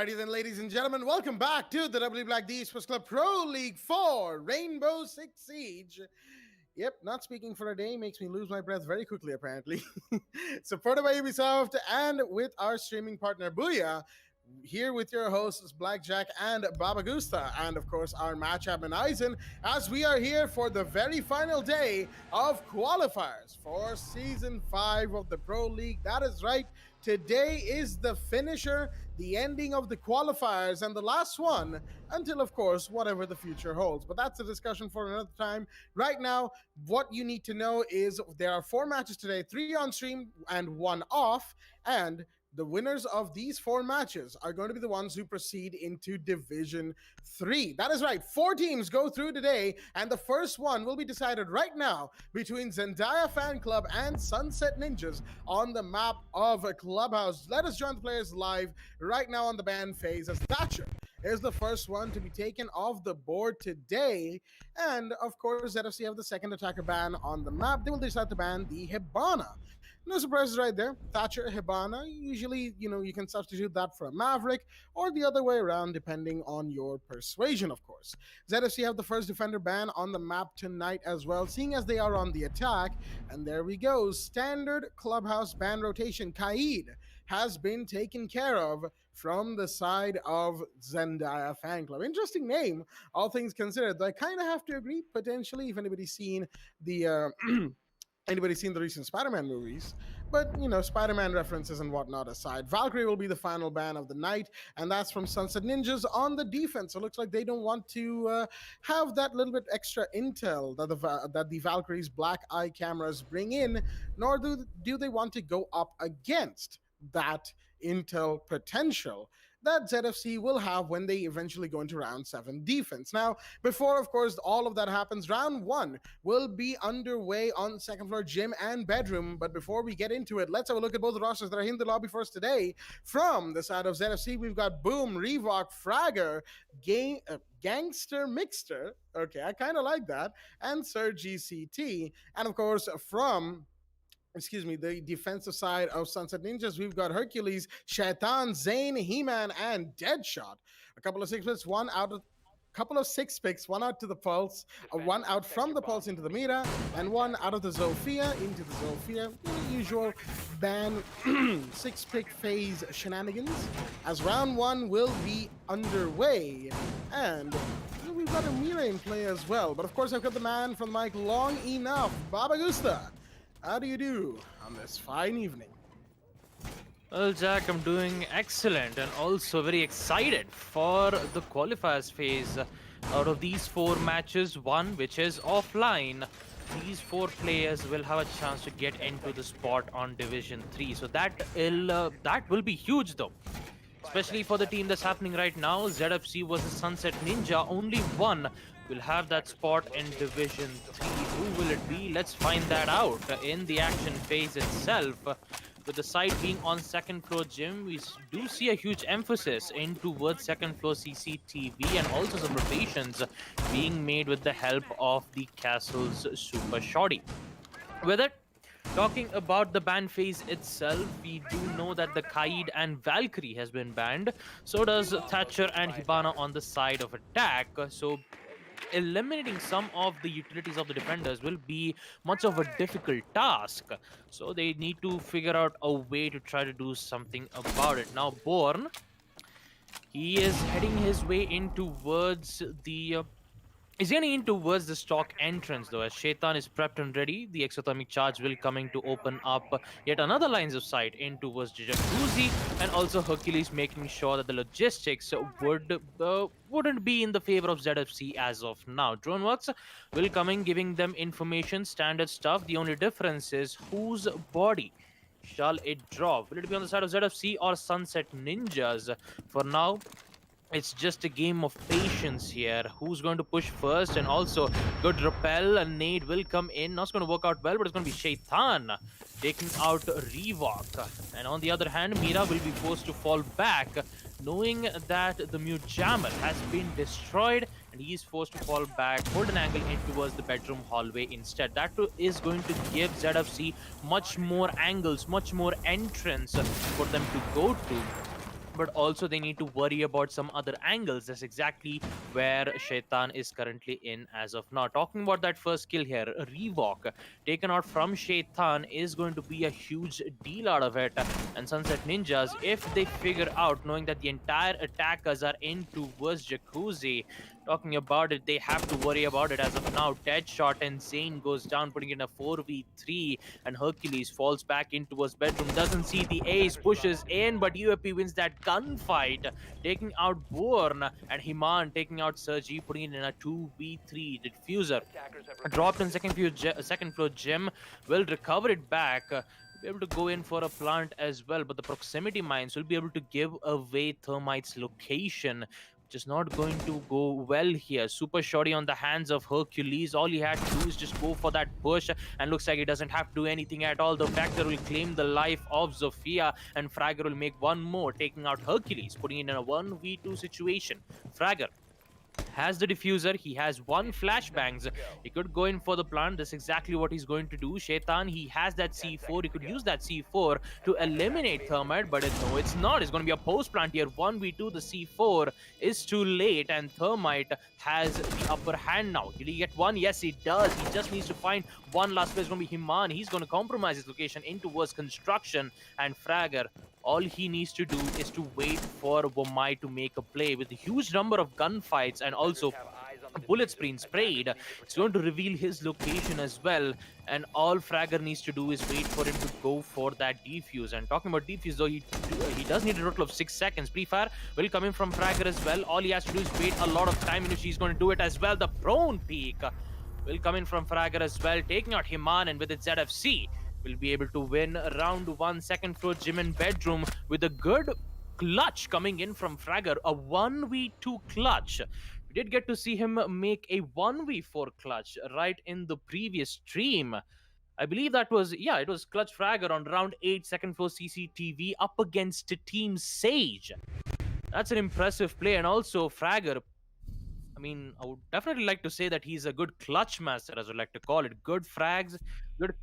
Alrighty then, ladies and gentlemen, welcome back to the WD BLACK Esports Club Pro League 4 Rainbow Six Siege. Yep, not speaking for a day makes me lose my breath very quickly, apparently. Supported by Ubisoft and with our streaming partner, Booyah. Here with your hosts, Blackjack and Baba Gusta, and of course our matchup in Eisen, as we are here for the very final day of qualifiers for Season 5 of the Pro League. That is right. Today is the finisher, the ending of the qualifiers, and the last one until, of course, whatever the future holds. But that's a discussion for another time. Right now, what you need to know is there are 4 matches today, 3 on stream and 1 off, and the winners of these 4 matches are going to be the ones who proceed into Division 3. That is right. 4 teams go through today, and the first one will be decided right now between Zendaya Fan Club and Sunset Ninjas on the map of Clubhouse. Let us join the players live right now on the ban phase as Thatcher is the first one to be taken off the board today. And of course, ZFC have the second attacker ban on the map. They will decide to ban the Hibana. No surprises right there. Thatcher, Hibana. Usually, you can substitute that for a Maverick or the other way around, depending on your persuasion, of course. ZFC have the first defender ban on the map tonight as well, seeing as they are on the attack. And there we go. Standard Clubhouse ban rotation. Kaid has been taken care of from the side of Zendaya Fan Club. Interesting name, all things considered. Though I kind of have to agree, potentially, if anybody's seen the anybody seen the recent Spider-Man movies, but Spider-Man references and whatnot aside, Valkyrie will be the final ban of the night, and that's from Sunset Ninjas on the defense. So it looks like they don't want to have that little bit extra intel that the Valkyrie's black eye cameras bring in, nor do they want to go up against that intel potential that ZFC will have when they eventually go into round 7 defense. Now, before, of course, all of that happens, round 1 will be underway on second floor gym and bedroom. But before we get into it, let's have a look at both the rosters that are in the lobby for us today. From the side of ZFC, we've got Boom, Revok, Fragger, Gangster Mixter. Okay, I kind of like that. And Sir GCT. And of course, from the defensive side of Sunset Ninjas, we've got Hercules, Shaitan, Zane, He-Man, and Deadshot. A couple of 6 picks, one out to the Pulse, one out from the Pulse into the Mira, and one out of the Zofia into the Zofia. Usual ban 6-pick phase shenanigans, as round 1 will be underway. And we've got a Mira in play as well. But of course, I've got the man from the mic long enough, Baba Gusta. How do you do on this fine evening? Well, Jack, I'm doing excellent and also very excited for the qualifiers phase. Out of these 4 matches, one which is offline, these 4 players will have a chance to get into the spot on Division 3. So that will be huge though. Especially for the team that's happening right now, ZFC versus Sunset Ninja, only one will have that spot in Division 3. Who will it be? Let's find that out in the action phase itself. With the site being on second floor gym, we do see a huge emphasis in towards second floor CCTV and also some rotations being made with the help of the Castle's Super Shorty. With it, talking about the ban phase itself, we do know that the Kaid and Valkyrie has been banned. So does Thatcher and Hibana on the side of attack. So eliminating some of the utilities of the defenders will be much of a difficult task. So they need to figure out a way to try to do something about it. Now, Born, he is heading his way in towards the... He's getting in towards the stock entrance though, as Shaitan is prepped and ready. The exothermic charge will coming to open up yet another lines of sight in towards Jacuzzi, and also Hercules making sure that the logistics wouldn't be in the favor of ZFC as of now. Droneworks will coming, giving them information, standard stuff. The only difference is whose body shall it drop? Will it be on the side of ZFC or Sunset Ninjas? For now, it's just a game of patience here. Who's going to push first? And also, good repel. A nade will come in. Not going to work out well, but it's going to be Shaitan taking out Revok. And on the other hand, Mira will be forced to fall back, knowing that the Mute Jammer has been destroyed, and he is forced to fall back, hold an angle in towards the bedroom hallway instead. That is going to give ZFC much more angles, much more entrance for them to go to. but also they need to worry about some other angles. That's exactly where Shaitan is currently in as of now. Talking about that first kill here, a Rewalk taken out from Shaitan is going to be a huge deal out of it. And Sunset Ninjas, if they figure out, knowing that the entire attackers are in towards Jacuzzi, talking about it, they have to worry about it as of now. Deadshot and Zane goes down, putting in a 4v3, and Hercules falls back into his bedroom, doesn't see the ace, pushes in, but UAP wins that gunfight, taking out Bourne, and Himan taking out Sergi, putting it in a 2v3. Diffuser dropped in second floor gem, will recover it back. Be able to go in for a plant as well, but the proximity mines will be able to give away Thermite's location, which is not going to go well here. Super shoddy on the hands of Hercules. All he had to do is just go for that push, and looks like he doesn't have to do anything at all. The Vector will claim the life of Zofia, and Fragger will make one more, taking out Hercules, putting it in a 1v2 situation. Fragger has the diffuser, he has one flashbangs, he could go in for the plant. That's exactly what he's going to do. Shaitan, he has that C4, he could use that C4 to eliminate Thermite, but no, it's not. It's going to be a post plant here, 1v2. The C4 is too late, and Thermite has the upper hand now. Did he get one? Yes, he does. He just needs to find one last place. It's going to be Himan. He's going to compromise his location in towards construction, and Fragger, all he needs to do is to wait for Womai to make a play. With a huge number of gunfights and also bullets being sprayed, it's going to reveal his location as well, and all Fragger needs to do is wait for him to go for that defuse. And talking about defuse, though, he does need a total of 6 seconds. Pre-fire will come in from Fragger as well. All he has to do is wait a lot of time, and she's going to do it as well. The prone peak will come in from Fragger as well, taking out Himan, and with its ZFC will be able to win round 1. Second floor gym and bedroom with a good clutch coming in from Fragger, a 1v2 clutch. We did get to see him make a 1v4 clutch right in the previous stream. I believe that was, yeah, it was Clutch Fragger on round 8, second floor CCTV up against Team Sage. That's an impressive play. And also Fragger, I mean, I would definitely like to say that he's a good clutch master, as I like to call it. Good frags, good,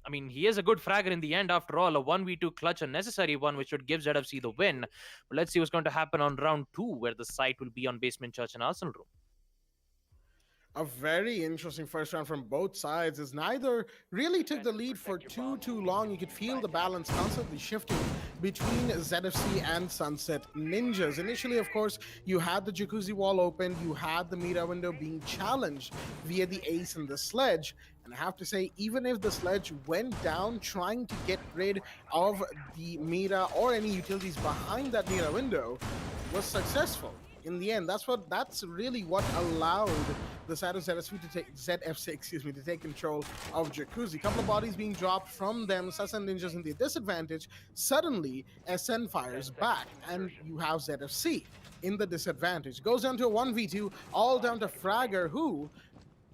I mean, he is a good fragger in the end, after all. A 1v2 clutch, a necessary one, which would give ZFC the win. But let's see what's going to happen on round 2, where the site will be on Basement Church and Arsenal Room. A very interesting first round from both sides, as neither really took the lead for too long. You could feel the balance constantly shifting between ZFC and Sunset Ninjas. Initially, of course, you had the Jacuzzi wall open, you had the Mira window being challenged via the ace and the sledge. And I have to say, even if the sledge went down trying to get rid of the Mira or any utilities behind that Mira window, was successful. In the end, that's really what allowed the side of ZFC to take control of Jacuzzi. A couple of bodies being dropped from them, Sunset Ninjas in the disadvantage. Suddenly, SN fires back, and you have ZFC in the disadvantage. Goes down to a 1v2, all down to Fragger, who,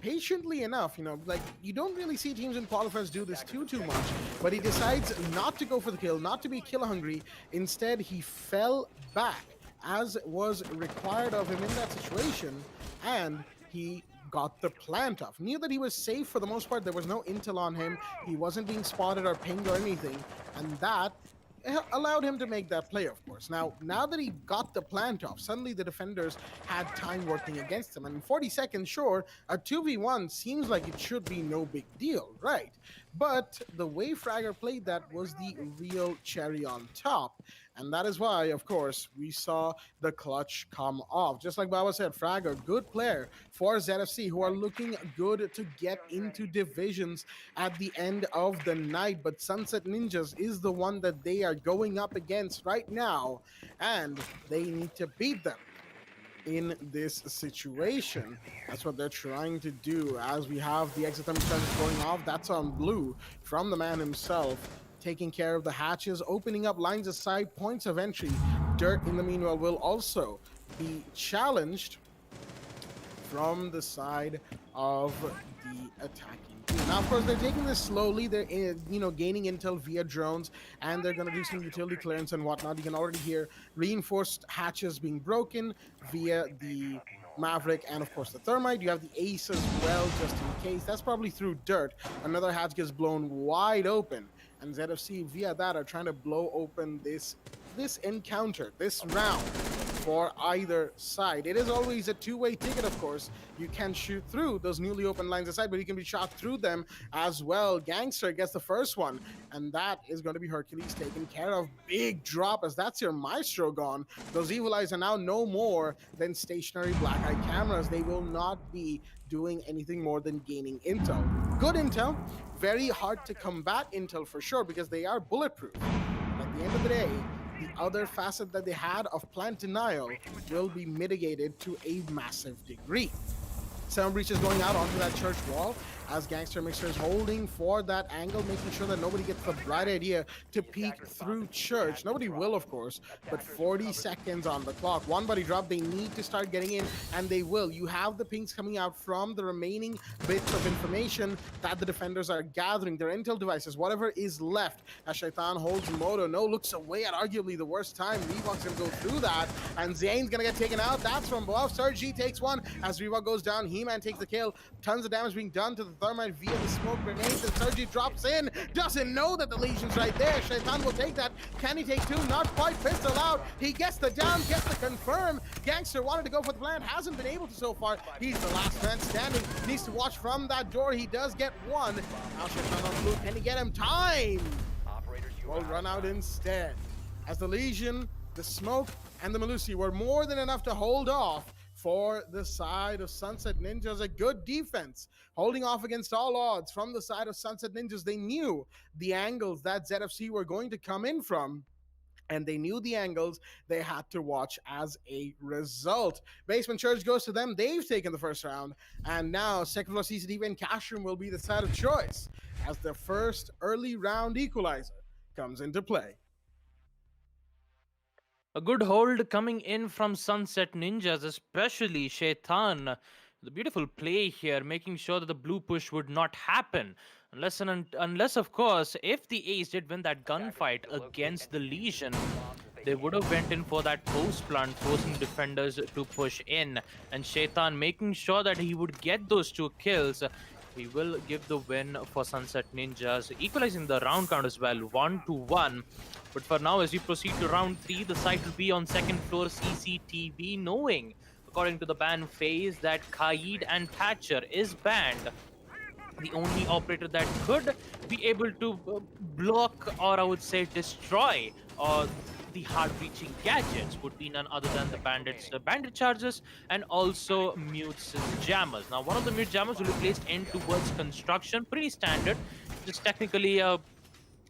patiently enough, like, you don't really see teams in qualifiers do this too much, but he decides not to go for the kill, not to be kill hungry. Instead, he fell back, as was required of him in that situation, and he got the plant off. Knew that he was safe for the most part. There was no intel on him. He wasn't being spotted or pinged or anything, and that allowed him to make that play, of course. Now that he got the plant off, suddenly the defenders had time working against him. And in 40 seconds, sure, a 2v1 seems like it should be no big deal, right? But the way Fragger played that was the real cherry on top. And that is why, of course, we saw the clutch come off. Just like Baba said, Fragger, good player for ZFC, who are looking good to get into divisions at the end of the night. But Sunset Ninjas is the one that they are going up against right now, and they need to beat them in this situation. That's what they're trying to do. As we have the exit charges going off, that's on blue from the man himself, taking care of the hatches, opening up lines of sight, points of entry. Dirt, in the meanwhile, will also be challenged from the side of the attacking team. Now, of course, they're taking this slowly. They're, gaining intel via drones, and they're going to do some utility clearance and whatnot. You can already hear reinforced hatches being broken via the Maverick and, of course, the Thermite. You have the Ace as well, just in case. That's probably through dirt. Another hatch gets blown wide open, and ZFC via that are trying to blow open this this encounter, this round, for either side. It is always a two-way ticket, of course. You can shoot through those newly opened lines aside, but you can be shot through them as well. Gangster gets the first one, and that is going to be Hercules taken care of. Big drop, as that's your Maestro gone. Those evil eyes are now no more than stationary black eye cameras. They will not be doing anything more than gaining intel. Good intel, very hard to combat intel for sure, because they are bulletproof. But at the end of the day, the other facet that they had of plant denial will be mitigated to a massive degree. 7 breaches going out onto that church wall as Gangster Mixer is holding for that angle, making sure that nobody gets the bright idea to peek through church. Nobody will, of course, but 40 seconds on the clock. One body drop, they need to start getting in, and they will. You have the pings coming out from the remaining bits of information that the defenders are gathering, their intel devices, whatever is left. As Shaitan holds Moto, no looks away at arguably the worst time. Reebok's gonna go through that, and Zane's gonna get taken out. That's from above. Sergi takes one as Reebok goes down. He-Man takes the kill. Tons of damage being done to the thermite via the smoke grenades, and Sergi drops in. Doesn't know that the Legion's right there. Shaitan will take that. Can he take 2? Not quite. Pistol out. He gets the down, gets the confirm. Gangster wanted to go for the plant. Hasn't been able to so far. He's the last man standing. Needs to watch from that door. He does get one. Now Shaitan on blue. Can he get him? Time will run out instead. As the Legion, the smoke, and the Melusi were more than enough to hold off for the side of Sunset Ninjas. A good defense, holding off against all odds from the side of Sunset Ninjas. They knew the angles that ZFC were going to come in from, and they knew the angles they had to watch as a result. Basement Church goes to them. They've taken the first round, and now second floor CCTV and Cash Room will be the side of choice as the first early round equalizer comes into play. A good hold coming in from Sunset Ninjas, especially Shaitan. The beautiful play here, making sure that the blue push would not happen. Unless, of course, if the Ace did win that gunfight against the Legion, they would have went in for that post plant, forcing defenders to push in. And Shaitan making sure that he would get those 2 kills. He will give the win for Sunset Ninjas, equalizing the round count as well, 1-1. But for now, as we proceed to round 3, the site will be on second floor CCTV, knowing, according to the ban phase, that Kaid and Thatcher is banned. The only operator that could be able to block, or I would say destroy, the hard-reaching gadgets would be none other than the bandit charges and also Mute's jammers. Now, one of the Mute jammers will be placed in towards construction, pretty standard, just technically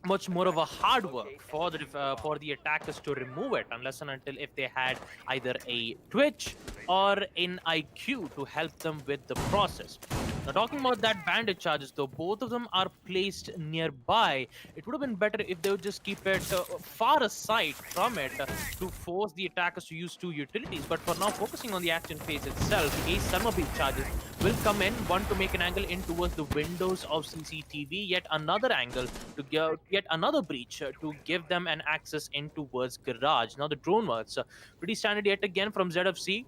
much more of a hard work for the attackers to remove it, unless and until if they had either a Twitch or an IQ to help them with the process. Now, talking about that bandit charges, though, both of them are placed nearby. It would have been better if they would just keep it far aside from it to force the attackers to use 2 utilities. But for now, focusing on the action phase itself, the Ace Thermobreach charges will come in, one to make an angle in towards the windows of CCTV, yet another angle to get yet another breach to give them an access in towards garage. Now, the drone works pretty standard yet again from ZFC,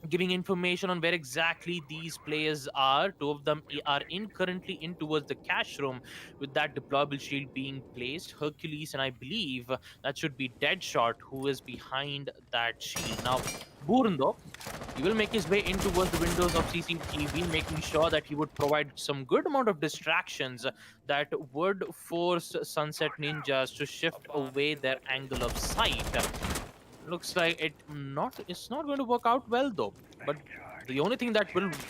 giving information on where exactly these players are. 2 of them are currently in towards the cash room with that deployable shield being placed. Hercules, and I believe that should be Deadshot, who is behind that shield. Now, Burun, though, he will make his way in towards the windows of CCTV, making sure that he would provide some good amount of distractions that would force Sunset Ninjas to shift away their angle of sight. Looks like it's not going to work out well, though. But the only thing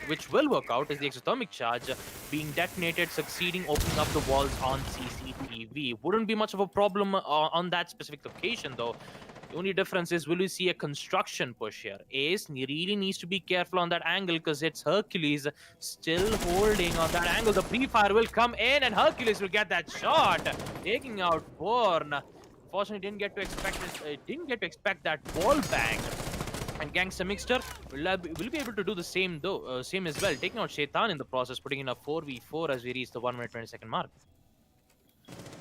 which will work out is the exothermic charge being detonated, succeeding opening up the walls on CCTV. Wouldn't be much of a problem on that specific occasion, though. The only difference is, will we see a construction push here? Ace really needs to be careful on that angle, because it's Hercules still holding on that angle. The pre-fire will come in, and Hercules will get that shot, taking out Born. Unfortunately, didn't get to expect that wall bang. And Gangster Mixter will be able to do the same as well, taking out Shaitan in the process, putting in a 4v4 as we reach the 1 minute 20-second mark.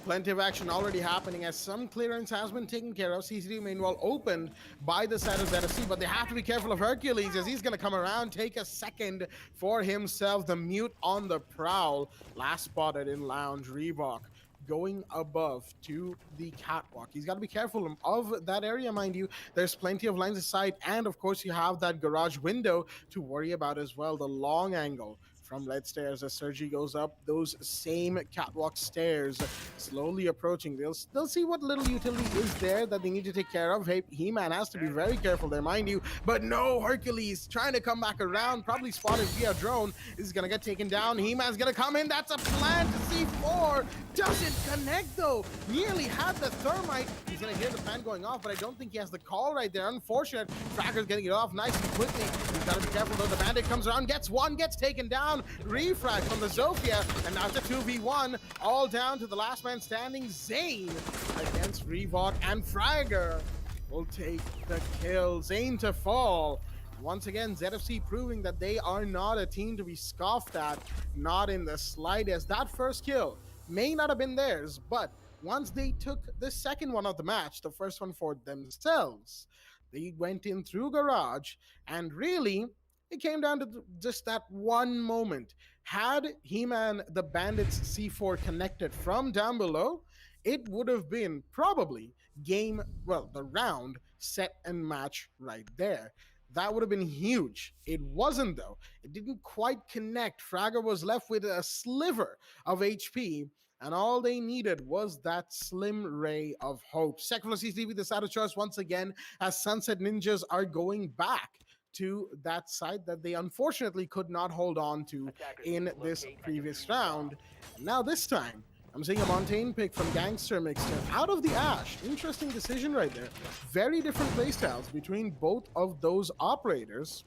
Plenty of action already happening as some clearance has been taken care of. CCTV main wall opened by the side of ZFC, but they have to be careful of Hercules as he's going to come around, take a second for himself. The Mute on the prowl. Last spotted in Lounge. Reebok going above to the catwalk. He's got to be careful of that area, mind you. There's plenty of lines of sight, and of course, you have that garage window to worry about as well. The long angle from lead stairs as Sergi goes up those same catwalk stairs, slowly approaching. They'll see what little utility is there that they need to take care of. Hey, He-Man has to be very careful there, mind you. But no, Hercules trying to come back around, probably spotted via drone, is gonna get taken down. He-Man's gonna come in. That's a plan to C4. Doesn't connect though. Nearly had the thermite. He's gonna hear the fan going off, but I don't think he has the call right there. Unfortunate. Fragger's getting it off nice and quickly. He's gotta be careful though. The bandit comes around, gets one, gets taken down. Refrag from the Zofia, and now it's a 2v1, all down to the last man standing. Zane against Revok, and Fragger will take the kill. Zane to fall. Once again, ZFC proving that they are not a team to be scoffed at, not in the slightest. That first kill may not have been theirs, but once they took the second one of the match, the first one for themselves, they went in through garage, and really, it came down to just that one moment. Had He-Man the Bandits C4 connected from down below, it would have been probably the round, set and match right there. That would have been huge. It wasn't though. It didn't quite connect. Fragger was left with a sliver of HP, and all they needed was that slim ray of hope. Second for CCTV, the side of choice once again, as Sunset Ninjas are going back to that side that they unfortunately could not hold on to in this previous round. And now this time, I'm seeing a Montaigne pick from Gangster Mixter out of the Ash. Interesting decision right there. Very different playstyles between both of those operators.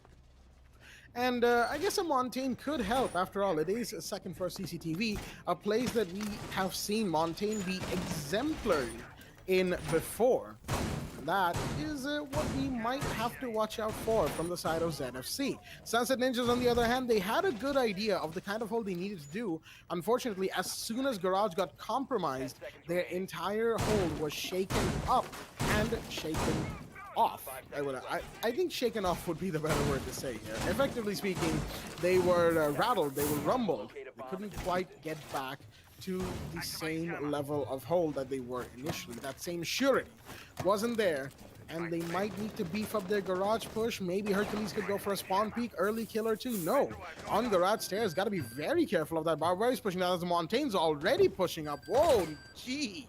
And I guess a Montaigne could help. After all, it is a second for CCTV, a place that we have seen Montaigne be exemplary in before. That is what we might have to watch out for from the side of ZFC. Sunset Ninjas, on the other hand, they had a good idea of the kind of hold they needed to do. Unfortunately, as soon as Garage got compromised, their entire hold was shaken up and shaken off. I think shaken off would be the better word to say here. Effectively speaking, they were rattled, they were rumbled. They couldn't quite get back to the same level of hold that they were initially. That same surety wasn't there, and they might need to beef up their garage push. Maybe Hercules could go for a spawn peek, early kill or two. No, on garage stairs, got to be very careful of that. Barbarian's pushing out as the Montaigne's already pushing up. Whoa, gee.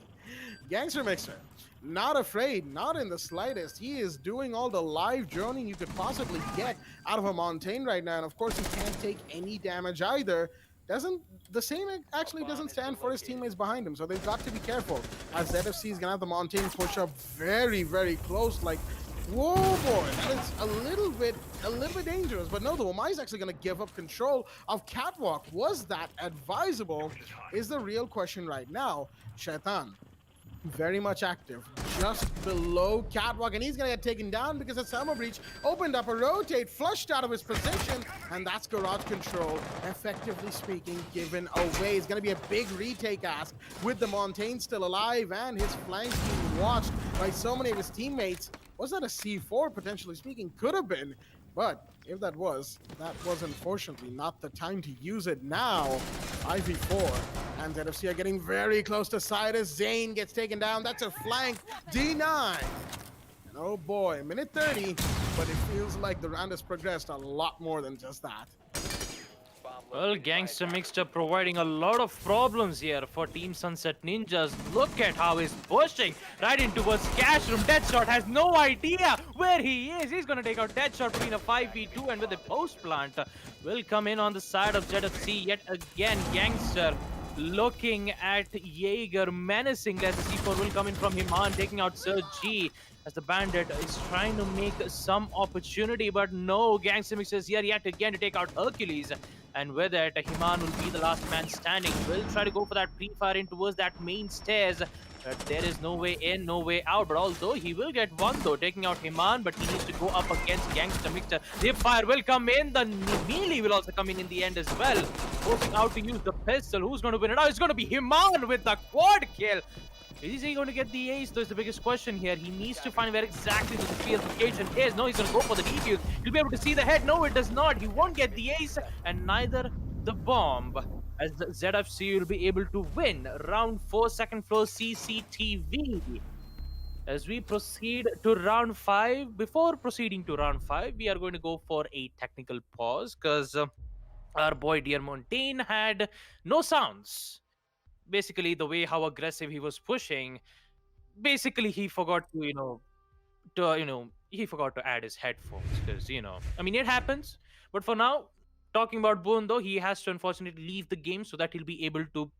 Gangster Mixer, not afraid, not in the slightest. He is doing all the live droning you could possibly get out of a Montaigne right now, and of course he can't take any damage either. The same actually doesn't stand for his teammates behind him, so they've got to be careful, as ZFC is gonna have the Montaigne push up very, very close. Like, whoa, boy, that is a little bit dangerous. But no, the Wamai is actually gonna give up control of Catwalk. Was that advisable? Is the real question right now. Shaitan, very much active, just below Catwalk, and he's gonna get taken down because the Thermal Breach opened up a rotate, flushed out of his position, and that's garage control, effectively speaking, given away. It's gonna be a big retake ask with the Montaigne still alive and his flanks being watched by so many of his teammates. Was that a C4, potentially speaking? Could have been, but if that was unfortunately not the time to use it now. 5v4, and ZFC are getting very close to side as Zane gets taken down. That's a flank D9. And oh boy, minute 30, but it feels like the round has progressed a lot more than just that. Well, Gangster Mixture providing a lot of problems here for Team Sunset Ninjas. Look at how he's pushing right in towards Cash Room. Deadshot has no idea where he is. He's going to take out Deadshot between a 5v2, and with the post plant will come in on the side of ZFC yet again. Gangster looking at Jaeger menacing as the C4 will come in from Himan, taking out Sir G. As the Bandit is trying to make some opportunity, but no, Gangster Mixer is here yet again to take out Hercules. And with it, Himan will be the last man standing. Will try to go for that pre-fire in towards that main stairs. But there is no way in, no way out. But although he will get one though, taking out Himan, but he needs to go up against Gangster Mixer. The fire will come in. The melee will also come in the end as well. Forcing out to use the pistol. Who's going to win it out? It's going to be Himan with the quad kill. Is he going to get the ace? That's the biggest question here. He needs to find where exactly the field location is. No, he's going to go for the defuse. He'll be able to see the head. No, it does not. He won't get the ace, and neither the bomb. as the ZFC will be able to win round 4 second floor CCTV. As we proceed to round 5, before proceeding to round 5, we are going to go for a technical pause because our boy Dear Montaigne had no sounds. Basically, the way how aggressive he was pushing, basically he forgot to, he forgot to add his headphones because, I mean, it happens. But for now, talking about Boone, though, he has to unfortunately leave the game so that he'll be able to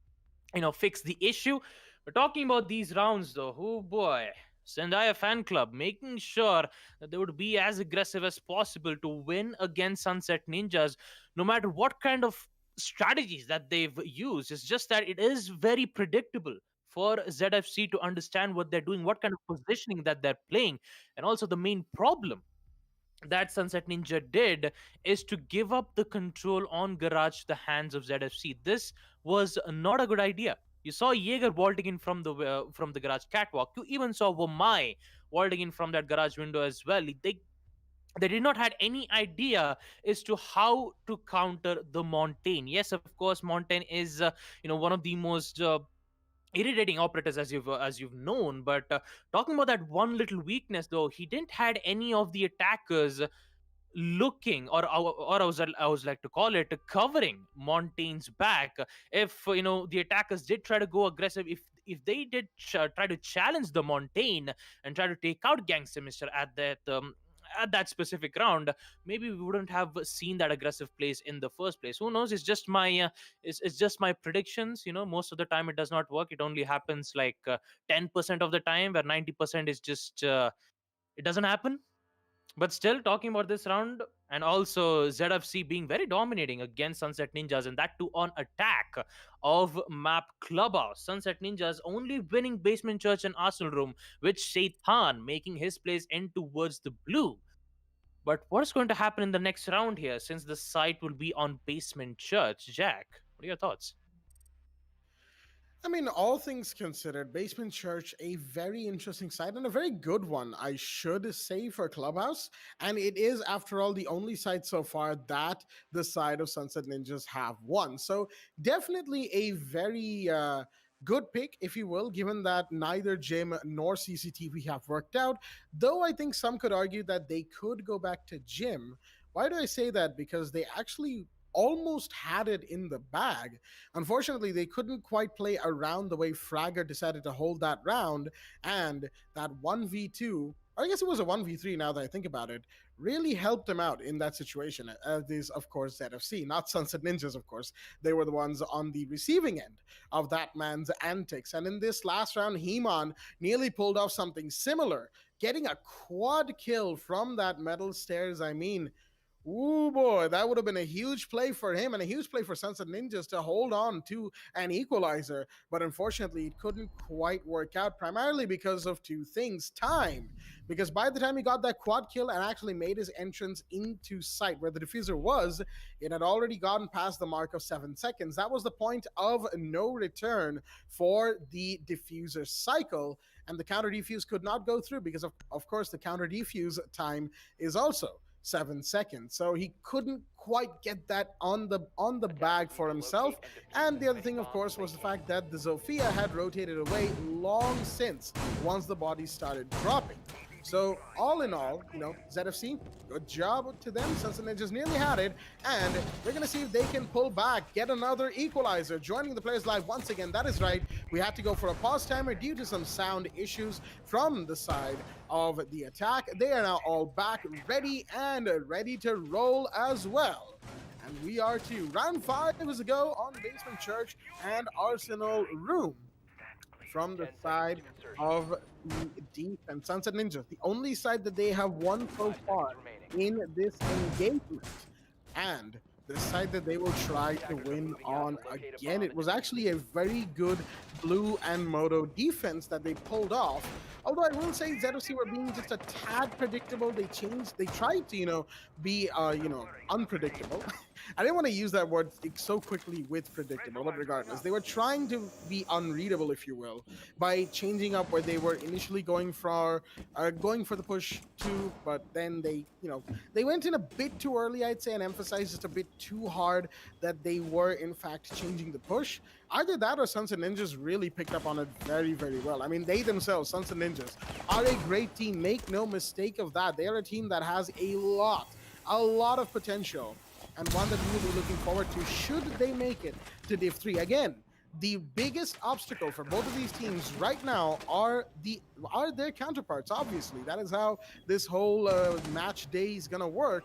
fix the issue. But talking about these rounds though, oh boy, Zendaya fan club making sure that they would be as aggressive as possible to win against Sunset Ninjas, no matter what kind of strategies that they've used. It's just that it is very predictable for ZFC to understand what they're doing, what kind of positioning that they're playing. And also the main problem that Sunset Ninja did is to give up the control on Garage to the hands of ZFC. This was not a good idea. You saw Jaeger vaulting in from the Garage catwalk. You even saw Womai vaulting in from that garage window as well. They did not had any idea as to how to counter the Montaigne. Yes, of course, Montaigne is one of the most irritating operators as you've known, but talking about that one little weakness though, he didn't had any of the attackers looking, or I was like to call it covering Montaigne's back. If the attackers did try to go aggressive, if they did try to challenge the Montaigne and try to take out Gangster Mister at that specific round, maybe we wouldn't have seen that aggressive plays in the first place. Who knows? It's just my predictions. Most of the time it does not work. It only happens like 10% of the time, where 90% is just it doesn't happen. But still, talking about this round, and also ZFC being very dominating against Sunset Ninjas, and that too on attack of map Clubhouse. Sunset Ninjas only winning Basement Church and Arsenal Room, with Shaitan making his place in towards the blue. But what's going to happen in the next round here, since the site will be on Basement Church? Jack, what are your thoughts? I mean, all things considered, Basement Church, a very interesting site and a very good one, I should say, for Clubhouse. And it is, after all, the only site so far that the side of Sunset Ninjas have won. So definitely a very good pick, if you will, given that neither Jim nor CCTV have worked out. Though I think some could argue that they could go back to Jim. Why do I say that? Because they actually almost had it in the bag. Unfortunately, they couldn't quite play around the way Fragger decided to hold that round, and that 1v2, or I guess it was a 1v3 now that I think about it, really helped them out in that situation. As is, of course, ZFC, not Sunset Ninjas, of course. They were the ones on the receiving end of that man's antics. And in this last round, Heman nearly pulled off something similar, getting a quad kill from that metal stairs. I mean, ooh boy, that would have been a huge play for him and a huge play for Sunset Ninjas to hold on to an equalizer. But unfortunately, it couldn't quite work out, primarily because of two things. Time. Because by the time he got that quad kill and actually made his entrance into sight where the diffuser was, it had already gotten past the mark of 7 seconds. That was the point of no return for the diffuser cycle. And the counter defuse could not go through because, of course, the counter defuse time is also 7 seconds. So he couldn't quite get that on the bag for himself. And the other thing, of course, was the fact that the Zofia had rotated away long since once the bodies started dropping. So all in all, ZFC, good job to them. Sunset Ninjas nearly had it, and we're going to see if they can pull back, get another equalizer. Joining the players live once again, that is right. We had to go for a pause timer due to some sound issues from the side of the attack. They are now all back, ready to roll as well. And we are to round 5 is a go on Basement Church and Arsenal Room. From the side of the Deep and Sunset Ninjas, the only side that they have won so far in this engagement, and the side that they will try to win on again. It was actually a very good Blue and Moto defense that they pulled off. Although I will say ZFC were being just a tad predictable. They tried to, be, unpredictable. I didn't want to use that word so quickly with predictable, but regardless, they were trying to be unreadable, if you will, by changing up where they were initially going for the push two, but then they went in a bit too early, I'd say, and emphasized just a bit too hard that they were in fact changing the push. Either that or Sons of Ninjas really picked up on it very, very well. I mean, they themselves, Sons of Ninjas, are a great team. Make no mistake of that. They are a team that has a lot of potential, and one that we will be looking forward to should they make it to Div 3. Again, the biggest obstacle for both of these teams right now are their counterparts. Obviously, that is how this whole match day is gonna work.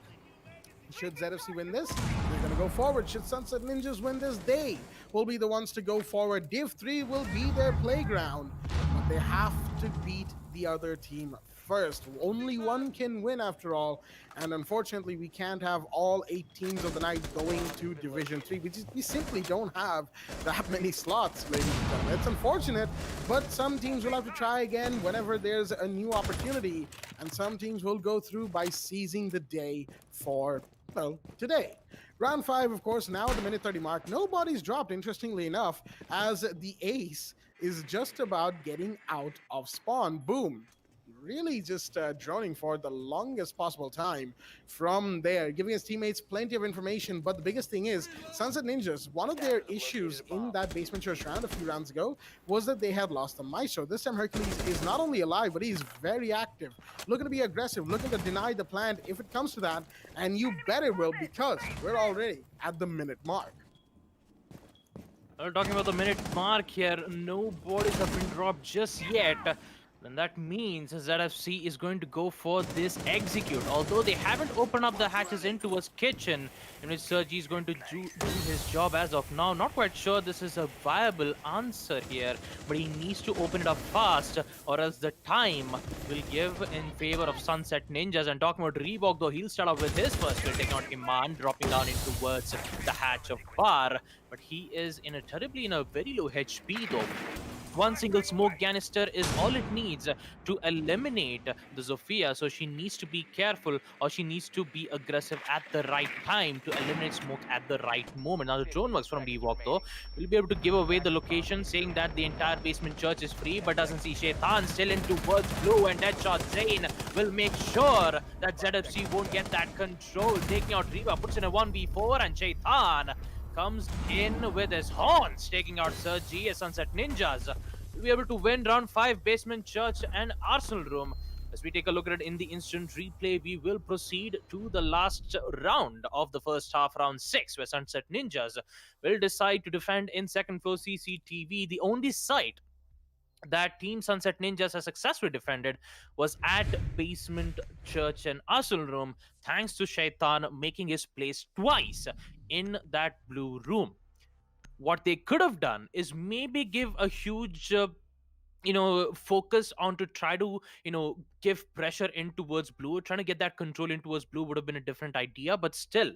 Should ZFC win this, they're going to go forward. Should Sunset Ninjas win this, they will be the ones to go forward. Div 3 will be their playground, but they have to beat the other team first. Only one can win after all, and unfortunately we can't have all 8 teams of the night going to Division 3. We simply don't have that many slots, ladies and gentlemen. It's unfortunate, but some teams will have to try again whenever there's a new opportunity, and some teams will go through by seizing the day for, well, today. Round 5, of course, now at the minute 30 mark. Nobody's dropped, interestingly enough, as the ace is just about getting out of spawn. Boom. Really just droning for the longest possible time from there, giving his teammates plenty of information. But the biggest thing is, Sunset Ninjas, one of their issues in that basement church round a few rounds ago was that they had lost the Maestro. This time Hercules is not only alive, but he's very active, looking to be aggressive, looking to deny the plant if it comes to that, and you bet it will, because we're already at the minute mark. We're talking about the minute mark here. No bodies have been dropped just yet. And that means ZFC is going to go for this execute. Although they haven't opened up the hatches into his kitchen, in which Sergi is going to do his job as of now. Not quite sure this is a viable answer here, but he needs to open it up fast, or else the time will give in favor of Sunset Ninjas. And talking about Reebok, though, he'll start off with his first kill, taking out Iman, dropping down in towards the hatch of Bar. But he is in a very low HP, though. One single smoke canister is all it needs to eliminate the Zofia, so she needs to be careful, or she needs to be aggressive at the right time to eliminate smoke at the right moment. Now the drone works from Reebok, though, will be able to give away the location, saying that the entire basement church is free, but doesn't see Shaitan still in towards blue, and Deadshot Zane will make sure that ZFC won't get that control, taking out Reebok, puts in a 1v4, and Shaitan comes in with his horns, taking out Sergi as Sunset Ninjas will be able to win round 5, Basement Church and Arsenal Room. As we take a look at it in the instant replay, we will proceed to the last round of the first half, round 6, where Sunset Ninjas will decide to defend in second floor CCTV. The only site that Team Sunset Ninjas has successfully defended was at Basement Church and Arsenal Room, thanks to Shaitan making his place twice in that blue room. What they could have done is maybe give a huge focus on to try to give pressure in towards blue. Trying to get that control in towards blue would have been a different idea, but still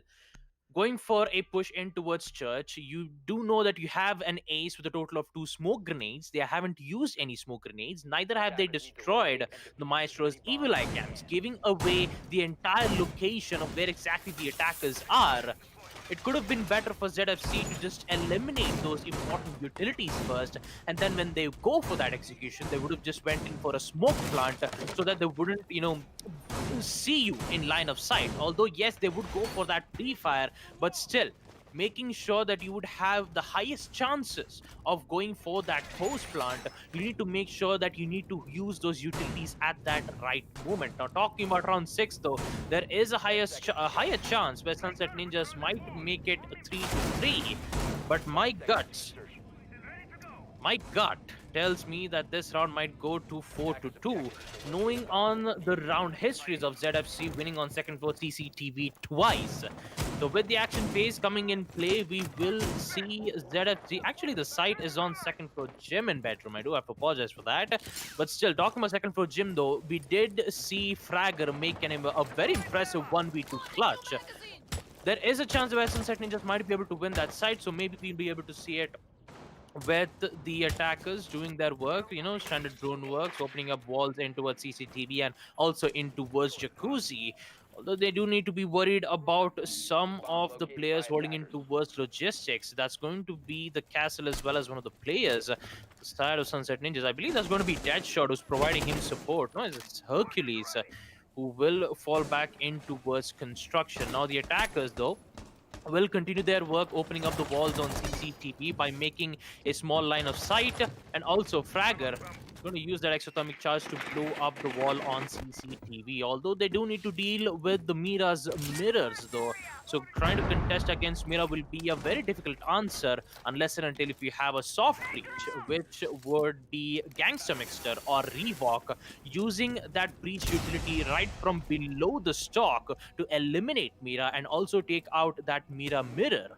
going for a push in towards church. You do know that you have an ace with a total of 2 smoke grenades. They haven't used any smoke grenades, neither have they destroyed the Maestro's evil eye camps, giving away the entire location of where exactly the attackers are. It could have been better for ZFC to just eliminate those important utilities first, and then when they go for that execution, they would have just went in for a smoke plant so that they wouldn't, see you in line of sight. Although, yes, they would go for that pre-fire, but still, making sure that you would have the highest chances of going for that post plant, you need to make sure that you need to use those utilities at that right moment. Now, talking about round 6, though, there is a higher chance where Sunset Ninjas might make it 3-3, but my gut tells me that this round might go to 4-2, knowing on the round histories of ZFC winning on second floor CCTV twice. So with the action phase coming in play, we will see ZFC. Actually, the site is on second floor gym and bedroom. I do have to apologize for that. But still, talking about second floor gym, though, we did see Fragger make a very impressive 1v2 clutch. There is a chance where Sunset Ninjas might be able to win that site, so maybe we'll be able to see it with the attackers doing their work, standard drone works, opening up walls in towards CCTV and also in towards Jacuzzi. Although they do need to be worried about some of the players holding in towards logistics. That's going to be the Castle as well as one of the players. The side of Sunset Ninjas. I believe that's going to be Deadshot who's providing him support. No, it's Hercules who will fall back in towards construction. Now the attackers though will continue their work opening up the walls on CCTV by making a small line of sight, and also Fragger is going to use that exothermic charge to blow up the wall on CCTV. Although they do need to deal with the Mira's mirrors though, so trying to contest against Mira will be a very difficult answer unless and until if you have a soft breach, which would be Gangster Mixter or Revok, using that breach utility right from below the stock to eliminate Mira and also take out that Mira mirror.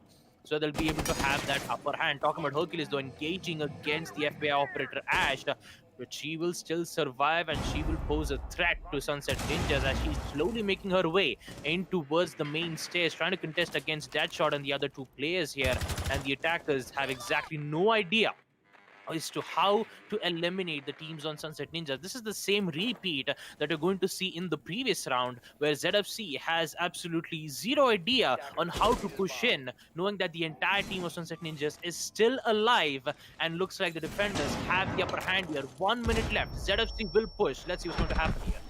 So they'll be able to have that upper hand. Talking about Hercules, though, engaging against the FBI operator Ash, but she will still survive and she will pose a threat to Sunset Ninjas as she's slowly making her way in towards the main stairs, trying to contest against Deadshot and the other two players here. And the attackers have exactly no idea as to how to eliminate the teams on Sunset Ninjas. This is the same repeat that you're going to see in the previous round, where ZFC has absolutely zero idea on how to push in, knowing that the entire team of Sunset Ninjas is still alive and looks like the defenders have the upper hand here. 1 minute left. ZFC will push. Let's see what's going to happen here.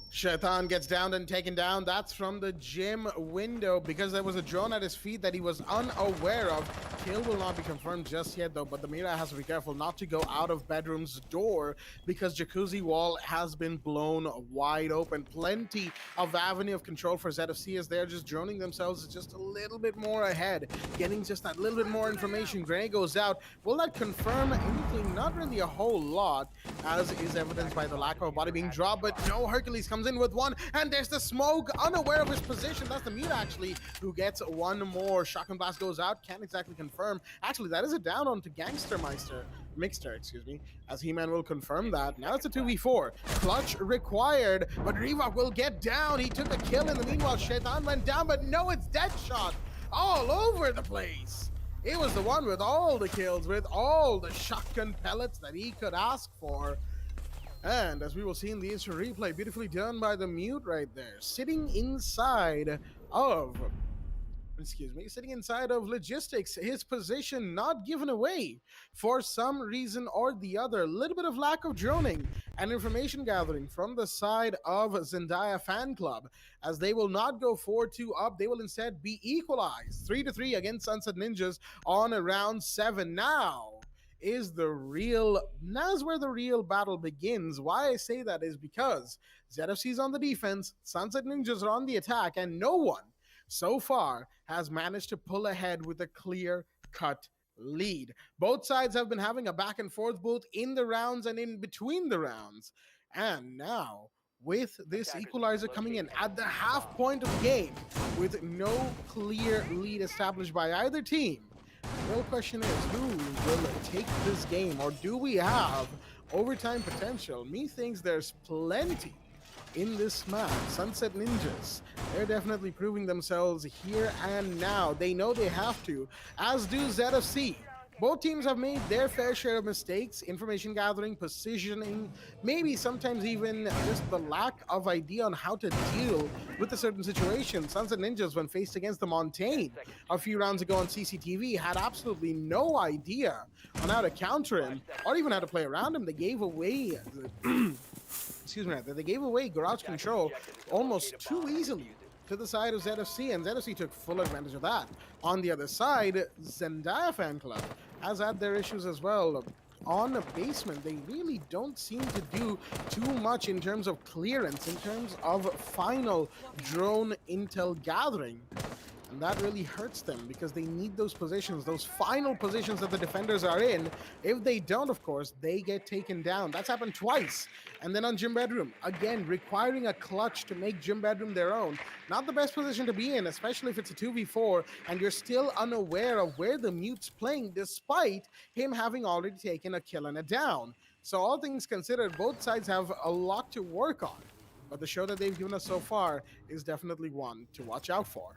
Shaitan gets downed and taken down. That's from the gym window because there was a drone at his feet that he was unaware of. Kill will not be confirmed just yet though, but the Mira has to be careful not to go out of bedroom's door because Jacuzzi wall has been blown wide open. Plenty of avenue of control for ZFC as they're just droning themselves just a little bit more ahead, getting just that little bit more information. Grenade goes out. Will that confirm anything? Not really a whole lot, as is evidenced by the lack of a body being dropped, but no, Hercules comes in with one, and there's the smoke, unaware of his position. That's the Mira actually who gets one more. Shotgun blast goes out, can't exactly confirm. Actually, that is a down onto Mixter, excuse me, as He-Man will confirm that. Now it's a 2v4. Clutch required, but Revok will get down. He took a kill in the meanwhile. Shaitan went down, but no, it's Deadshot all over the place. It was the one with all the kills, with all the shotgun pellets that he could ask for. And as we will see in the instant replay, beautifully done by the mute right there, sitting inside of logistics, his position not given away for some reason or the other. A little bit of lack of droning and information gathering from the side of Zendaya fan club, as they will not go 4-2 up. They will instead be equalized 3-3 against Sunset Ninjas on round 7. Now is where the real battle begins. Why I say that is because ZFC is on the defense, Sunset Ninjas are on the attack, and no one so far has managed to pull ahead with a clear-cut lead. Both sides have been having a back and forth both in the rounds and in between the rounds. And now, with this equalizer coming in at the half point of the game, with no clear lead established by either team, the real question is, who will take this game, or do we have overtime potential? Me thinks there's plenty in this match. Sunset Ninjas, they're definitely proving themselves here and now. They know they have to, as do ZFC. Both teams have made their fair share of mistakes, information gathering, positioning, maybe sometimes even just the lack of idea on how to deal with a certain situation. Sunset Ninjas, when faced against the Montaigne a few rounds ago on CCTV, had absolutely no idea on how to counter him or even how to play around him. They gave away they gave away garage control almost too easily to the side of ZFC, and ZFC took full advantage of that. On the other side, Zendaya fan club has had their issues as well. On the basement, they really don't seem to do too much in terms of clearance, in terms of final drone intel gathering. And that really hurts them because they need those positions, those final positions that the defenders are in. If they don't, of course, they get taken down. That's happened twice. And then on Gym Bedroom, again, requiring a clutch to make Gym Bedroom their own. Not the best position to be in, especially if it's a 2v4 and you're still unaware of where the mute's playing, despite him having already taken a kill and a down. So all things considered, both sides have a lot to work on. But the show that they've given us so far is definitely one to watch out for.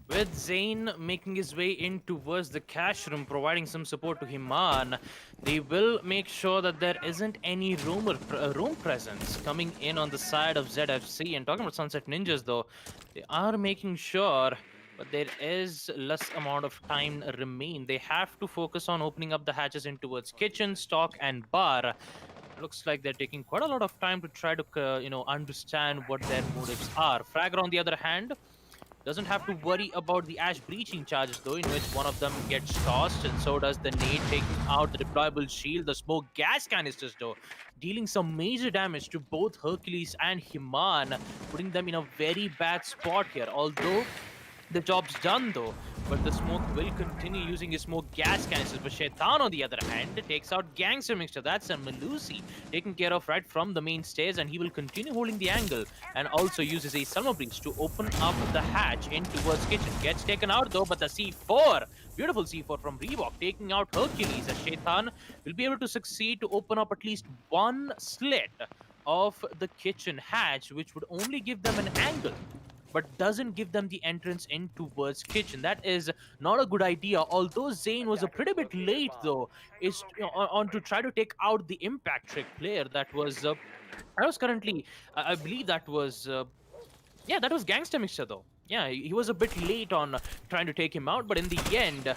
With Zayn making his way in towards the cash room, providing some support to Himan, they will make sure that there isn't any room presence coming in on the side of ZFC. And talking about Sunset Ninjas, though, they are making sure, but there is less amount of time remain. They have to focus on opening up the hatches in towards kitchen, stock, and bar. Looks like they're taking quite a lot of time to try to, understand what their motives are. Fragger, on the other hand, doesn't have to worry about the Ash breaching charges, though, in which one of them gets tossed, and so does the nade, taking out the deployable shield. The smoke gas canisters, though, dealing some major damage to both Hercules and Himan, putting them in a very bad spot here. Although the job's done, though, but the smoke will continue using his smoke gas canisters. But Shaitan, on the other hand, takes out Gangster Mixture. That's a Melusi taken care of right from the main stairs, and he will continue holding the angle and also uses a Summer Breeze to open up the hatch in towards kitchen. Gets taken out, though, but the C4, beautiful C4 from Reebok, taking out Hercules, as Shaitan will be able to succeed to open up at least one slit of the kitchen hatch, which would only give them an angle but doesn't give them the entrance in towards kitchen. That is not a good idea. Although Zayn was a pretty bit late, though, is on to try to take out the impact trick player that was currently, I believe that was yeah, that was Gangster Mixer, though. Yeah, he was a bit late on trying to take him out, but in the end,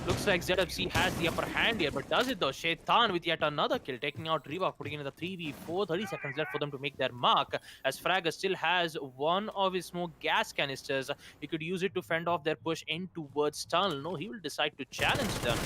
looks like ZFC has the upper hand here, but does it though? Shaitan with yet another kill, taking out Reebok, putting in the 3v4. 30 seconds left for them to make their mark, as Fragger still has one of his smoke gas canisters. He could use it to fend off their push in towards tunnel. No, he will decide to challenge them.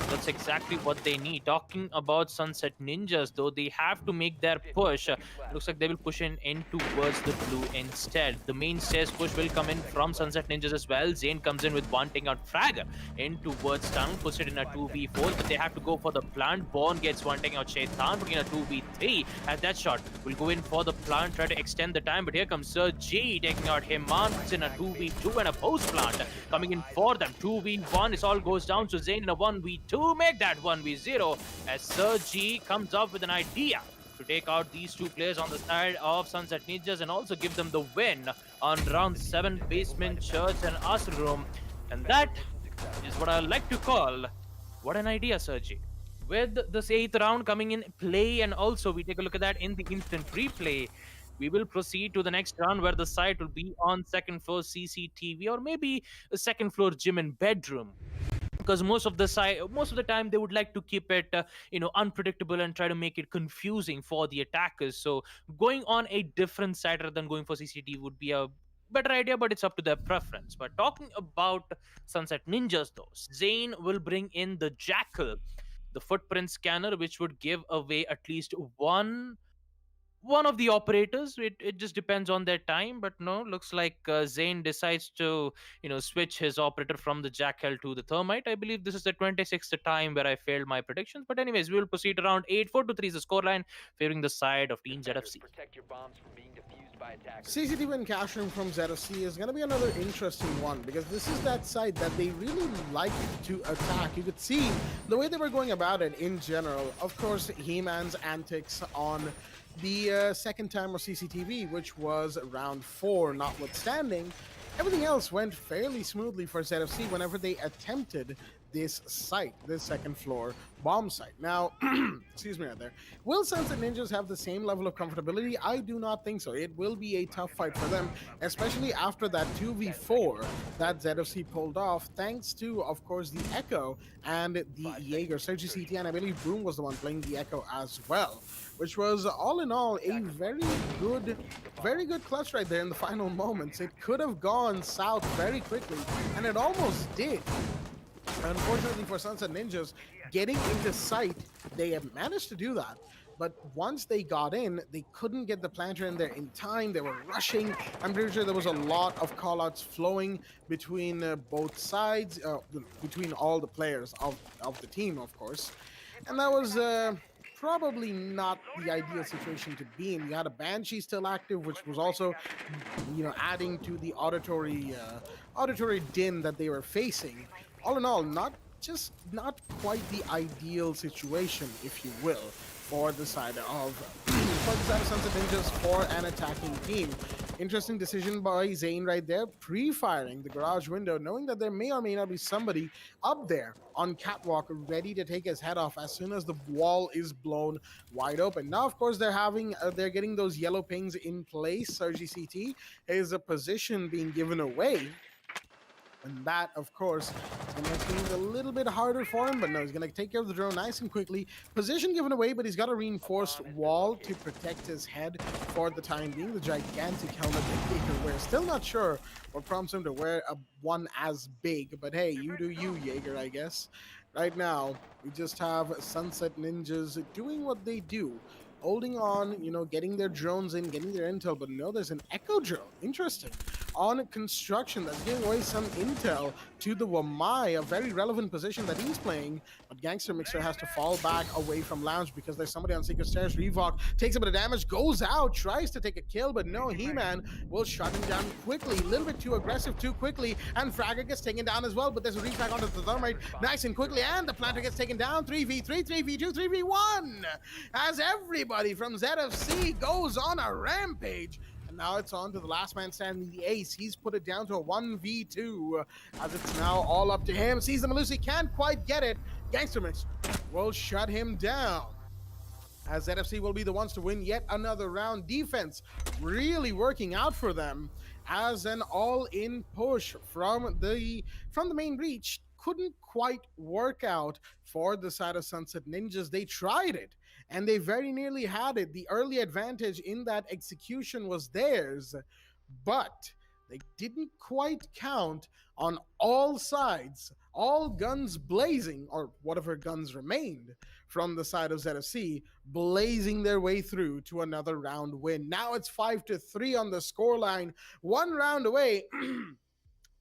That's exactly what they need. Talking about Sunset Ninjas, though, they have to make their push. Looks like they will push in towards the blue instead. The main stairs push will come in from Sunset Ninjas as well. Zayn comes in with one, taking out Fragger in towards tunnel, puts it in a 2v4, but they have to go for the plant. Born gets one, taking out Shaitan, putting in a 2v3. At that shot, will go in for the plant, try to extend the time, but here comes Sir G, taking out Himan, puts in a 2v2 and a post plant coming in for them. 2v1, it all goes down to Zayn in a 1v2. Make that 1v0 as Sir G comes up with an idea to take out these two players on the side of Sunset Ninjas and also give them the win on round 7 Basement Church and Asr Room. And that is what I like to call, what an idea, Sir G. With this 8th round coming in play, and also we take a look at that in the instant replay, we will proceed to the next round where the site will be on 2nd floor CCTV, or maybe a 2nd floor gym and bedroom, because most of the time they would like to keep it unpredictable and try to make it confusing for the attackers. So going on a different side rather than going for CCTV would be a better idea, but it's up to their preference. But talking about Sunset Ninjas, though, Zayn will bring in the Jackal, the footprint scanner, which would give away at least one of the operators. It just depends on their time, but no, looks like Zayn decides to switch his operator from the Jackal to the Thermite. I believe this is the 26th time where I failed my predictions, but anyways, we will proceed around 8. 4-3 is the scoreline, favoring the side of Team ZFC. CCTV and cash room from ZFC is going to be another interesting one, because this is that side that they really like to attack. You could see the way they were going about it in general. Of course, He-Man's antics on the second time of CCTV, which was round 4, notwithstanding, everything else went fairly smoothly for ZFC whenever they attempted this site, this 2nd floor bomb site. Now, excuse me right there. Will Sunset Ninjas have the same level of comfortability? I do not think so. It will be a tough fight for them, especially after that 2v4 that ZFC pulled off, thanks to, of course, the Echo and the Jaeger. Sergi CT, and I believe Broom was the one playing the Echo as well, which was, all in all, a very good clutch right there in the final moments. It could have gone south very quickly, and it almost did. Unfortunately for Sunset Ninjas, getting into sight, they have managed to do that. But once they got in, they couldn't get the planter in there in time. They were rushing. I'm pretty sure there was a lot of callouts flowing between both sides, between all the players of the team, of course. And that was probably not the ideal situation to be in. You had a Banshee still active, which was also, adding to the auditory din that they were facing. All in all, not quite the ideal situation, if you will, for the side of Sunset Ninjas for an attacking team. Interesting decision by Zane right there, pre-firing the garage window, knowing that there may or may not be somebody up there on catwalk ready to take his head off as soon as the wall is blown wide open. Now, of course, they're getting those yellow pings in place. RGCT is a position being given away. And that, of course, is going to make things a little bit harder for him. But no, he's going to take care of the drone nice and quickly. Position given away, but he's got a reinforced wall to protect his head for the time being. The gigantic helmet that Jaeger wears. Still not sure what prompts him to wear one as big. But hey, you do you, Jaeger, I guess. Right now, we just have Sunset Ninjas doing what they do. Holding on, getting their drones in, getting their intel. But no, there's an Echo drone. Interesting. On construction that's giving away some intel to the Wamai, a very relevant position that he's playing. But Gangster Mixer has to fall back away from Lounge because there's somebody on Secret Stairs. Revok takes a bit of damage, goes out, tries to take a kill, but no, He-Man will shut him down quickly. A little bit too aggressive too quickly, and Fragger gets taken down as well, but there's a refrag onto the Thermite nice and quickly, and the Planter gets taken down. 3v3, 3v2, 3v1 as everybody from ZFC goes on a rampage. And now it's on to the last man standing, the Ace. He's put it down to a 1v2 as it's now all up to him. Sees the Malusi, can't quite get it. Gangster Mix will shut him down, as ZFC will be the ones to win yet another round. Defense really working out for them as an all-in push from the main breach couldn't quite work out for the side of Sunset Ninjas. They tried it, and they very nearly had it. The early advantage in that execution was theirs, but they didn't quite count on all sides, all guns blazing, or whatever guns remained from the side of ZFC, blazing their way through to another round win. Now it's 5-3 on the scoreline, 1 round away.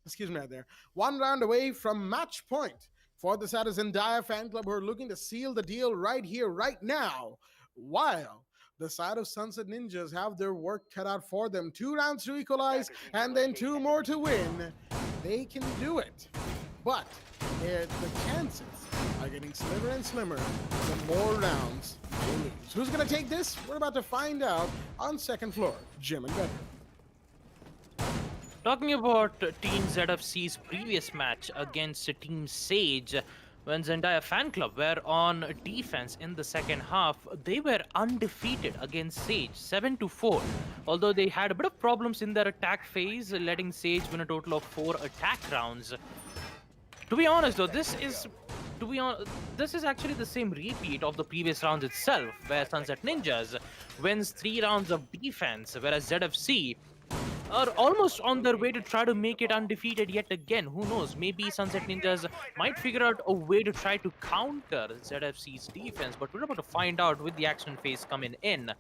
Excuse me right there. 1 round away from match point for the side of Zendaya fan club, who are looking to seal the deal right here, right now, while the side of Sunset Ninjas have their work cut out for them. 2 rounds to equalize and then 2 more to win. They can do it, but the chances are getting slimmer and slimmer the more rounds they lose. Who's going to take this? We're about to find out on second floor. Jim and Becker. Talking about Team ZFC's previous match against Team Sage, when Zendaya fan club were on defense in the second half, they were undefeated against Sage, 7-4. Although they had a bit of problems in their attack phase, letting Sage win a total of 4 attack rounds. To be honest though, this is actually the same repeat of the previous rounds itself, where Sunset Ninjas wins 3 rounds of defense, whereas ZFC are almost on their way to try to make it undefeated yet again. Who knows? Maybe Sunset Ninjas might figure out a way to try to counter ZFC's defense, but we're about to find out with the action phase coming in.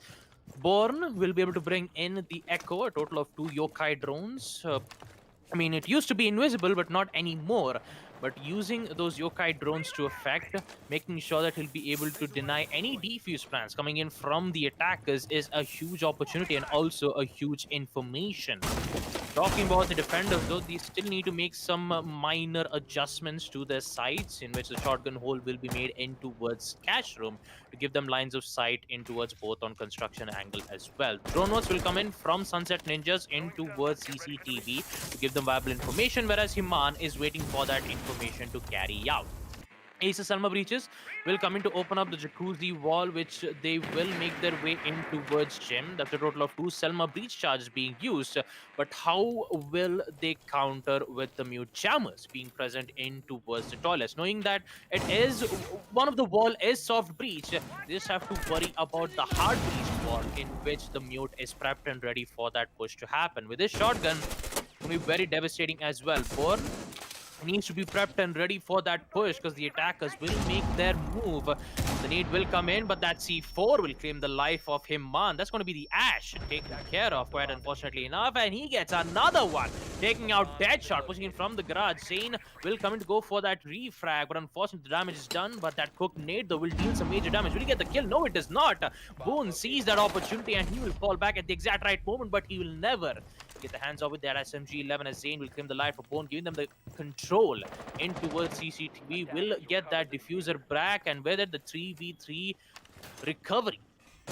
Born will be able to bring in the Echo, a total of 2 yokai drones. I mean, it used to be invisible, but not anymore. But using those yokai drones to effect, making sure that he'll be able to deny any defuse plans coming in from the attackers is a huge opportunity and also a huge information. Talking about the defenders though, they still need to make some minor adjustments to their sights, in which the shotgun hole will be made in towards cash room to give them lines of sight in towards both on construction angle as well. Drone notes will come in from Sunset Ninjas in towards CCTV to give them viable information, whereas Himan is waiting for that information to carry out. Ace Selma breaches will come in to open up the jacuzzi wall, which they will make their way in towards Gym. That's a total of 2 Selma breach charges being used. But how will they counter with the mute jammers being present in towards the toilets? Knowing that it is one of the wall is soft breach, they just have to worry about the hard breach wall, in which the mute is prepped and ready for that push to happen. With this shotgun, it will be very devastating as well. Born needs to be prepped and ready for that push, because the attackers will make their move. The need will come in, but that C4 will claim the life of Himan. That's going to be the Ash taken care of, quite unfortunately enough, and he gets another one, taking out Deadshot, pushing in from the garage. Zane will come in to go for that refrag, but unfortunately the damage is done. But that cook nade though will deal some major damage. Will he get the kill? No, it does not. Boone sees that opportunity and he will fall back at the exact right moment, but he will never get the hands off with that SMG-11, as Zane will claim the life of Bone, giving them the control in towards CCTV. Will get that diffuser back, and whether the 3v3 recovery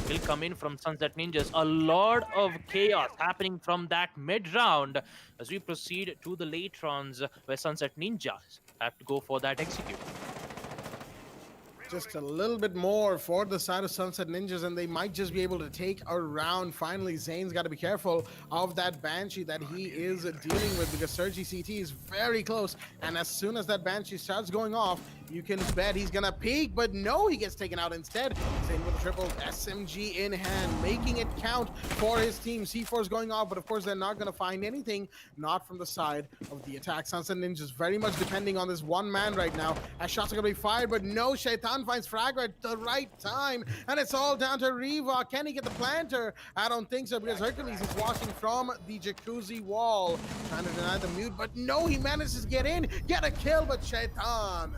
will come in from Sunset Ninjas. A lot of chaos happening from that mid round as we proceed to the late rounds where Sunset Ninjas have to go for that execute. Just a little bit more for the side of Sunset Ninjas, and they might just be able to take a round. Finally, Zane's got to be careful of that Banshee that he is dealing with, because Sergi CT is very close, and as soon as that Banshee starts going off, you can bet he's gonna peek, but no, he gets taken out instead. Zane with a triple SMG in hand, making it count for his team. C4 is going off, but of course they're not gonna find anything, not from the side of the attack. Sunset Ninjas very much depending on this one man right now, as shots are gonna be fired, but no, Shaitan finds Fragger at the right time, and it's all down to Riva. Can he get the planter? I don't think so, because Hercules is watching from the jacuzzi wall, trying to deny the mute, but no, he manages to get in, get a kill, but Shaitan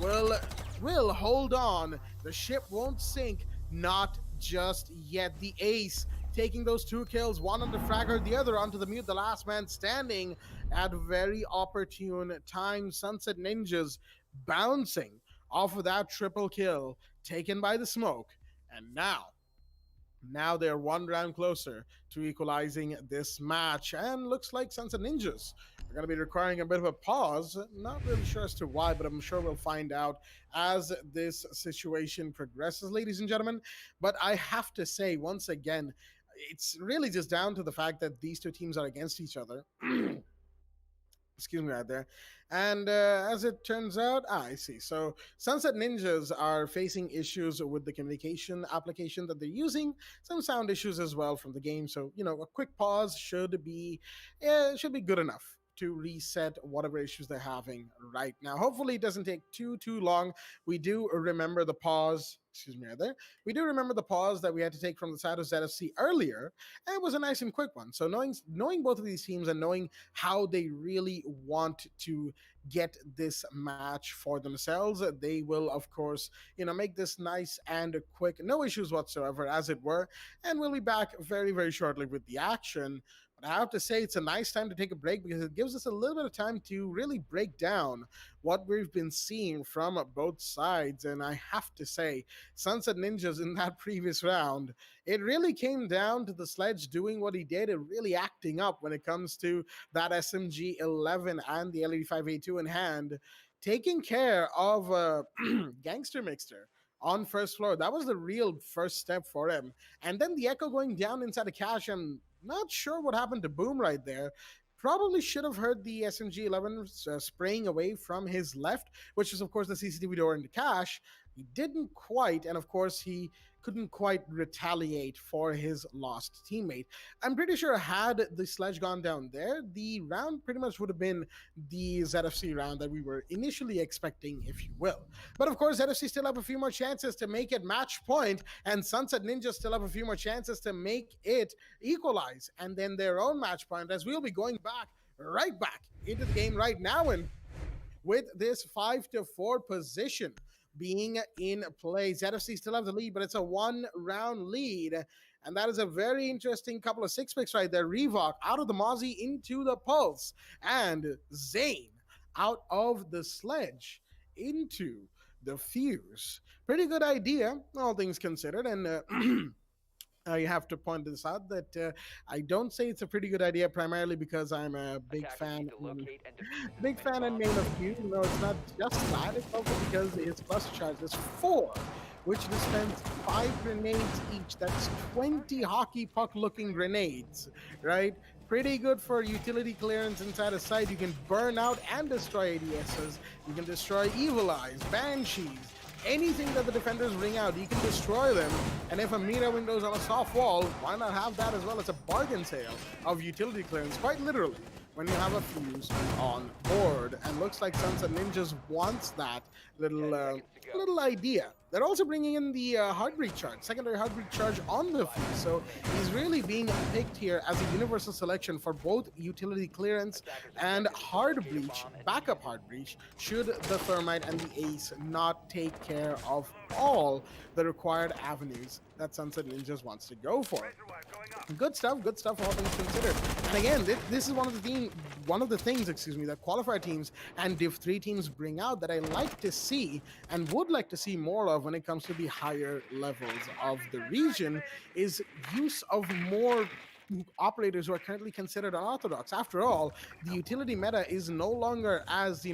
will hold on. The ship won't sink, not just yet. The ace taking those 2 kills, one on the Fragger, the other onto the mute, the last man standing at very opportune time. Sunset Ninjas bouncing off of that triple kill taken by the smoke, and now they're 1 round closer to equalizing this match, and looks like Sunset Ninjas are going to be requiring a bit of a pause. Not really sure as to why, but I'm sure we'll find out as this situation progresses, ladies and gentlemen. But I have to say, once again, it's really just down to the fact that these 2 teams are against each other. Excuse me right there. And as it turns out, I see. So Sunset Ninjas are facing issues with the communication application that they're using, some sound issues as well from the game. So, you know, a quick pause should be good enough to reset whatever issues they're having right now. Hopefully it doesn't take too long. We do remember the pause, excuse me right there. We do remember the pause that we had to take from the side of ZFC earlier, and it was a nice and quick one. So knowing both of these teams and knowing how they really want to get this match for themselves, they will of course, you know, make this nice and quick, no issues whatsoever, as it were, and we'll be back very shortly with the action. I have to say it's a nice time to take a break, because it gives us a little bit of time to really break down what we've been seeing from both sides. And I have to say, Sunset Ninjas in that previous round, it really came down to the Sledge doing what he did and really acting up when it comes to that SMG 11 and the LED5A2 in hand, taking care of Gangster Mixter on first floor. That was the real first step for him. And then the Echo going down inside the cache. I'm not sure what happened to Boom right there. Probably should have heard the SMG 11 spraying away from his left, which is of course the CCTV door in the cache. He didn't quite, and of course he couldn't quite retaliate for his lost teammate. I'm pretty sure had the Sledge gone down there, the round pretty much would have been the ZFC round that we were initially expecting, if you will. But of course, ZFC still have a few more chances to make it match point, and Sunset Ninjas still have a few more chances to make it equalize, and then their own match point, as we'll be going right back into the game right now, and with this 5-4 position being in play. ZFC still have the lead, but it's a 1-round lead. And that is a very interesting couple of 6-picks right there. Revok out of the Mozzie into the Pulse. And Zane out of the Sledge into the Fuse. Pretty good idea, all things considered. And I have to point this out that I don't say it's a pretty good idea primarily because I'm a big fan and main of Fuse. No, it's not just that. It's also because its cluster charge is 4, which dispense 5 grenades each. That's 20 hockey puck-looking grenades, right? Pretty good for utility clearance inside a site. You can burn out and destroy ADSs. You can destroy Evil Eyes, Banshees, anything that the defenders bring out, you can destroy them. And if a meter window's on a soft wall, why not have that as well? It's a bargain sale of utility clearance, quite literally, when you have a Fuse on board. And looks like Sunset Ninjas wants that little idea. They're also bringing in the Heartbreak charge, secondary Heartbreak charge on the Fuse. So he's really being picked here as a universal selection for both utility clearance and hard breach, backup hard breach, should the Thermite and the Ace not take care of all the required avenues that Sunset Ninjas wants to go for. Good stuff all things considered. And again, this is one of the one of the things, excuse me, that qualifier teams and Div 3 teams bring out that I like to see and would like to see more of when it comes to the higher levels of the region is use of more operators who are currently considered unorthodox. After all, the utility meta is no longer as,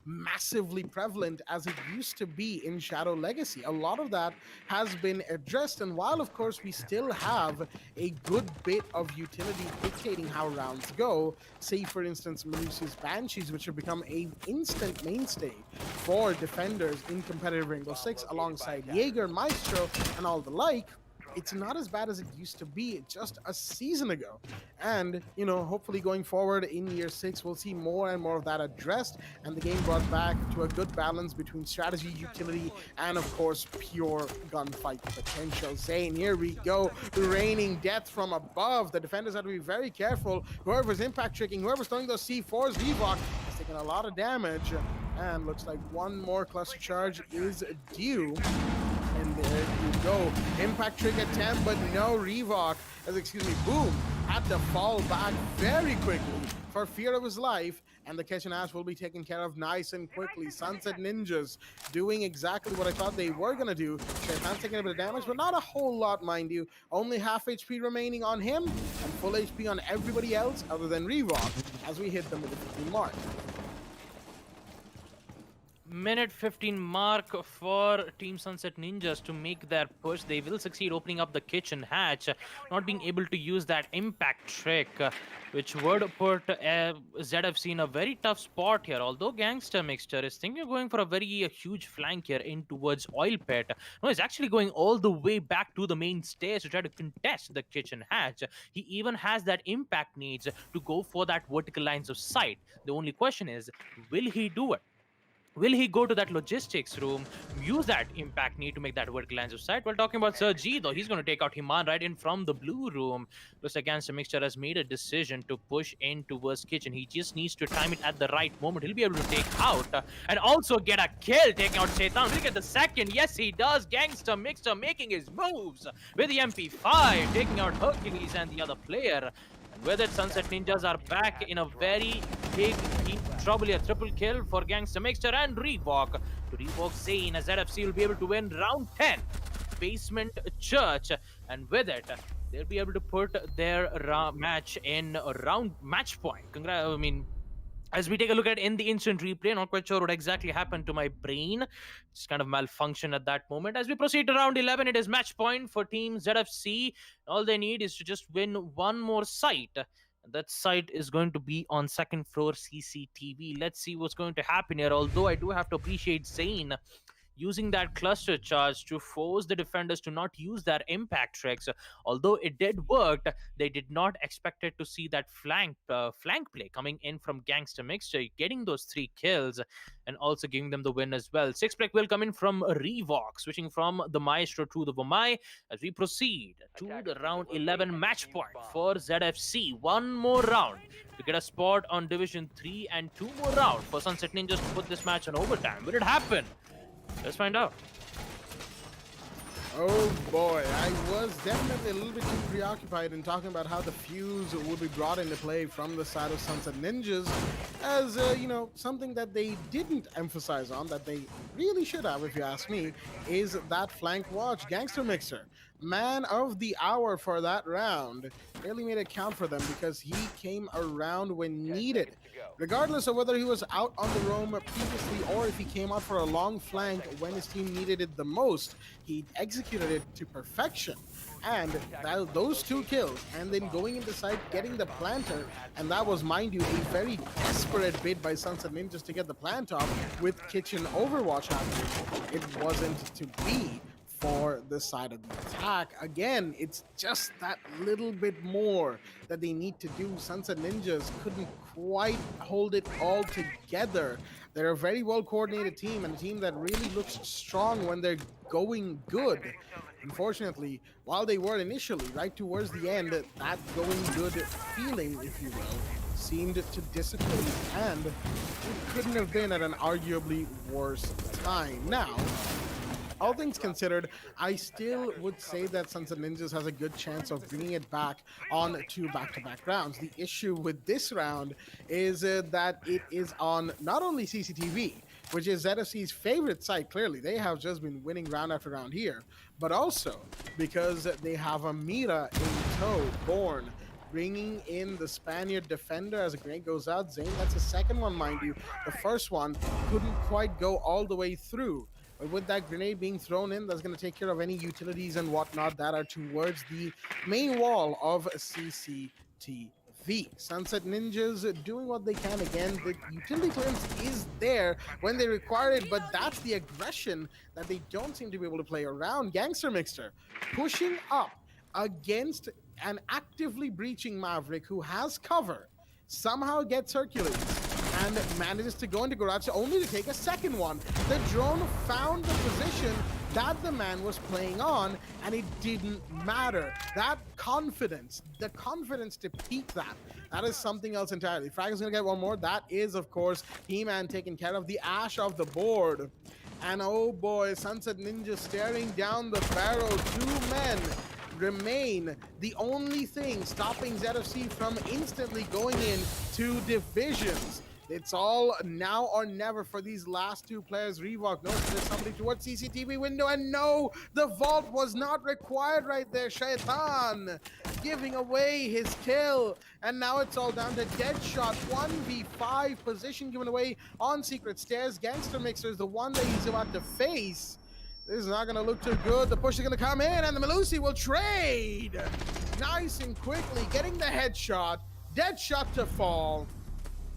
massively prevalent as it used to be in Shadow Legacy. A lot of that has been addressed, and while of course we still have a good bit of utility dictating how rounds go, say for instance Melusia's Banshees, which have become a instant mainstay for defenders in competitive Rainbow Six alongside Jaeger, Maestro, and all the like, it's not as bad as it used to be just a season ago. And, hopefully going forward in year 6, we'll see more and more of that addressed and the game brought back to a good balance between strategy, utility, and of course, pure gunfight potential. Zane, here we go, raining death from above. The defenders have to be very careful. Whoever's impact tricking, whoever's throwing those C4s, Reebok is taking a lot of damage. And looks like one more cluster charge is due. And there you go. Impact trick attempt, but no Reebok, Boom, had to fall back very quickly for fear of his life, and the Kitchen Ash will be taken care of nice and quickly. Sunset Ninjas doing exactly what I thought they were going to do. Shaitan's taking a bit of damage, but not a whole lot, mind you. Only half HP remaining on him, and full HP on everybody else other than Reebok as we hit the minute 15 mark. Minute 15 mark for Team Sunset Ninjas to make their push. They will succeed opening up the kitchen hatch, not being able to use that impact trick, which would put ZFC in a very tough spot here. Although Gangster Mixture is thinking of going for a very huge flank here in towards Oil Pit. No, he's actually going all the way back to the main stairs to try to contest the kitchen hatch. He even has that impact needs to go for that vertical lines of sight. The only question is, will he do it? Will he go to that logistics room, use that impact need to make that vertical lines of sight? Well, talking about Sir G, though, he's going to take out Himan right in from the blue room. Looks like Gangster Mixture has made a decision to push in towards kitchen. He just needs to time it at the right moment. He'll be able to take out and also get a kill, taking out Shaitan. Will he get the second? Yes, he does. Gangster Mixture making his moves with the MP5, taking out Hercules and the other player. And with it, Sunset Ninjas are back in a very big trouble. A triple kill for Gangster Mixture and Reebok. To Reebok Zane, as ZFC will be able to win round 10. Basement Church. And with it, they'll be able to put their match in round match point. As we take a look at in the instant replay, not quite sure what exactly happened to my brain. Just kind of malfunctioned at that moment. As we proceed to round 11, it is match point for Team ZFC. All they need is to just win one more site. That site is going to be on second floor CCTV. Let's see what's going to happen here. Although I do have to appreciate Zane using that cluster charge to force the defenders to not use their impact tricks. Although it did work, they did not expect it to see that flank play coming in from Gangster Mixture, getting those 3 kills and also giving them the win as well. 6-play will come in from Revox, switching from the Maestro to the Vamai as we proceed to the round 11 match point for ZFC. One more round to get a spot on Division 3 and 2 more rounds for Sunset Ninjas to put this match on overtime. Will it happen? Let's find out. Oh boy, I was definitely a little bit too preoccupied in talking about how the fuse would be brought into play from the side of Sunset Ninjas as, something that they didn't emphasize on, that they really should have, if you ask me, is that flank watch. Gangster Mixer, man of the hour for that round, really made it count for them because he came around when needed. Regardless of whether he was out on the roam previously or if he came out for a long flank when his team needed it the most, he executed it to perfection. And those 2 kills, and then going into site, getting the planter, and that was, mind you, a very desperate bid by Sunset Ninjas to get the plant off with Kitchen Overwatch happening. It wasn't to be for the side of the attack. Again, it's just that little bit more that they need to do. Sunset Ninjas couldn't quite hold it all together. They're a very well coordinated team and a team that really looks strong when they're going good. Unfortunately, while they were initially right towards the end, that going good feeling, if you will, seemed to dissipate, and it couldn't have been at an arguably worse time. Now, all things considered, I still would say that Sunset Ninjas has a good chance of bringing it back on two back-to-back rounds. The issue with this round is that it is on not only CCTV, which is ZFC's favorite site, clearly. They have just been winning round after round here, but also because they have a Mira in tow, Born, bringing in the Spaniard defender as a grenade goes out. Zane, that's the second one, mind you. The first one couldn't quite go all the way through. But with that grenade being thrown in, that's going to take care of any utilities and whatnot that are towards the main wall of CCTV. Sunset Ninjas doing what they can again. The utility clearance is there when they require it, but that's the aggression that they don't seem to be able to play around. Gangster Mixter pushing up against an actively breaching Maverick who has cover, somehow gets Hercules and manages to go into garage only to take a second one. The drone found the position that the man was playing on, and it didn't matter. That confidence, the confidence to peak that is something else entirely. Frag is gonna get one more. That is, of course, He-Man taking care of the ash of the board. And oh boy, Sunset Ninja staring down the barrel. Two men remain the only thing stopping ZFC from instantly going in to divisions. It's all now or never for these last two players. Revok knows there's somebody towards CCTV window, and no, the vault was not required right there. Shaitan giving away his kill, and now it's all down to Deadshot. 1v5 position given away on Secret Stairs. Gangster Mixer is the one that he's about to face. This is not going to look too good. The push is going to come in, and the Melusi will trade. Nice and quickly, getting the headshot. Deadshot to fall.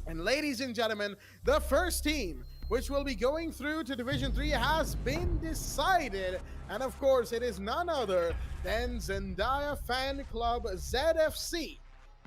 And ladies and gentlemen, the first team, which will be going through to Division 3, has been decided. And of course, it is none other than Zendaya Fan Club ZFC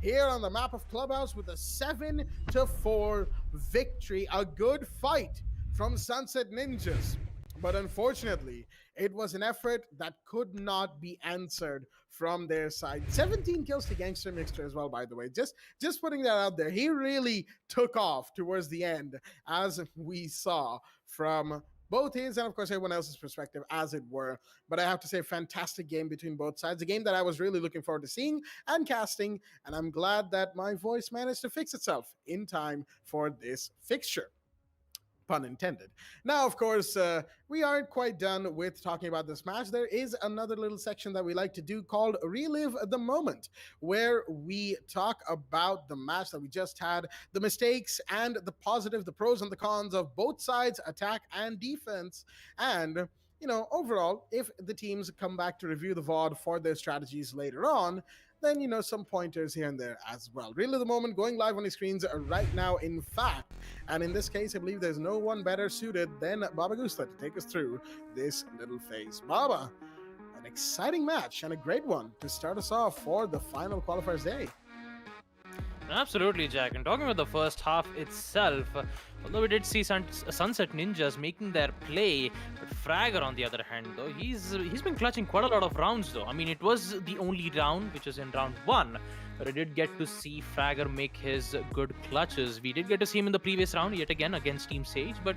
here on the map of Clubhouse with a 7-4 victory. A good fight from Sunset Ninjas. But unfortunately, it was an effort that could not be answered from their side. 17 kills to Gangster Mixter as well, by the way. Just putting that out there. He really took off towards the end, as we saw from both his and, of course, everyone else's perspective, as it were. But I have to say, fantastic game between both sides. A game that I was really looking forward to seeing and casting, and I'm glad that my voice managed to fix itself in time for this fixture. Pun intended. Now, of course, we aren't quite done with talking about this match. There is another little section that we like to do called Relive the Moment, where we talk about the match that we just had, the mistakes and the positive, the pros and the cons of both sides, attack and defense, and overall, if the teams come back to review the VOD for their strategies later on, then, some pointers here and there as well. Really the moment going live on the screens right now, in fact. And in this case, I believe there's no one better suited than Baba Gusta to take us through this little phase. Baba, an exciting match and a great one to start us off for the final qualifiers day. Absolutely, Jack. And talking about the first half itself, although we did see Sunset Ninjas making their play, but Fragger, on the other hand, though, he's been clutching quite a lot of rounds, though. I mean, it was the only round, which was in round 1, but I did get to see Fragger make his good clutches. We did get to see him in the previous round, yet again, against Team Sage. But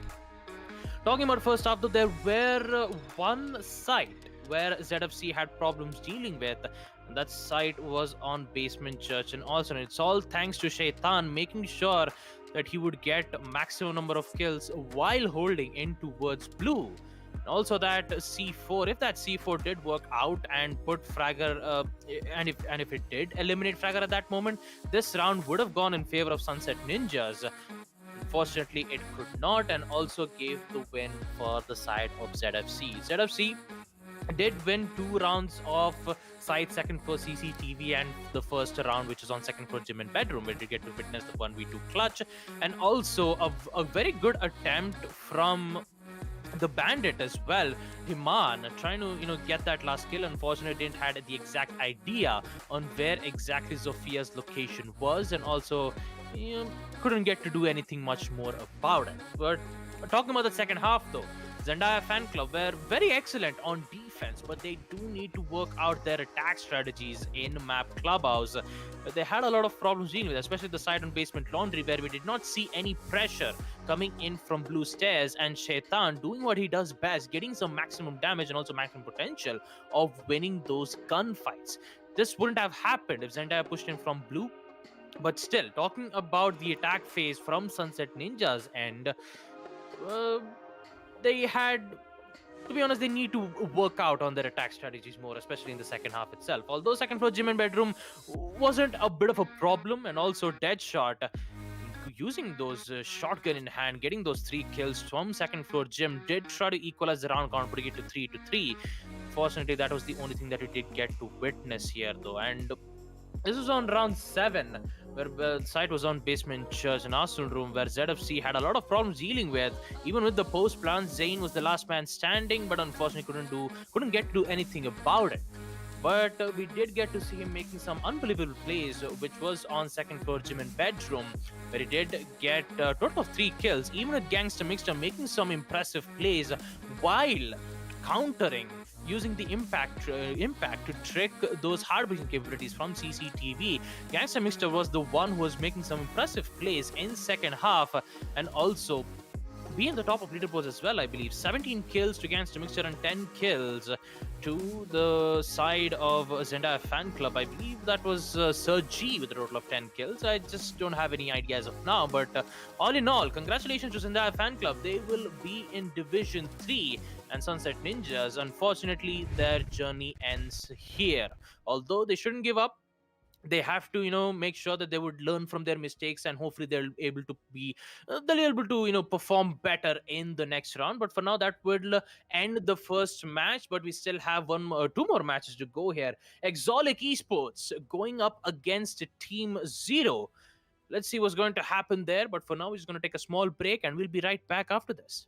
talking about first half, though, there were one site where ZFC had problems dealing with. And that site was on Basement Church, and also it's all thanks to Shaitan making sure that he would get maximum number of kills while holding in towards blue. And also that C4, if that C4 did work out and put Fragger, and if it did eliminate Fragger at that moment, this round would have gone in favor of Sunset Ninjas. Unfortunately, it could not, and also gave the win for the side of ZFC. ZFC did win 2 rounds of side second floor CCTV and the first round, which is on second floor gym and bedroom, where you get to witness the 1v2 clutch, and also a very good attempt from the bandit as well. Himan trying to get that last kill. Unfortunately, didn't had the exact idea on where exactly Zophia's location was, and also couldn't get to do anything much more about it. But talking about the second half, though, Zendaya fan club were very excellent on defense, but they do need to work out their attack strategies in map clubhouse. They had a lot of problems dealing with, especially the side on basement laundry, where we did not see any pressure coming in from blue stairs, and Shaitan doing what he does best, getting some maximum damage and also maximum potential of winning those gunfights. This wouldn't have happened if Zendaya pushed in from blue. But still, talking about the attack phase from Sunset Ninjas, and they had, to be honest, they need to work out on their attack strategies more, especially in the second half itself. Although second floor gym and bedroom wasn't a bit of a problem, and also Deadshot using those shotgun in hand, getting those 3 kills from second floor gym, did try to equalize the round count, putting it to 3-3. Fortunately, that was the only thing that we did get to witness here, though. And this was on round 7, where the site was on basement church and arsenal room, where ZFC had a lot of problems dealing with. Even with the post plan, Zayn was the last man standing, but unfortunately couldn't get to do anything about it. But we did get to see him making some unbelievable plays, which was on second floor gym and bedroom, where he did get a total of 3 kills, even with Gangster Mixter making some impressive plays while countering, using the impact to trick those hard breaking capabilities from CCTV. Gangster Mixter was the one who was making some impressive plays in second half, and also be in the top of leaderboards as well, I believe. 17 kills to Gangster Mixture and 10 kills to the side of Zendaya fan club. I believe that was Sir G with a total of 10 kills. I just don't have any ideas of now, but all in all, congratulations to Zendaya fan club. They will be in Division 3, and Sunset Ninjas, unfortunately, their journey ends here. Although they shouldn't give up, they have to make sure that they would learn from their mistakes, and hopefully they'll able to perform better in the next round. But for now, that will end the first match, but we still have 2 more matches to go here. Exolic Esports going up against Team Zero. Let's see what's going to happen there, but for now we're just going to take a small break, and we'll be right back after this.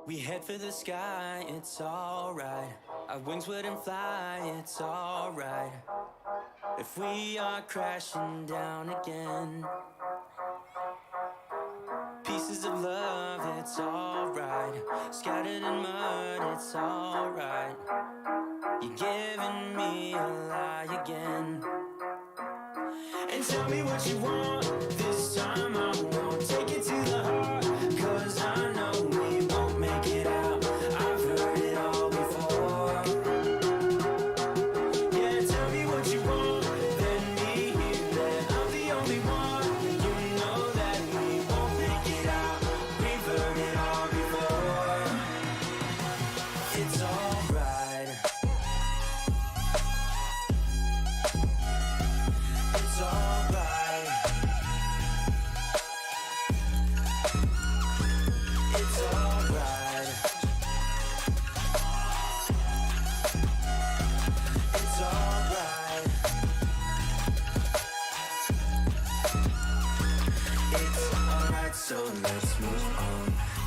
We head for the sky, it's alright. Our wings wouldn't fly, it's alright. If we are crashing down again, pieces of love, it's alright. Scattered in mud, it's alright. You're giving me a lie again. And tell me what you want, this time I won't take it to the heart. Cause I know we won't make it out, I've heard it all before. Yeah, tell me what you want, let me hear that I'm the only one. You know that we won't make it out, we've heard it all before. It's alright. It's alright. It's alright. It's alright. It's alright, so let's move on.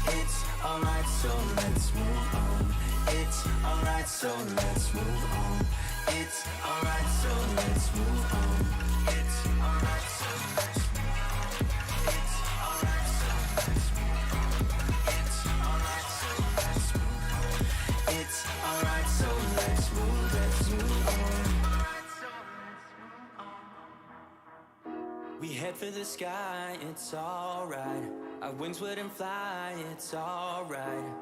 It's alright, so let's move on. It's alright, so let's move on. It's alright, so let's move on. It's alright, so let's move on. It's alright, so let's move on. It's alright, so let's move on. It's alright, so let's move on. We head for the sky, it's alright. Our wings wouldn't fly, it's alright.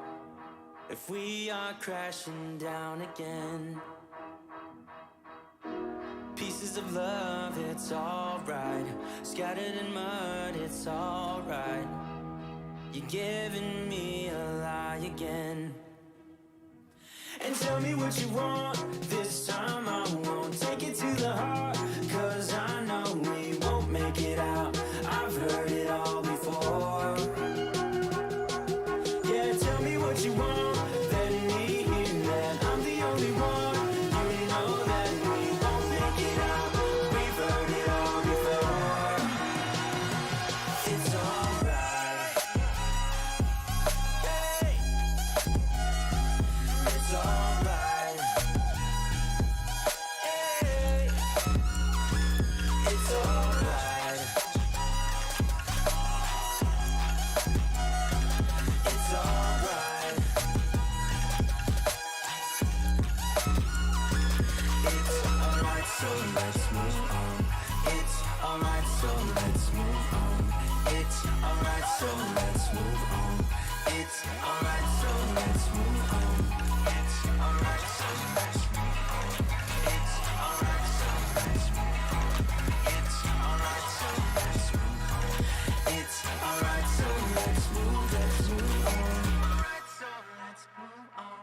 If we are crashing down again, pieces of love, it's alright. Scattered in mud, it's alright. You're giving me a lie again. And tell me what you want, this time I won't take it to the heart. Cause I know we won't make it out, I've heard it all before. Yeah, tell me what you want, let me hear that I'm the only one. You know that we won't make it out, we've heard it all before. It's alright. Hey. It's alright. Hey. It's alright. It's alright. It's alright, so let's move on. It's alright, so let's move on. It's alright, so let's move on. It's alright, so let's move on. It's alright, so let's move on. It's alright, so let's move on. It's alright, so let's move on. It's alright, so let's move on. Alright, so let's move on.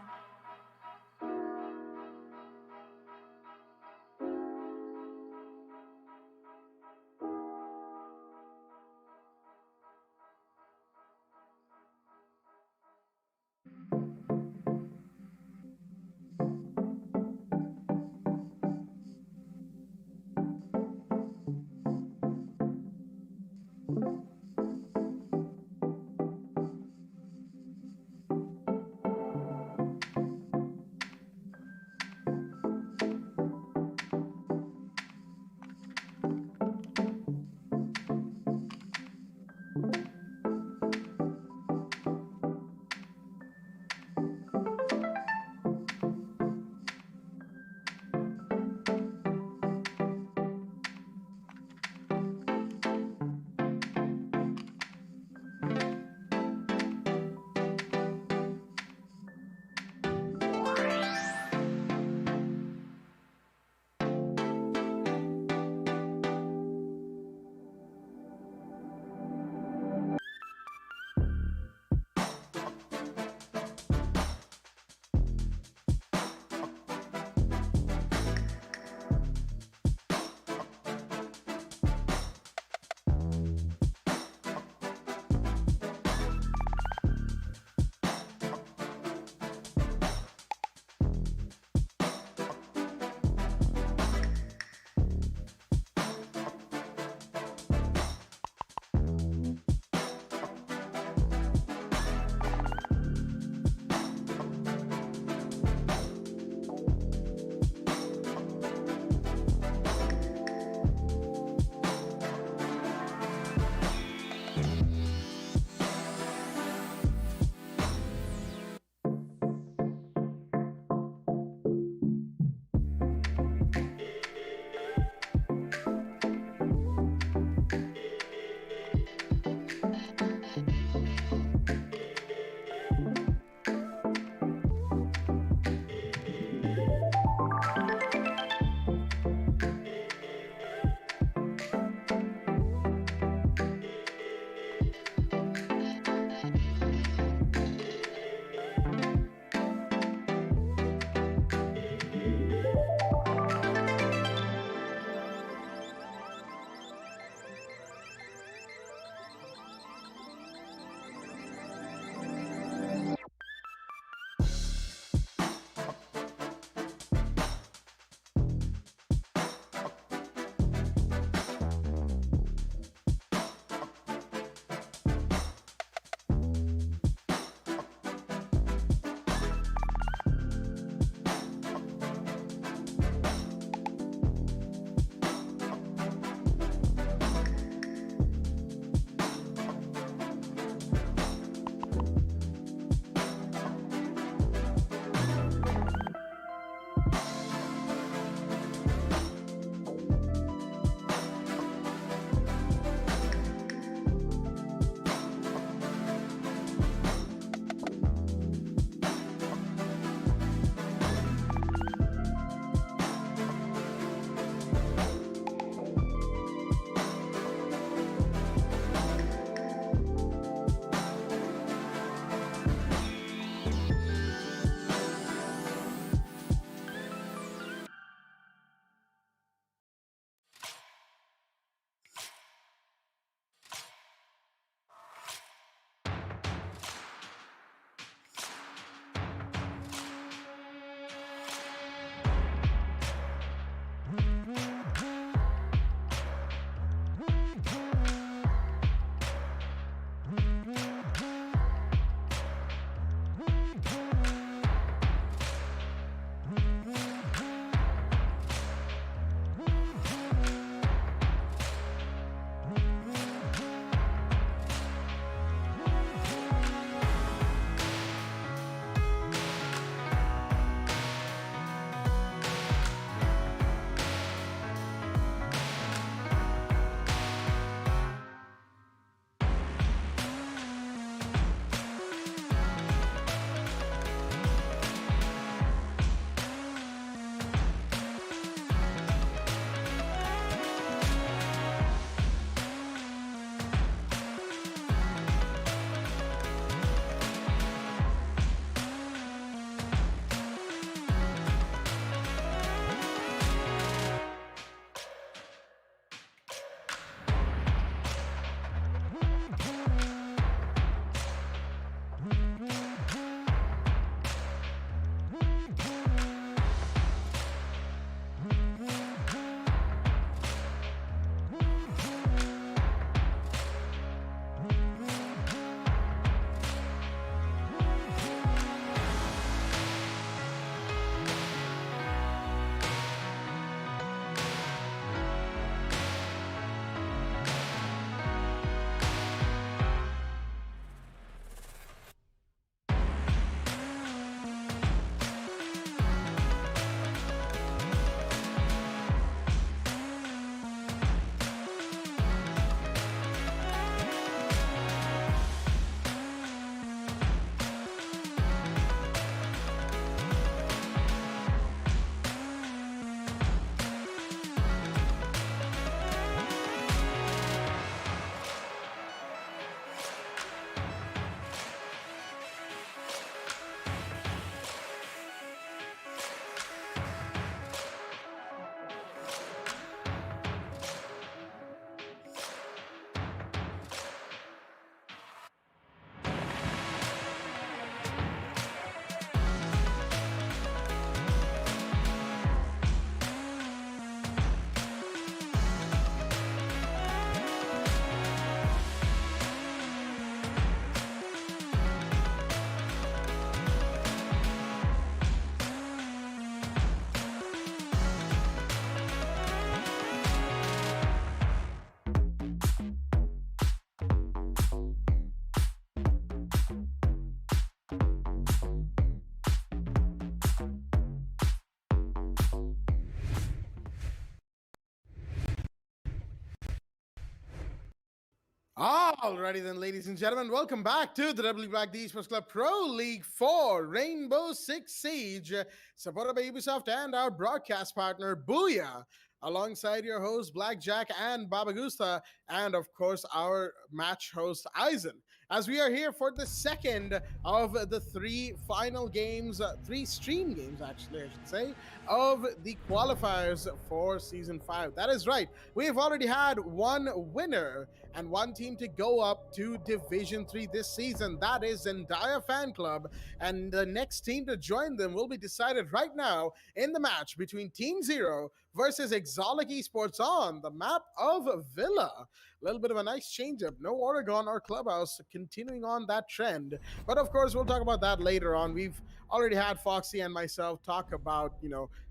Alrighty then, ladies and gentlemen, welcome back to the WD BLACK Esports Club Pro League 4 Rainbow Six Siege, supported by Ubisoft and our broadcast partner, Booyah, alongside your host, Blackjack and Baba Gusta, and of course, our match host, Eisen. As we are here for the second of the three final games, three stream games, actually, I should say, of the qualifiers for Season 5. That is right. We have already had one winner and one team to go up to Division 3 this season. That is Zendaya Fan Club. And the next team to join them will be decided right now in the match between Team Zero versus Exotic Esports on the map of Villa. A little bit of a nice changeup. No Oregon or Clubhouse, continuing on that trend. But of course, we'll talk about that later on. We've already had Foxy and myself talk about,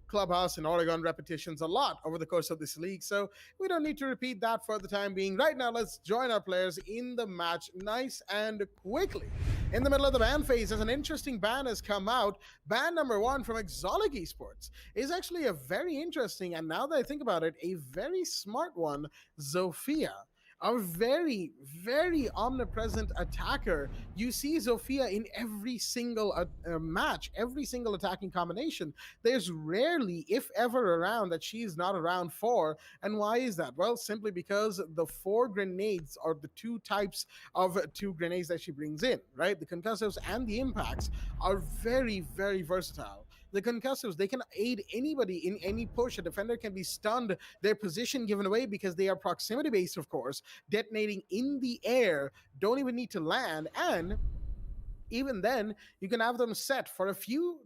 Clubhouse and Oregon repetitions a lot over the course of this league, so we don't need to repeat that for the time being. Right now, let's join our players in the match nice and quickly. In the middle of the ban phase, as an interesting ban has come out, ban number 1 from Exotic Esports is actually a very interesting, and now that I think about it, a very smart one, Zofia. A very, very omnipresent attacker. You see Zofia in every single match, every single attacking combination. There's rarely, if ever, around that she's not around for. And why is that? Well, simply because the 4 grenades, or the 2 types of 2 grenades that she brings in, right? The concussives and the impacts are very, very versatile. The concussives, they can aid anybody in any push. A defender can be stunned, their position given away because they are proximity based, of course, detonating in the air, don't even need to land, and even then, you can have them set for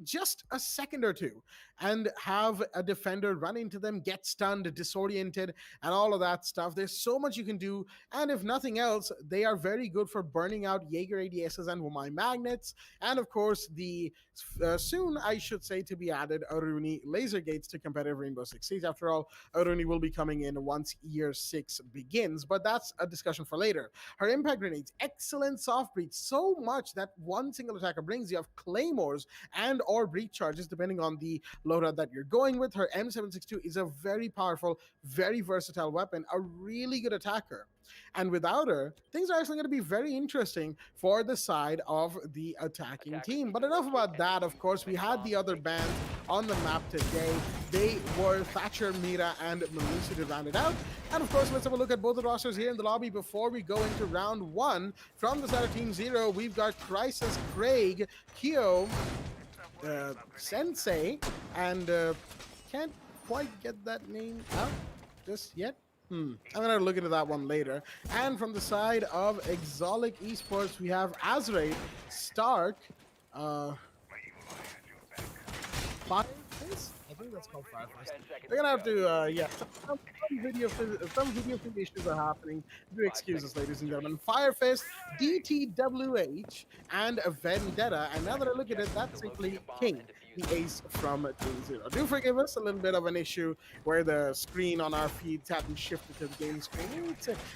just a second or two, and have a defender run into them, get stunned, disoriented, and all of that stuff. There's so much you can do, and if nothing else, they are very good for burning out Jaeger ADSs and Wumai magnets, and of course, the soon, I should say, to be added, Aruni laser gates to competitive Rainbow Six Siege. After all, Aruni will be coming in once Year 6 begins, but that's a discussion for later. Her impact grenades, excellent soft breach, so much that one single attacker brings. You have claymores and or breach charges depending on the loadout that you're going with. Her M762 is a very powerful, very versatile weapon, a really good attacker. And without her, things are actually going to be very interesting for the side of the attacking team. But enough about that. Of course, we had the other bands on the map today. They were Thatcher, Mira, and Melusi to round it out. And of course, let's have a look at both the rosters here in the lobby before we go into round 1. From the side of Team Zero, we've got Crisis, Craig, Kyo, Sensei, and can't quite get that name out just yet. I'm going to look into that one later. And from the side of Exotic Esports, we have Azrael, Stark, Fireface? I think that's called Fireface. They're going to have to, some video feed issues are happening. Do excuse us, ladies and gentlemen. Fireface, DTWH, and Vendetta. And now that I look at it, that's simply King, the ace from Team Zero. Do forgive us a little bit of an issue where the screen on our feeds hadn't shifted to the game screen.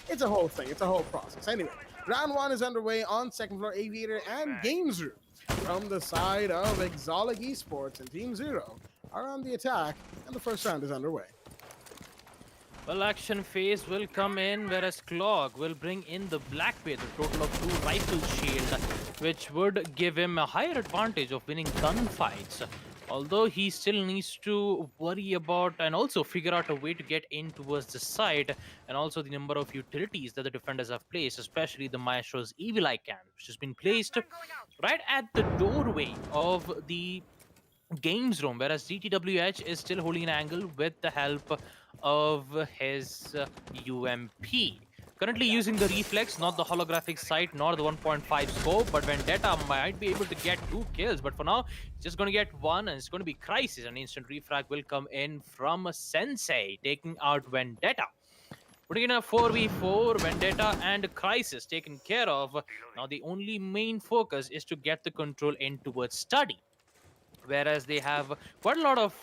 It's a whole thing. It's a whole process. Anyway, round 1 is underway on second floor. Aviator and Games Room from the side of Exotic Esports and Team Zero are on the attack, and the first round is underway. Well, action phase will come in, whereas Clog will bring in the Black Panther, a total of 2 rifle shield, which would give him a higher advantage of winning gunfights. Although he still needs to worry about and also figure out a way to get in towards the side, and also the number of utilities that the defenders have placed, especially the Maestro's Evil Eye Can, which has been placed right at the doorway of the games room, whereas DTWH is still holding an angle with the help of his UMP. Currently using the reflex, not the holographic sight, nor the 1.5 scope, but Vendetta might be able to get 2 kills. But for now, he's just going to get 1, and it's going to be Crisis. An instant refrag will come in from Sensei, taking out Vendetta. Putting in a 4v4, Vendetta and Crisis taken care of. Now the only main focus is to get the control in towards Study, whereas they have quite a lot of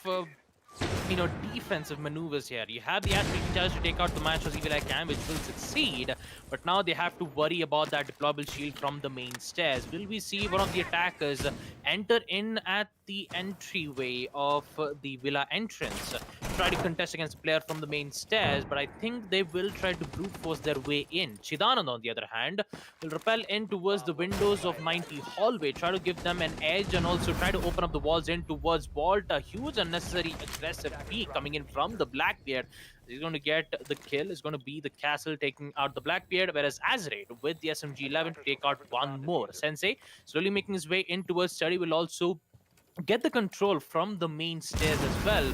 defensive maneuvers here. You have the Aspect Charge to take out the Maestro's Evil Eye Can, which will succeed, but now they have to worry about that deployable shield from the main stairs. Will we see one of the attackers enter in at the entryway of the Villa entrance, try to contest against a player from the main stairs, but I think they will try to brute force their way in. Chidanand, on the other hand, will repel in towards the windows of 90 hallway, try to give them an edge and also try to open up the walls in towards Vault. A huge unnecessary aggressive peek coming in from the Blackbeard. He's going to get the kill. Is going to be the castle taking out the Blackbeard, whereas Azraid with the SMG-11 to take out one more. Sensei slowly making his way in towards study will also get the control from the main stairs as well.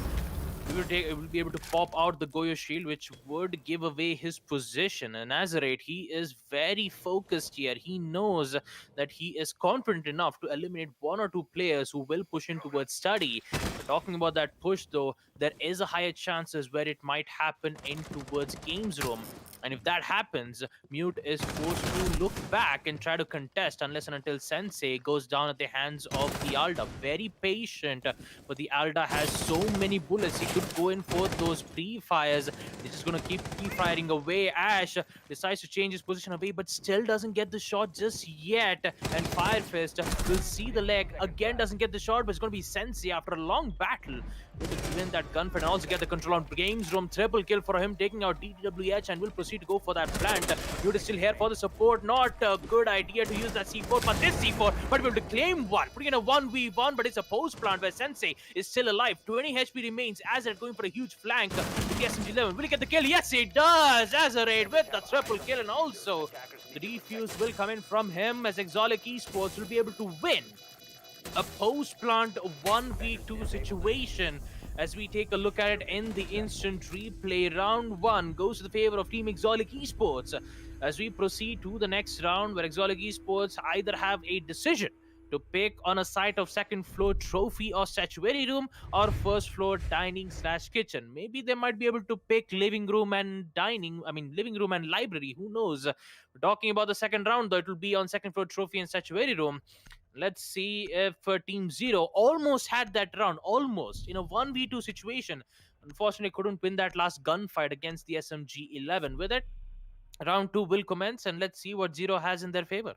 He will be able to pop out the Goyo shield, which would give away his position. And Nazareth, he is very focused here. He knows that he is confident enough to eliminate one or two players who will push in towards study. But talking about that push, though, there is a higher chances where it might happen in towards games room. And if that happens, Mute is forced to look back and try to contest unless and until Sensei goes down at the hands of the Alda. Very patient, but the Alda has so many bullets. He could go in for those pre-fires. He's just going to keep pre-firing away. Ash decides to change his position away, but still doesn't get the shot just yet. And Firefist will see the leg. Again, doesn't get the shot, but it's going to be Sensei after a long battle to win that gunfight and also get the control on games room. Triple kill for him, taking out DWH, and will proceed to go for that plant. Mute is still here for the support. Not a good idea to use that C4, but this C4 might be able to claim one. Putting in a 1v1, but it's a post plant where Sensei is still alive. 20 HP remains. Azaraid going for a huge flank with the SMG-11. Will he get the kill? Yes, he does. Azaraid with the triple kill, and also the defuse will come in from him as Exotic Esports will be able to win a post-plant 1v2 situation. As we take a look at it in the instant replay, round 1 goes to the favor of Team Exotic Esports. As we proceed to the next round, where Exotic Esports either have a decision to pick on a site of second floor trophy or statuary room, or first floor dining / kitchen. Maybe they might be able to pick living room and dining, living room and library, who knows. We're talking about the second round, though, it will be on second floor trophy and statuary room. Let's see if Team Zero almost had that round, almost, in a 1v2 situation. Unfortunately, couldn't win that last gunfight against the SMG-11. With it, round 2 will commence, and let's see what Zero has in their favor.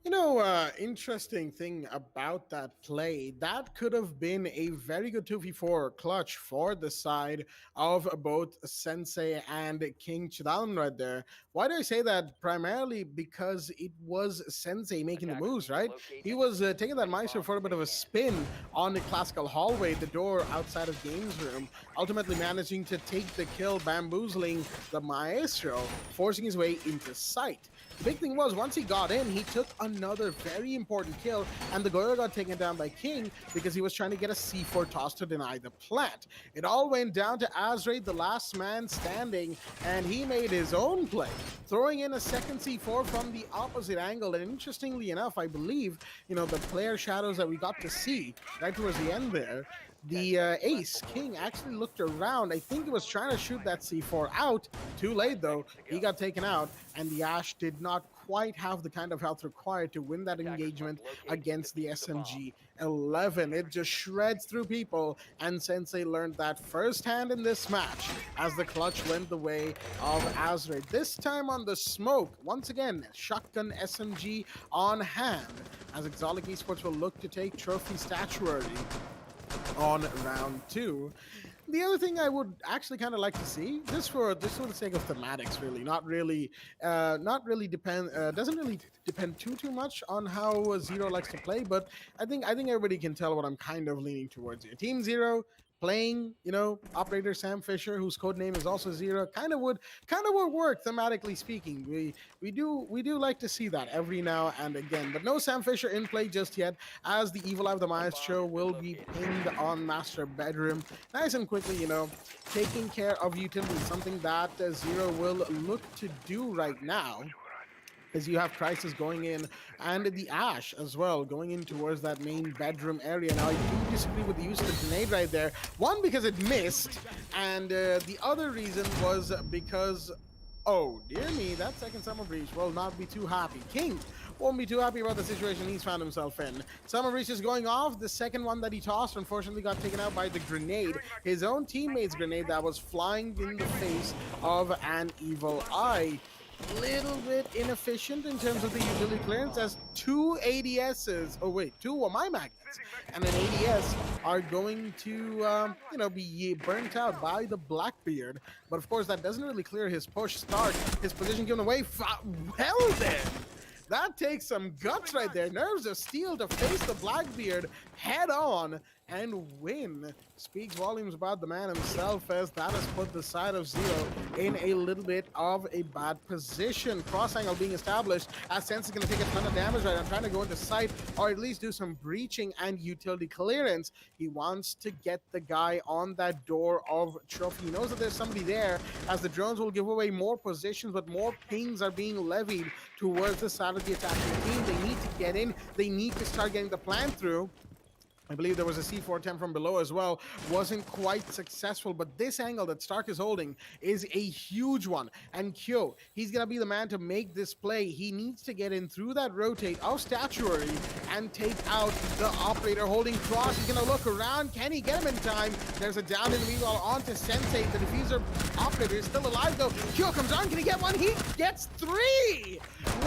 You know, interesting thing about that play, that could have been a very good 2v4 clutch for the side of both Sensei and King Chidalan right there. Why do I say that? Primarily because it was Sensei making the moves, right? He was taking that Maestro for a bit of a spin on the classical hallway, the door outside of Games Room, ultimately managing to take the kill, bamboozling the Maestro, forcing his way into sight. The big thing was, once he got in, he took another very important kill, and the Goyo got taken down by King because he was trying to get a C4 toss to deny the plant. It all went down to Azraid, the last man standing, and he made his own play, throwing in a second C4 from the opposite angle. And interestingly enough, I believe, you know, the player shadows that we got to see right towards the end there, the ace, King, actually looked around. I think he was trying to shoot that C4 out. Too late, though. He got taken out, and the Ash did not quite have the kind of health required to win that engagement against the SMG-11. It just shreds through people, and Sensei learned that firsthand in this match as the clutch went the way of Azraid. This time on the smoke, once again, shotgun SMG on hand, as Exotic Esports will look to take trophy statuary on round 2. The other thing I would actually kind of like to see, just for the sake of thematics, really, doesn't really depend too much on how Zero likes to play, but I think everybody can tell what I'm kind of leaning towards here. Team Zero playing, you know, operator Sam Fisher, whose code name is also Zero, kind of would work thematically speaking. We do like to see that every now and again, but no Sam Fisher in play just yet, as the Evil Eye of the Maestro will be pinged on Master Bedroom nice and quickly. You know, taking care of utilities, something that Zero will look to do right now, as you have Crisis going in, and the Ash as well going in towards that main bedroom area. Now, I do disagree with the use of the grenade right there. One, because it missed, and the other reason was because, oh dear me, that second Summer Breach will not be too happy. King won't be too happy about the situation he's found himself in. Summer Breach is going off. The second one that he tossed, unfortunately, got taken out by the grenade. His own teammate's grenade that was flying in the face of an Evil Eye. little bit inefficient in terms of the utility clearance, as two ADSs, oh wait, two my magnets and an ADS are going to, be burnt out by the Blackbeard. But of course, that doesn't really clear his push. Start his position given away. Well then. That takes some guts right there. Nerves of steel to face the Blackbeard head on and win. Speaks volumes about the man himself, as that has put the side of Zero in a little bit of a bad position. Cross angle being established, as Sense is going to take a ton of damage right. I'm trying to go into sight, or at least do some breaching and utility clearance. He wants to get the guy on that door of Trophy. He knows that there's somebody there, as the drones will give away more positions, but more pings are being levied towards the side of the attacking team. They need to get in. They need to start getting the plan through. I believe there was a C4 attempt from below as well. Wasn't quite successful, but this angle that Stark is holding is a huge one. And Kyo, he's going to be the man to make this play. He needs to get in through that rotate of Statuary and take out the operator holding Cross. He's going to look around. Can he get him in time? There's a down in the meanwhile onto Sensei. The diffuser operator is still alive though. Kyo comes on. Can he get one? He gets three!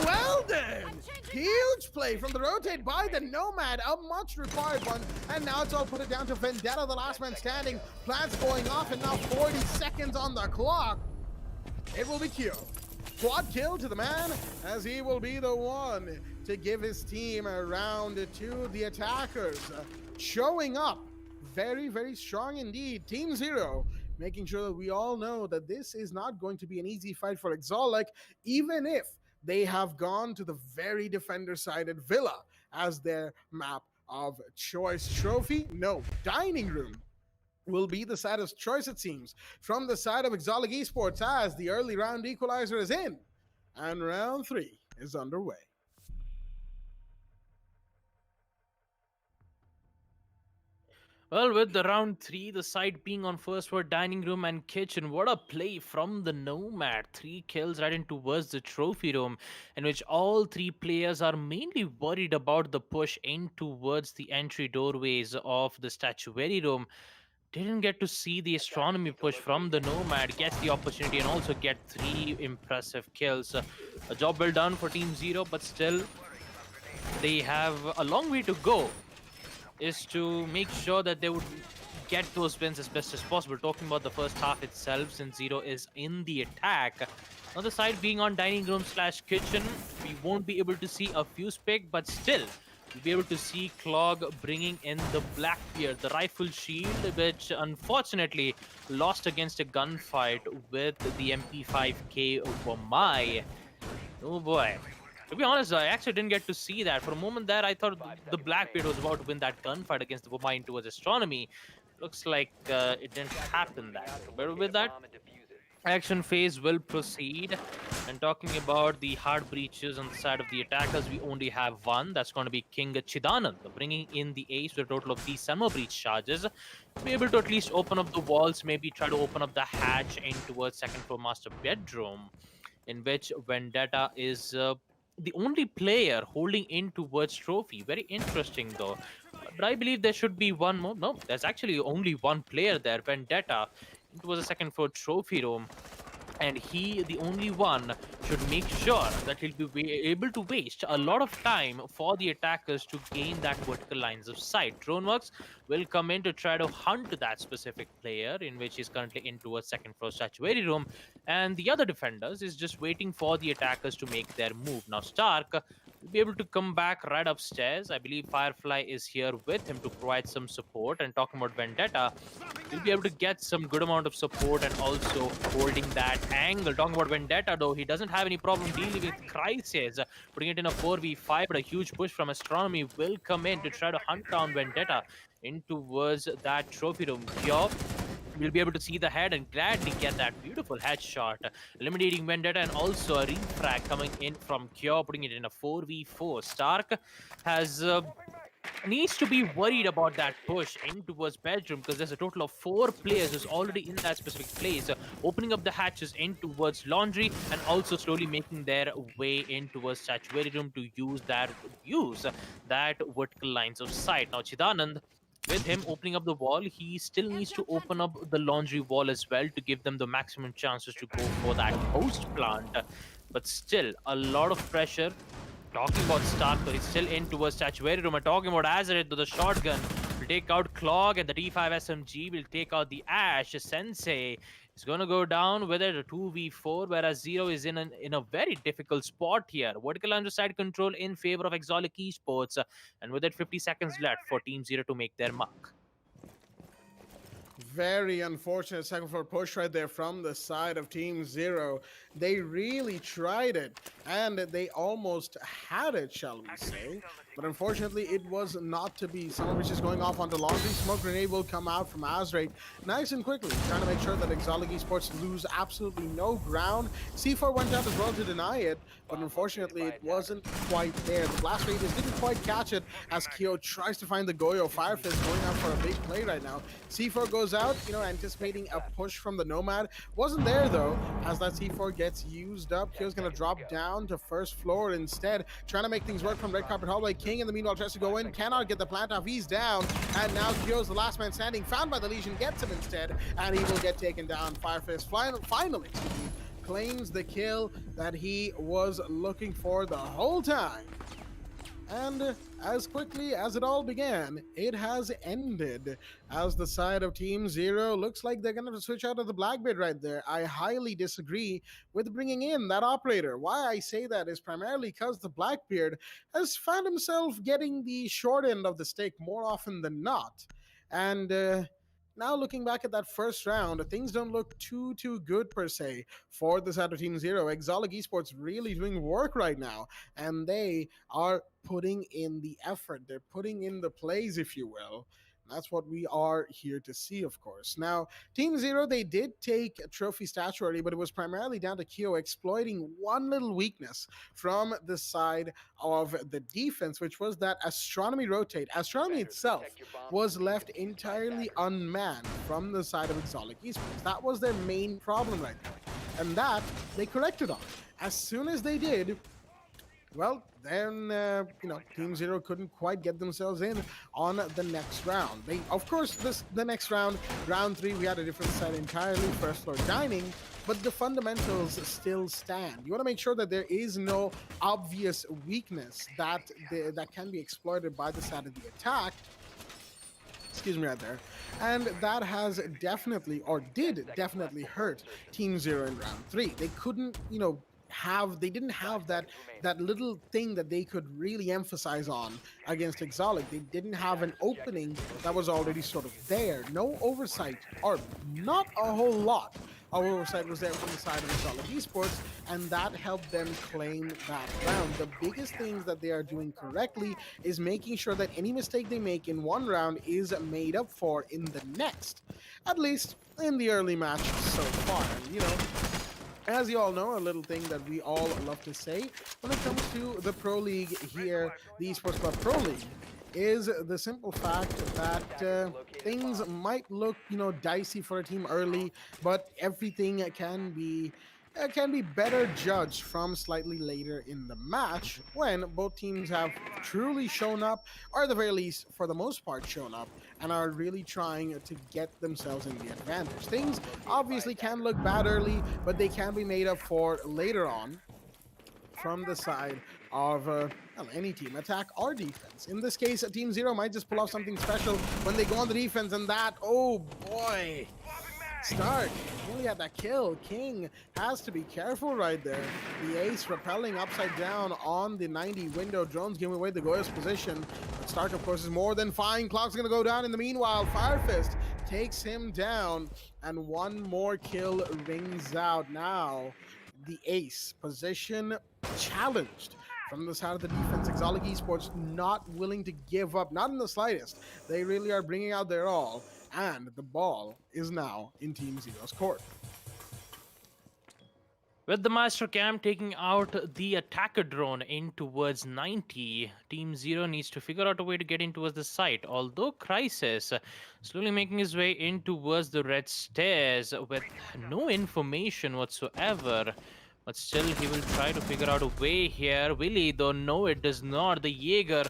Well then! Huge play from the rotate by the Nomad. A much required one. And now it's all put it down to Vendetta, the last man standing. Plans going off, and now 40 seconds on the clock. It will be Q. Quad kill to the man, as he will be the one to give his team a round to the attackers. Showing up very, very strong indeed. Team Zero, making sure that we all know that this is not going to be an easy fight for Exolic, even if they have gone to the very defender-sided Villa as their map of choice. Trophy? No. Dining room will be the side of choice, it seems, from the side of Exolic Esports, as the early round equalizer is in and round 3 is underway. Well, with the round 3, the side being on first for Dining Room and Kitchen. What a play from the Nomad. 3 kills right in towards the trophy room, in which all 3 players are mainly worried about the push in towards the entry doorways of the statuary room. Didn't get to see the astronomy push from the Nomad. Gets the opportunity and also get 3 impressive kills. A job well done for Team Zero, but still they have a long way to go, is to make sure that they would get those wins as best as possible. Talking about the first half itself, since Zero is in the attack. On the side being on Dining Room / Kitchen, we won't be able to see a fuse pick, but still, we'll be able to see Clog bringing in the Blackbeard, the rifle shield, which unfortunately lost against a gunfight with the MP5K Wamai. Oh boy. To be honest, I actually didn't get to see that. For a moment there, I thought the Blackbeard was about to win that gunfight against the Wamai towards Astronomy. Looks like it didn't happen that. But with that, action phase will proceed. And talking about the hard breaches on the side of the attackers, we only have one. That's going to be King Chidanand, bringing in the ace with a total of 3 summer breach charges. Be able to at least open up the walls, maybe try to open up the hatch in towards second floor master bedroom, in which Vendetta is the only player holding in towards trophy. Very interesting though. But I believe there should be one more. No, there's actually only one player there. Vendetta towards the second floor trophy room. And he, the only one, should make sure that he'll be able to waste a lot of time for the attackers to gain that vertical lines of sight. Droneworks will come in to try to hunt that specific player, in which he's currently in towards second floor statuary room. And the other defenders is just waiting for the attackers to make their move. Now Stark will be able to come back right upstairs. I believe Firefly is here with him to provide some support. And talking about Vendetta, he'll be able to get some good amount of support and also holding that angle. Talking about Vendetta though, he doesn't have any problem dealing with Crisis, putting it in a 4v5, but a huge push from Astronomy will come in to try to hunt down Vendetta in towards that trophy room. Here, we'll be able to see the head and gladly get that beautiful headshot, eliminating Vendetta, and also a refrag coming in from Cure, putting it in a 4v4. Stark has needs to be worried about that push in towards bedroom, because there's a total of 4 players who's already in that specific place, opening up the hatches in towards laundry and also slowly making their way in towards statuary room to use that vertical lines of sight. Now Chidanand, with him opening up the wall, he still needs to open up the laundry wall as well to give them the maximum chances to go for that post plant. but still a lot of pressure. Talking about Starker, he's still in towards Statuary Room. Talking about Azaret to the shotgun. Will take out Clog, and the D5 SMG will take out the Ash. Sensei is going to go down with it, a 2v4, whereas Zero is in a very difficult spot here. Vertical underside control in favor of Exolic Esports, and with it 50 seconds left for Team Zero to make their mark. Very unfortunate second floor push right there from the side of Team Zero. They really tried it, and they almost had it, shall we say. But unfortunately, it was not to be. Some of which is going off onto Laundry. Smoke grenade will come out from Azrate nice and quickly, trying to make sure that Exolic Esports lose absolutely no ground. C4 went out as well to deny it, but unfortunately, it wasn't quite there. The blast radius didn't quite catch it as Kyo tries to find the Goyo. Firefist going out for a big play right now. C4 goes out, anticipating a push from the Nomad. Wasn't there though, as that C4 gets used up. Kyo's gonna drop down to first floor instead, trying to make things work from red carpet hallway. King in the meanwhile tries to go in, cannot get the plant off. He's down, and now Kyo's the last man standing, found by the Legion, gets him instead, and he will get taken down. Firefist finally claims the kill that he was looking for the whole time. And as quickly as it all began, it has ended, as the side of Team Zero looks like they're going to switch out of the Blackbeard right there. I highly disagree with bringing in that operator. Why I say that is primarily because the Blackbeard has found himself getting the short end of the stick more often than not. And now looking back at that first round, things don't look too good per se for the side of Team Zero. Exolic Esports really doing work right now, and they are putting in the effort. They're putting in the plays, if you will. That's what we are here to see, of course. Now, Team Zero, they did take trophy statuary, but it was primarily down to Kyo exploiting one little weakness from the side of the defense, which was that Astronomy rotate. Astronomy itself was left entirely unmanned from the side of Exolic Esports. That was their main problem right there. And that they corrected on. As soon as they did, well, then, Team Zero couldn't quite get themselves in on the next round. Of course, the next round, round 3, we had a different set entirely, first floor dining, but the fundamentals still stand. You want to make sure that there is no obvious weakness that can be exploited by the side of the attack. Excuse me right there. And that has definitely, or did definitely hurt Team Zero in round 3. They couldn't, they didn't have that little thing that they could really emphasize on against Exolic. They didn't have an opening that was already sort of there. No oversight, or not a whole lot of oversight was there from the side of Exolic Esports, and that helped them claim that round. The biggest things that they are doing correctly is making sure that any mistake they make in one round is made up for in the next, at least in the early match so far. As you all know, a little thing that we all love to say when it comes to the Pro League here, the Esports Club Pro League, is the simple fact that things might look, dicey for a team early, but everything can be better judged from slightly later in the match when both teams have truly shown up, or at the very least, for the most part, shown up, and are really trying to get themselves in the advantage. Things obviously can look bad early, but they can be made up for later on from the side of any team, attack or defense. In this case, Team Zero might just pull off something special when they go on the defense, and that, oh boy, Stark nearly had that kill. King has to be careful right there. The ace rappelling upside down on the 90 window. Drones giving away the Goya's position. But Stark, of course, is more than fine. Clock's gonna go down in the meanwhile. Firefist takes him down, and one more kill rings out. Now, the ace position challenged from the side of the defense. Exolic Esports not willing to give up, not in the slightest. They really are bringing out their all. And the ball is now in Team Zero's court. With the Master Cam taking out the attacker drone in towards 90, Team Zero needs to figure out a way to get in towards the site. Although Crisis slowly making his way in towards the red stairs with no information whatsoever. But still, he will try to figure out a way here. Will he? Though no, it does not. The Jaeger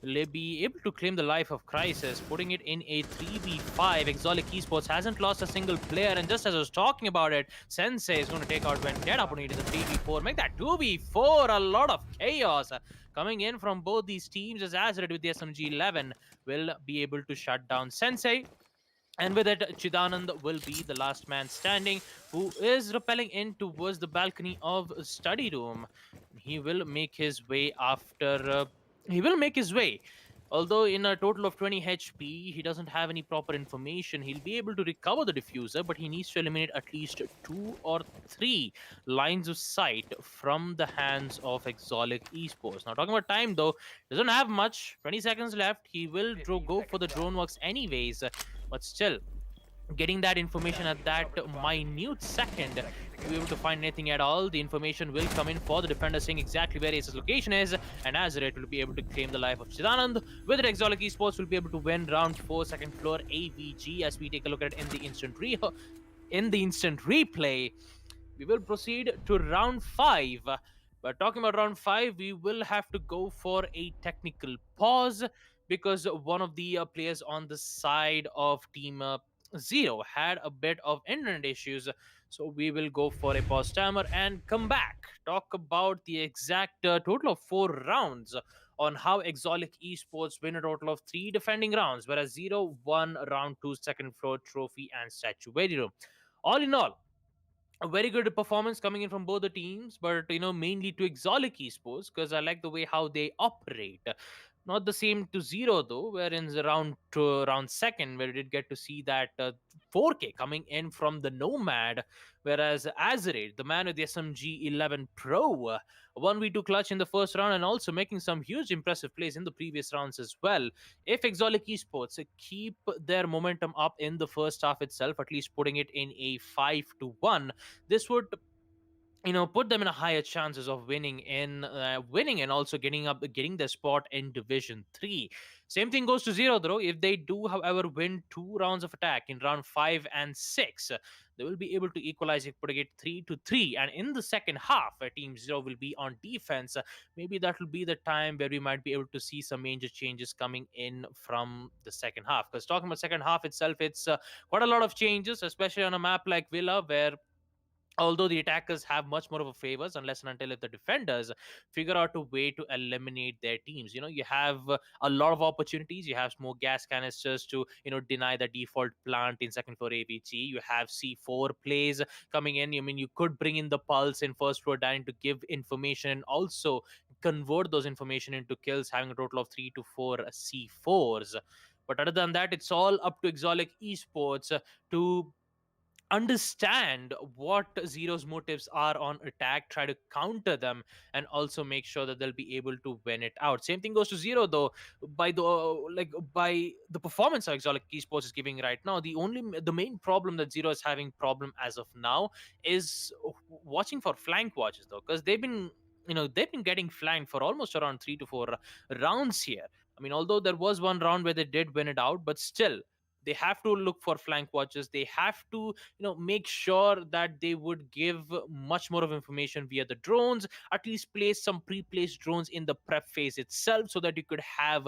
will be able to claim the life of Crisis, putting it in a 3v5. Exolic Esports hasn't lost a single player, and just as I was talking about it, Sensei is going to take out Vendetta, putting it in the 3v4. Make that 2v4. A lot of chaos coming in from both these teams, as Azered with the SMG-11 will be able to shut down Sensei. And with it, Chidanand will be the last man standing, who is rappelling in towards the balcony of study room. He will make his way after. He will make his way. Although in a total of 20 HP, he doesn't have any proper information. He'll be able to recover the diffuser, but he needs to eliminate at least 2 or 3 lines of sight from the hands of Exolic Esports. Now, talking about time though, doesn't have much. 20 seconds left. He will go for the drone works anyways, but still, getting that information at that minute second to be able to find anything at all, the information will come in for the defender saying exactly where Ace's location is, and Azaret will be able to claim the life of Chidanand. With it, Exolic Esports will be able to win round 4, second floor AVG. As we take a look at it in the instant replay, we will proceed to round 5. But talking about round 5, we will have to go for a technical pause because one of the players on the side of Team Zero had a bit of internet issues. So we will go for a pause timer and come back. Talk about the exact total of 4 rounds on how Exolic Esports win a total of 3 defending rounds, whereas Zero won round 2 second floor trophy and statuary room. All in all, a very good performance coming in from both the teams, but mainly to Exolic Esports because I like the way how they operate. Not the same to Zero though, where in the round second, where we did get to see that 4K coming in from the Nomad, whereas Azerade, the man with the SMG 11 Pro, 1v2 clutch in the first round and also making some huge impressive plays in the previous rounds as well. If Exolic Esports keep their momentum up in the first half itself, at least putting it in a 5-1, this would put them in a higher chances of winning and also getting their spot in division 3. Same thing goes to Zero though. If they do however win 2 rounds of attack in round 5 and 6, they will be able to equalize it, putting it 3-3, and in the second half where Team Zero will be on defense, maybe that will be the time where we might be able to see some major changes coming in from the second half. Because talking about second half itself, it's quite a lot of changes, especially on a map like Villa, where although the attackers have much more of a favors unless and until if the defenders figure out a way to eliminate their teams. You have a lot of opportunities. You have smoke gas canisters to deny the default plant in second floor AVG. You have C4 plays coming in. You could bring in the pulse in first floor dining to give information and also convert those information into kills, having a total of 3 to 4 C4s. But other than that, it's all up to Exolic Esports to understand what Zero's motives are on attack, try to counter them, and also make sure that they'll be able to win it out. Same thing goes to Zero though. By the performance Exolic Esports is giving right now, the main problem that Zero is having problem as of now is watching for flank watches though, because they've been getting flanked for almost around 3 to 4 rounds here. Although there was one round where they did win it out, but still they have to look for flank watches. They have to make sure that they would give much more of information via the drones, at least place some pre-placed drones in the prep phase itself, so that you could have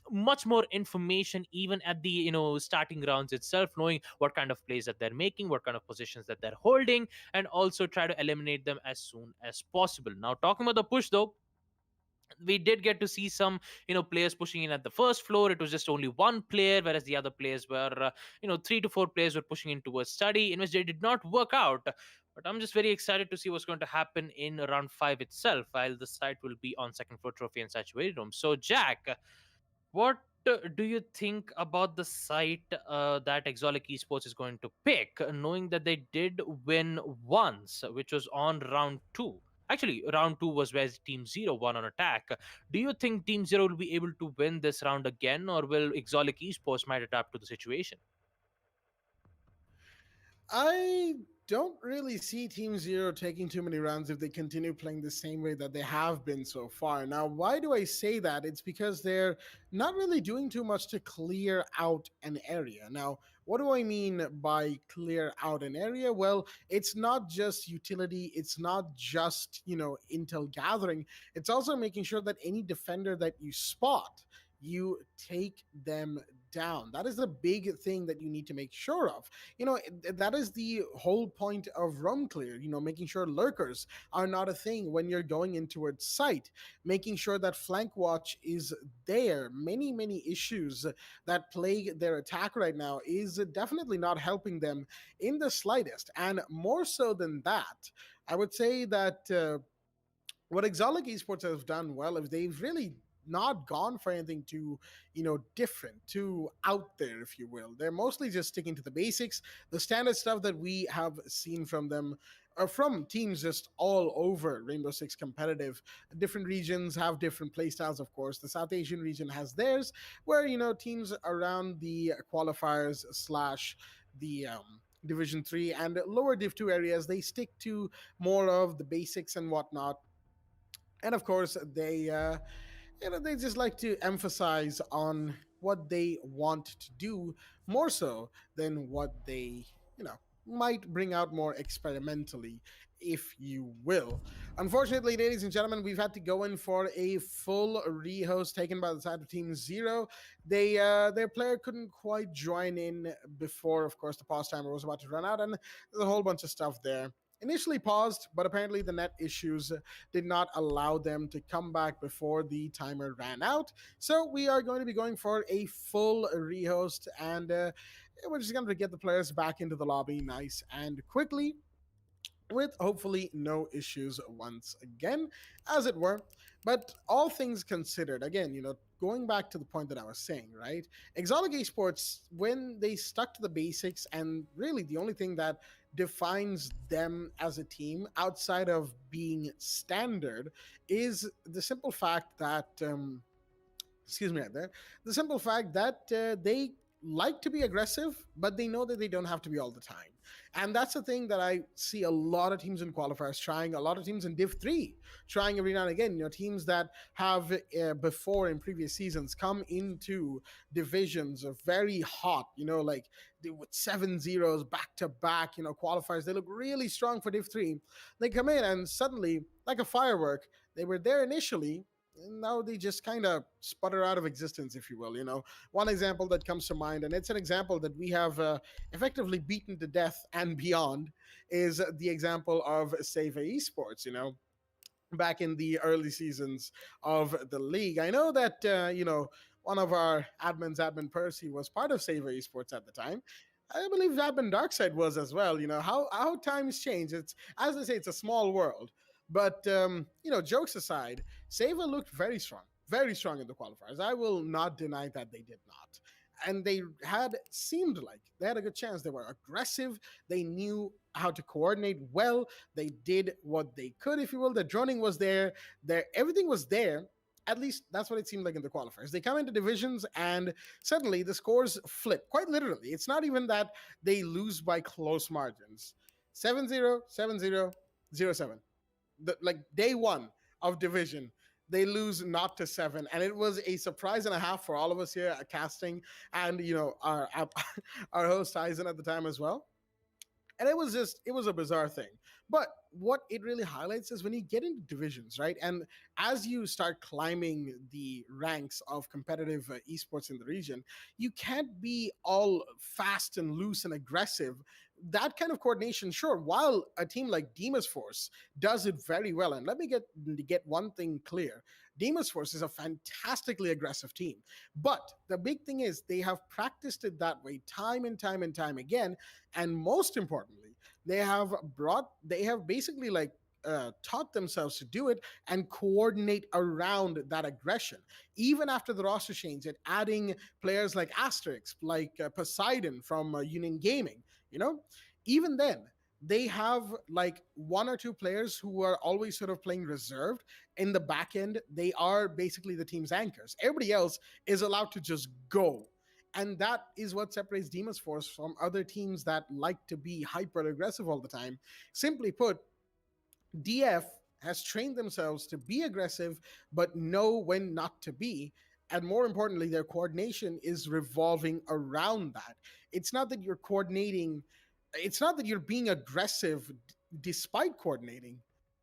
much more information even at the starting rounds itself, knowing what kind of plays that they're making, what kind of positions that they're holding, and also try to eliminate them as soon as possible. Now, talking about the push though, we did get to see some players pushing in at the first floor. It was just only one player, whereas the other players were 3 to 4 players were pushing in towards study, in which they did not work out. But I'm just very excited to see what's going to happen in round 5 itself, while the site will be on second floor trophy and statuary room. So Jack, what do you think about the site that Exolic Esports is going to pick, knowing that they did win once, which was on round 2? Actually, round 2 was where Team Zero won on attack. Do you think Team Zero will be able to win this round again, or will Exolic Esports might adapt to the situation? I don't really see Team Zero taking too many rounds if they continue playing the same way that they have been so far. Now, why do I say that? It's because they're not really doing too much to clear out an area. Now, What do I mean by clear out an area? Well, it's not just utility, it's not just, intel gathering. It's also making sure that any defender that you spot, you take them down. That is the big thing that you need to make sure of. That is the whole point of roam clear, making sure lurkers are not a thing when you're going into its site, making sure that flank watch is there. Many issues that plague their attack right now is definitely not helping them in the slightest. And more so than that, I would say that what Exotic Esports has done well is they've really not gone for anything too, different, too out there, if you will. They're mostly just sticking to the basics, the standard stuff that we have seen from them, or from teams just all over Rainbow Six competitive. Different regions have different playstyles, of course. The South Asian region has theirs, where teams around the qualifiers slash the Division 3 and lower Div 2 areas, they stick to more of the basics and whatnot. And of course, they just like to emphasize on what they want to do more so than what they might bring out more experimentally, if you will. Unfortunately, ladies and gentlemen, we've had to go in for a full rehost taken by the side of Team Zero. Their player couldn't quite join in before, of course, the pause timer was about to run out, and there's a whole bunch of stuff there. Initially paused, but apparently the net issues did not allow them to come back before the timer ran out. So we are going to be going for a full rehost, and we're just going to get the players back into the lobby nice and quickly, with hopefully no issues once again, as it were. But all things considered, again, going back to the point that I was saying, right? Exotic Esports, when they stuck to the basics, and really the only thing that defines them as a team outside of being standard is the simple fact that, excuse me right there, the simple fact that they like to be aggressive, but they know that they don't have to be all the time. And that's the thing that I see a lot of teams in qualifiers trying, a lot of teams in Div 3 trying every now and again. Teams that have before in previous seasons come into divisions of very hot, like with 7-0s back to back, qualifiers. They look really strong for Div 3. They come in and suddenly, like a firework, they were there initially, and now they just kind of sputter out of existence, if you will. One example that comes to mind, and it's an example that we have effectively beaten to death and beyond, is the example of Save Esports. Back in the early seasons of the league, I know that one of our admin Percy was part of Save Esports at the time. I believe admin Darkside was as well. How times change. It's, as I say, it's a small world. But jokes aside, Saver looked very strong in the qualifiers. I will not deny that they did not. And they seemed like they had a good chance. They were aggressive. They knew how to coordinate well. They did what they could, if you will. The droning was there. Everything was there. At least that's what it seemed like in the qualifiers. They come into divisions and suddenly the scores flip, quite literally. It's not even that they lose by close margins. 7-0, 7-0, 0-7. Like day one of division, they lose not to 7, and it was a surprise and a half for all of us here at casting, and our our host Tyson at the time as well. And it was a bizarre thing. But what it really highlights is when you get into divisions, right? And as you start climbing the ranks of competitive esports in the region, you can't be all fast and loose and aggressive. That kind of coordination, sure, while a team like Demas Force does it very well. And let me get one thing clear. Demas Force is a fantastically aggressive team. But the big thing is they have practiced it that way time and time and time again. And most importantly, they have basically taught themselves to do it and coordinate around that aggression. Even after the roster change, and adding players like Asterix, like Poseidon from Union Gaming, even then, they have like one or two players who are always sort of playing reserved. In the back end, they are basically the team's anchors. Everybody else is allowed to just go. And that is what separates Demas Force from other teams that like to be hyper aggressive all the time. Simply put, DF has trained themselves to be aggressive, but know when not to be. And more importantly, their coordination is revolving around that. It's not that you're coordinating, it's not that you're being aggressive despite coordinating.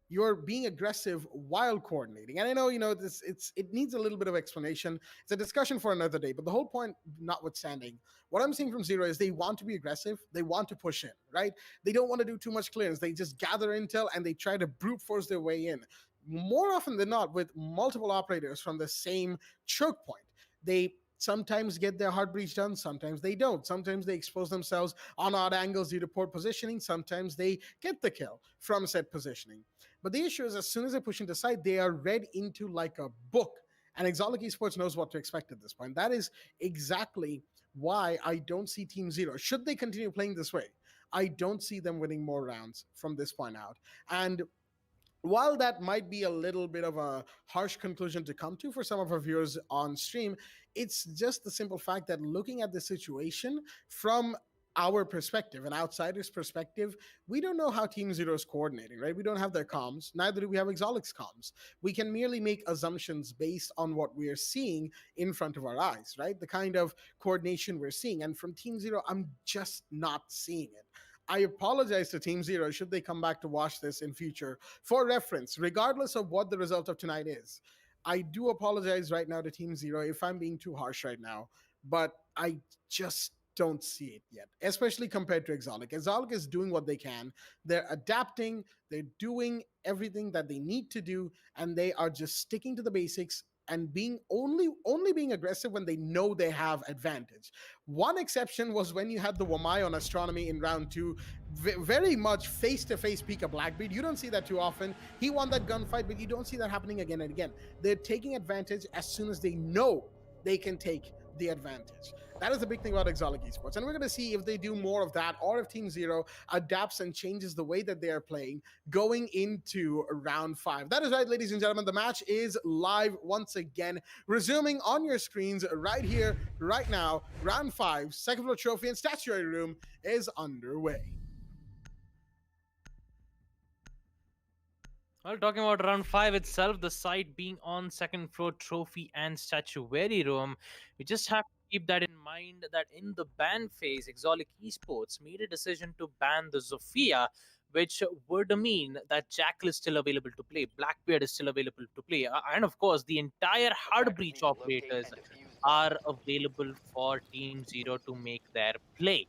You're being aggressive while coordinating. And I know, this it needs a little bit of explanation. It's a discussion for another day. But the whole point, notwithstanding, what I'm seeing from Zero is they want to be aggressive. They want to push in, right? They don't want to do too much clearance. They just gather intel and they try to brute force their way in. More often than not, with multiple operators from the same choke point, they sometimes get their hard breach done, sometimes they don't. Sometimes they expose themselves on odd angles due to poor positioning, sometimes they get the kill from said positioning. But the issue is, as soon as they push into side, they are read into like a book. And Exotic Esports knows what to expect at this point. That is exactly why I don't see Team Zero. Should they continue playing this way, I don't see them winning more rounds from this point out. And while that might be a little bit of a harsh conclusion to come to for some of our viewers on stream, it's just the simple fact that looking at the situation from our perspective, an outsider's perspective, we don't know how Team Zero is coordinating, right? We don't have their comms, neither do we have Exolic's comms. We can merely make assumptions based on what we are seeing in front of our eyes, right? The kind of coordination we're seeing. And from Team Zero, I'm just not seeing it. I apologize to Team Zero should they come back to watch this in future. For reference, regardless of what the result of tonight is, I do apologize right now to Team Zero if I'm being too harsh right now, but I just don't see it yet, especially compared to Exotic. Exotic is doing what they can. They're adapting, they're doing everything that they need to do, and they are just sticking to the basics and being only being aggressive when they know they have advantage. One exception was when you had the Wamai on Astronomy in round 2, very much face-to-face Pika Blackbeard. You don't see that too often. He won that gunfight, but you don't see that happening again and again. They're taking advantage as soon as they know they can take the advantage. That is the big thing about Exotic Esports. And we're going to see if they do more of that or if Team Zero adapts and changes the way that they are playing going into round 5. That is right, ladies and gentlemen. The match is live once again, resuming on your screens right here, right now. Round 5, second floor trophy and statuary room is underway. Well, talking about round 5 itself, the site being on second floor trophy and statuary room, we just have to keep that in mind that in the ban phase, Exotic Esports made a decision to ban the Zofia, which would mean that Jackal is still available to play, Blackbeard is still available to play, and of course, the entire hard breach operators are available for Team Zero to make their play.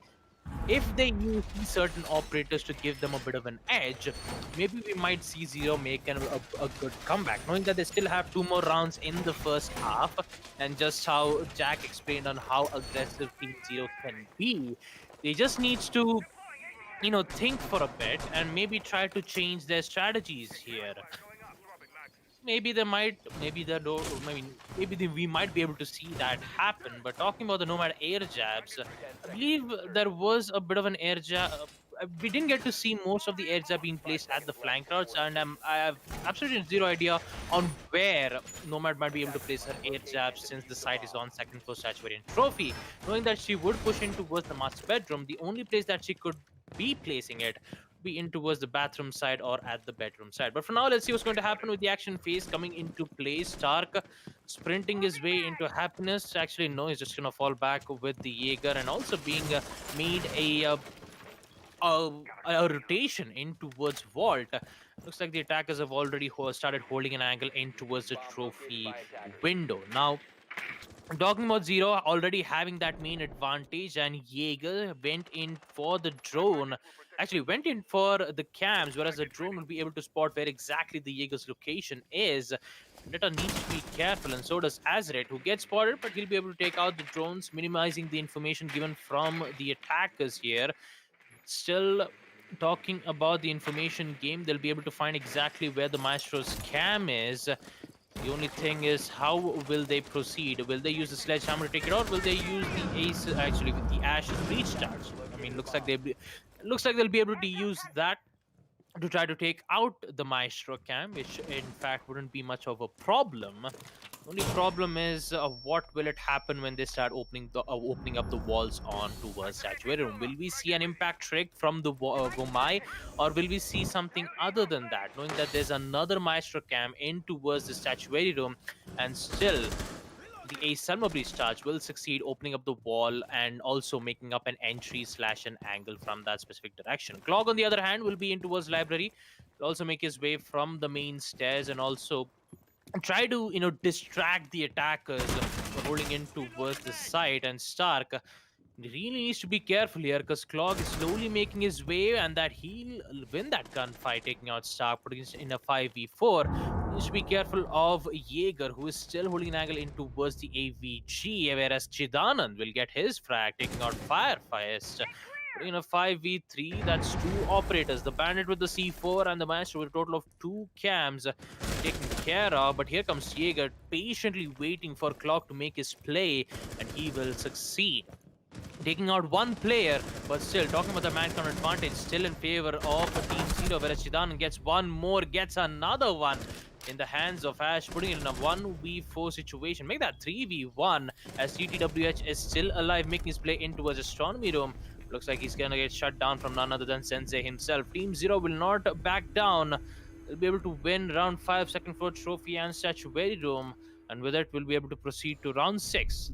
If they use these certain operators to give them a bit of an edge, maybe we might see Zero make a good comeback, knowing that they still have 2 more rounds in the first half, and just how Jack explained on how aggressive Team Zero can be. They just need to, think for a bit and maybe try to change their strategies here. Maybe they might, maybe they don't, we might be able to see that happen. But talking about the Nomad air jabs, I believe there was a bit of an air jab. We didn't get to see most of the air jab being placed at the flank routes, and I have absolutely zero idea on where Nomad might be able to place her air jabs since the site is on second floor statuary and trophy. Knowing that she would push in towards the master bedroom, the only place that she could be placing it be in towards the bathroom side or at the bedroom side. But for now, let's see what's going to happen with the action phase coming into play. Stark sprinting his way into happiness. Actually, no, he's just going to fall back with the Jaeger, and also being made a rotation in towards Vault. Looks like the attackers have already started holding an angle in towards the trophy window. Now, talking about Zero already having that main advantage, and Jaeger went in for the drone. Actually, went in for the cams, whereas the drone will be able to spot where exactly the Jaeger's location is. Netta needs to be careful, and so does Azret, who gets spotted, but he'll be able to take out the drones, minimizing the information given from the attackers here. Still talking about the information game, they'll be able to find exactly where the Maestro's cam is. The only thing is, how will they proceed? Will they use the sledgehammer to take it out? Will they use the ace, actually, with the Ash's breach charge? I mean, looks like they'll be able to use that to try to take out the Maestro cam, which in fact wouldn't be much of a problem. Only problem is, what will it happen when they start opening up the walls on towards statuary room? Will we see an impact trick from the Gomai, or will we see something other than that? Knowing that there's another Maestro cam in towards the statuary room, and still the Ace Selma Breach charge will succeed opening up the wall and also making up an entry / an angle from that specific direction. Clog, on the other hand, will be in towards library, will also make his way from the main stairs and also try to distract the attackers holding in towards the site. And Stark really needs to be careful here because Clog is slowly making his way, and that he'll win that gunfight, taking out Stark, putting it in a 5v4. He needs to be careful of Jaeger, who is still holding an angle in towards the AVG, whereas Chidanand will get his frag, taking out Firefest. Putting in a 5v3, that's 2 operators. The Bandit with the C4 and the Maestro with a total of 2 cams taken care of. But here comes Jaeger, patiently waiting for Clog to make his play, and he will succeed. Taking out 1 player, but still talking about the man count advantage, still in favor of Team Zero, whereas Chidan gets 1 more, gets another one in the hands of Ash, putting it in a 1v4 situation. Make that 3v1 as GTWH is still alive, making his play in towards Astronomy Room. Looks like he's gonna get shut down from none other than Sensei himself. Team Zero will not back down. They'll be able to win round 5 second floor trophy and Statuary Room, and with it we'll be able to proceed to round 6,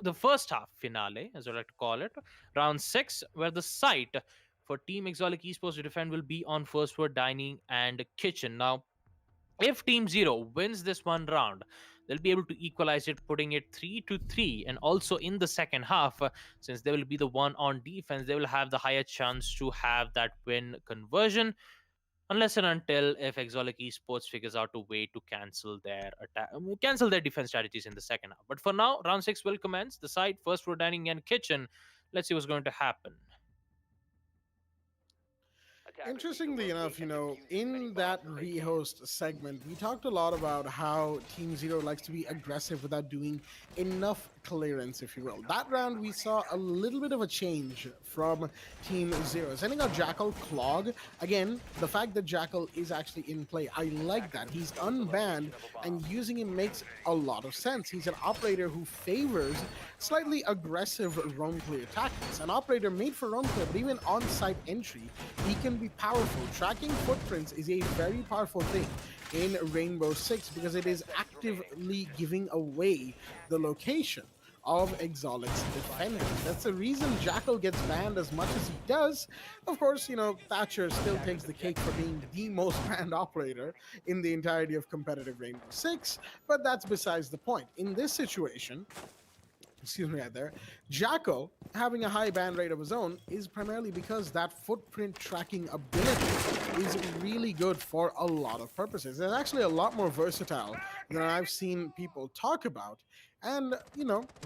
the first half finale, as I like to call it, round 6, where the site for Team Exotic Esports to defend will be on first floor dining and kitchen. Now, if Team Zero wins this one round, they'll be able to equalize it, putting it 3-3, and also in the second half, since they will be the one on defense, they will have the higher chance to have that win conversion. Unless and until if Exotic Esports figures out a way to cancel their defense strategies in the second half. But for now, round 6 will commence. The side first floor dining and kitchen. Let's see what's going to happen. Interestingly enough, in that rehost segment, we talked a lot about how Team Zero likes to be aggressive without doing enough clearance, if you will. That round, we saw a little bit of a change from Team Zero. Sending out Jackal, Clog. Again, the fact that Jackal is actually in play, I like that. He's unbanned, and using him makes a lot of sense. He's an operator who favors slightly aggressive roam clear tactics. An operator made for roam clear, but even on-site entry, he can be powerful. Tracking footprints is a very powerful thing in Rainbow Six because it is actively giving away the location of Exolic's defenders. That's the reason Jackal gets banned as much as he does. Of course, Thatcher still takes the cake for being the most banned operator in the entirety of competitive Rainbow Six, but that's besides the point. In this situation, excuse me right there, Jackal having a high ban rate of his own is primarily because that footprint tracking ability is really good for a lot of purposes. It's actually a lot more versatile than I've seen people talk about. And,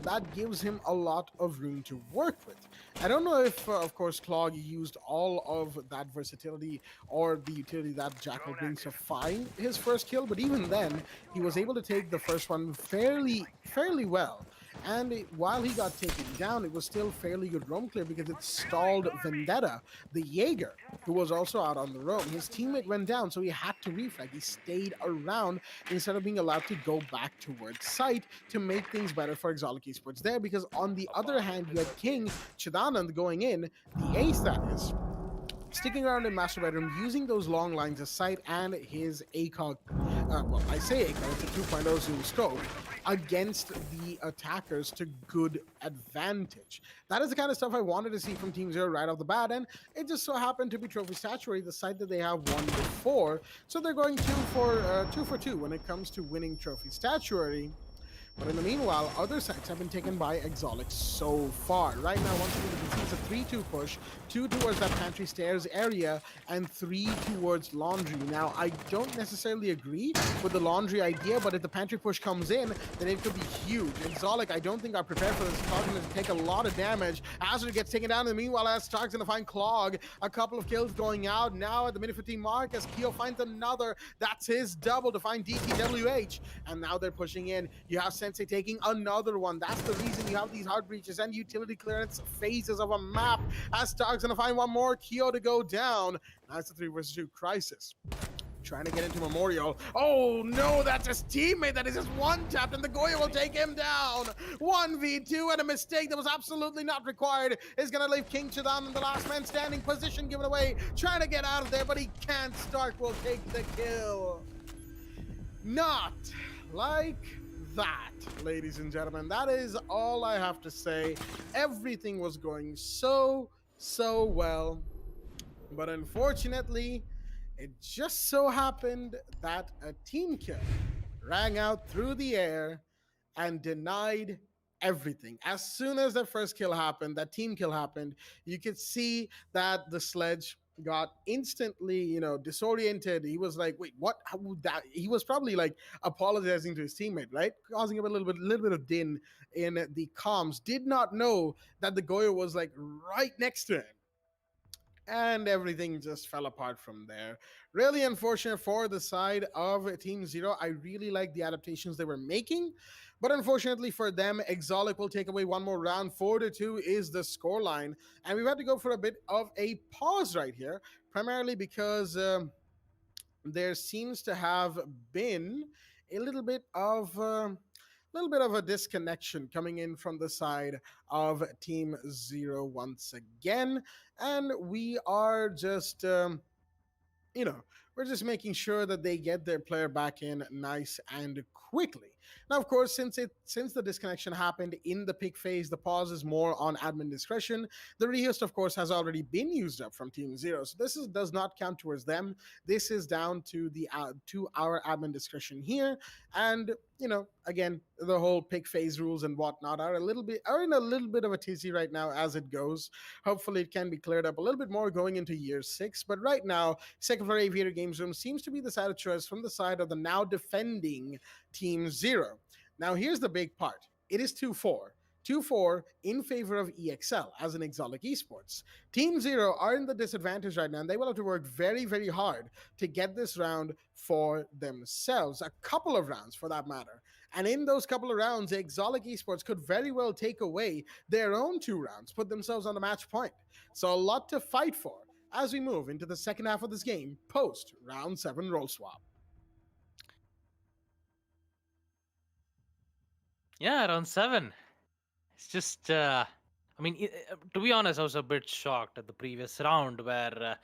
that gives him a lot of room to work with. I don't know if, of course, Clog used all of that versatility or the utility that Jackal brings to find his first kill, but even then, he was able to take the first one fairly well. And while he got taken down, it was still fairly good roam clear because it stalled Vendetta, the Jaeger, who was also out on the roam. His teammate went down, so he had to refrag. He stayed around instead of being allowed to go back towards site to make things better for Exotic Esports there, because on the other hand, you had King Chidanand going in, the ace that is, sticking around in Master Bedroom, using those long lines of sight and his ACOG, well, I say ACOG, it's a 2.0 zoom scope, against the attackers to good advantage. That is the kind of stuff I wanted to see from Team Zero right off the bat, and it just so happened to be Trophy Statuary, the site that they have won before, so they're going 2 for 2 when it comes to winning Trophy Statuary. But in the meanwhile, other sites have been taken by Exotic so far. Right now, once again, you can see it's a 3-2 push, 2 towards that pantry stairs area, and 3 towards laundry. Now, I don't necessarily agree with the laundry idea, but if the pantry push comes in, then it could be huge. Exotic, I don't think are prepared for this. Clog's going to take a lot of damage. Azure gets taken down in the meanwhile, as Stark's going to find Clog. A couple of kills going out. Now at the minute 15 mark, as Keo finds another. That's his double to find DTWH. And now they're pushing in. You have Sensei taking another one. That's the reason you have these hard breaches and utility clearance phases of a map. As Stark's gonna find one more Keo to go down. That's the 3 versus 2 crisis. Trying to get into Memorial. Oh no, that's his teammate that is just one-tapped, and the Goya will take him down. 1v2, and a mistake that was absolutely not required is gonna leave King Chidan in the last man standing position given away. Trying to get out of there, but he can't. Stark will take the kill. Not like that, ladies and gentlemen. That is all I have to say. Everything was going so well. But unfortunately, it just so happened that a team kill rang out through the air and denied everything. As soon as the first kill happened, that team kill happened, you could see that the sledge got instantly, disoriented. He was like, "Wait, what? How would that?" He was probably like apologizing to his teammate, right, causing him a little bit of din in the comms. Did not know that the Goyo was like right next to him, and everything just fell apart from there. Really unfortunate for the side of Team Zero. I really like the adaptations they were making, but unfortunately for them, Exolic will take away one more round. 4-2 is the scoreline, and we've had to go for a bit of a pause right here, primarily because there seems to have been a little bit of a disconnection coming in from the side of Team Zero once again, and we are just you know, we're just making sure that they get their player back in nice and quickly. Now, of course, since the disconnection happened in the pick phase, the pause is more on admin discretion. The rehost, of course, has already been used up from Team Zero, so does not count towards them. This is down to the to our admin discretion here, and again, the whole pick phase rules and whatnot are in a little bit of a tizzy right now as it goes. Hopefully, it can be cleared up a little bit more going into year 6. But right now, Second Floor Aviator Games Room seems to be the side of choice from the side of the now defending Team Zero. Now, here's the big part. It is 2-4. 2-4 in favor of EXL as an Exotic Esports. Team Zero are in the disadvantage right now, and they will have to work very, very hard to get this round for themselves. A couple of rounds, for that matter. And in those couple of rounds, Exotic Esports could very well take away their own 2 rounds, put themselves on the match point. So a lot to fight for as we move into the second half of this game post round 7 roll swap. Yeah, round 7. It's just, I mean, to be honest, I was a bit shocked at the previous round where,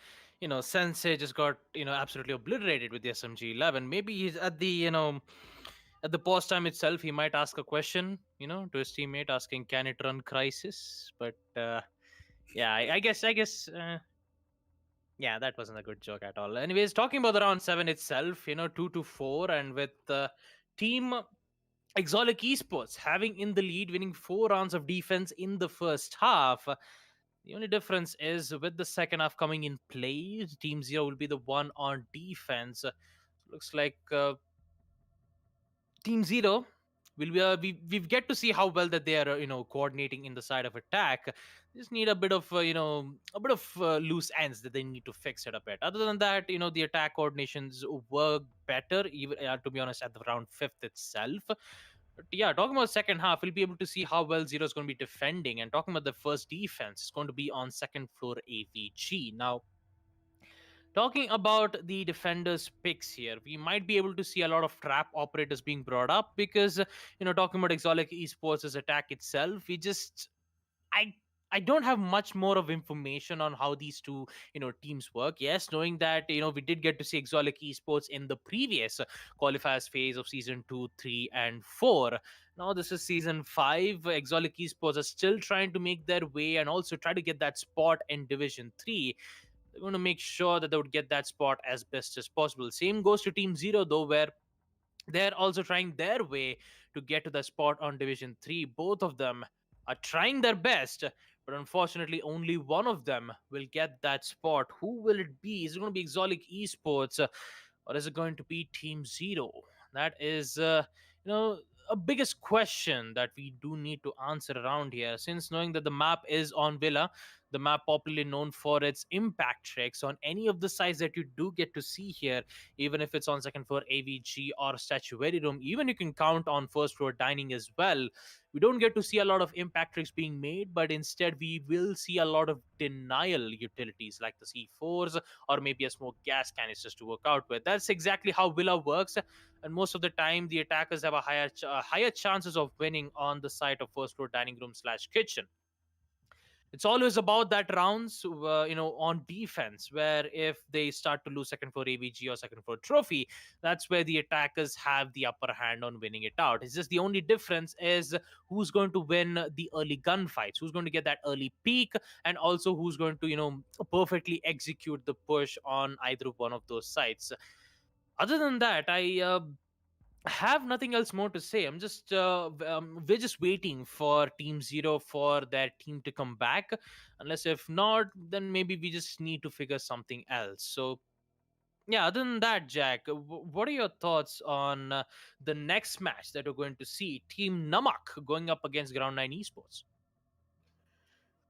Sensei just got, absolutely obliterated with the SMG-11. Maybe he's at the pause time itself, he might ask a question, to his teammate, asking, "Can it run Crisis?" But yeah, I guess, yeah, that wasn't a good joke at all. Anyways, talking about the round 7 itself, 2-4, and with team Exotic Esports having in the lead, winning 4 rounds of defense in the first half. The only difference is with the second half coming in play, Team Zero will be the one on defense. Looks like Team Zero will be we get to see how well that they are coordinating in the side of attack. They just need a bit of loose ends that they need to fix it a bit. Other than that, the attack coordinations work better, even to be honest, at the round 5th itself. But yeah, talking about second half, we'll be able to see how well Zero is going to be defending. And talking about the first defense, it's going to be on second floor AVG. Now, talking about the defenders picks here, we might be able to see a lot of trap operators being brought up because talking about Exotic Esports' attack itself, I I don't have much more of information on how these two teams work. Yes, knowing that we did get to see Exotic Esports in the previous qualifiers phase of season 2, 3, and 4. Now this is season 5. Exotic Esports are still trying to make their way and also try to get that spot in Division 3. They're going to make sure that they would get that spot as best as possible. Same goes to Team Zero, though, where they're also trying their way to get to the spot on Division 3. Both of them are trying their best, but unfortunately, only one of them will get that spot. Who will it be? Is it going to be Exotic Esports, or is it going to be Team Zero? That is, a biggest question that we do need to answer around here, since knowing that the map is on Villa, the map popularly known for its impact tricks on any of the sites that you do get to see here, even if it's on second floor AVG or statuary room, even you can count on first floor dining as well. We don't get to see a lot of impact tricks being made, but instead we will see a lot of denial utilities like the C4s or maybe a smoke gas canisters to work out with. That's exactly how Villa works, and most of the time the attackers have a higher chances of winning on the site of first floor dining room slash kitchen. It's always about that rounds, on defense, where if they start to lose second floor AVG or second floor trophy, that's where the attackers have the upper hand on winning it out. It's just the only difference is who's going to win the early gunfights, who's going to get that early peak, and also who's going to, perfectly execute the push on either one of those sides. Other than that, I have nothing else more to say. We're just waiting for Team Zero for their team to come back. Unless if not, then maybe we just need to figure something else. So yeah, other than that, Jack, what are your thoughts on the next match that we're going to see? Team Namak going up against Ground 9 Esports.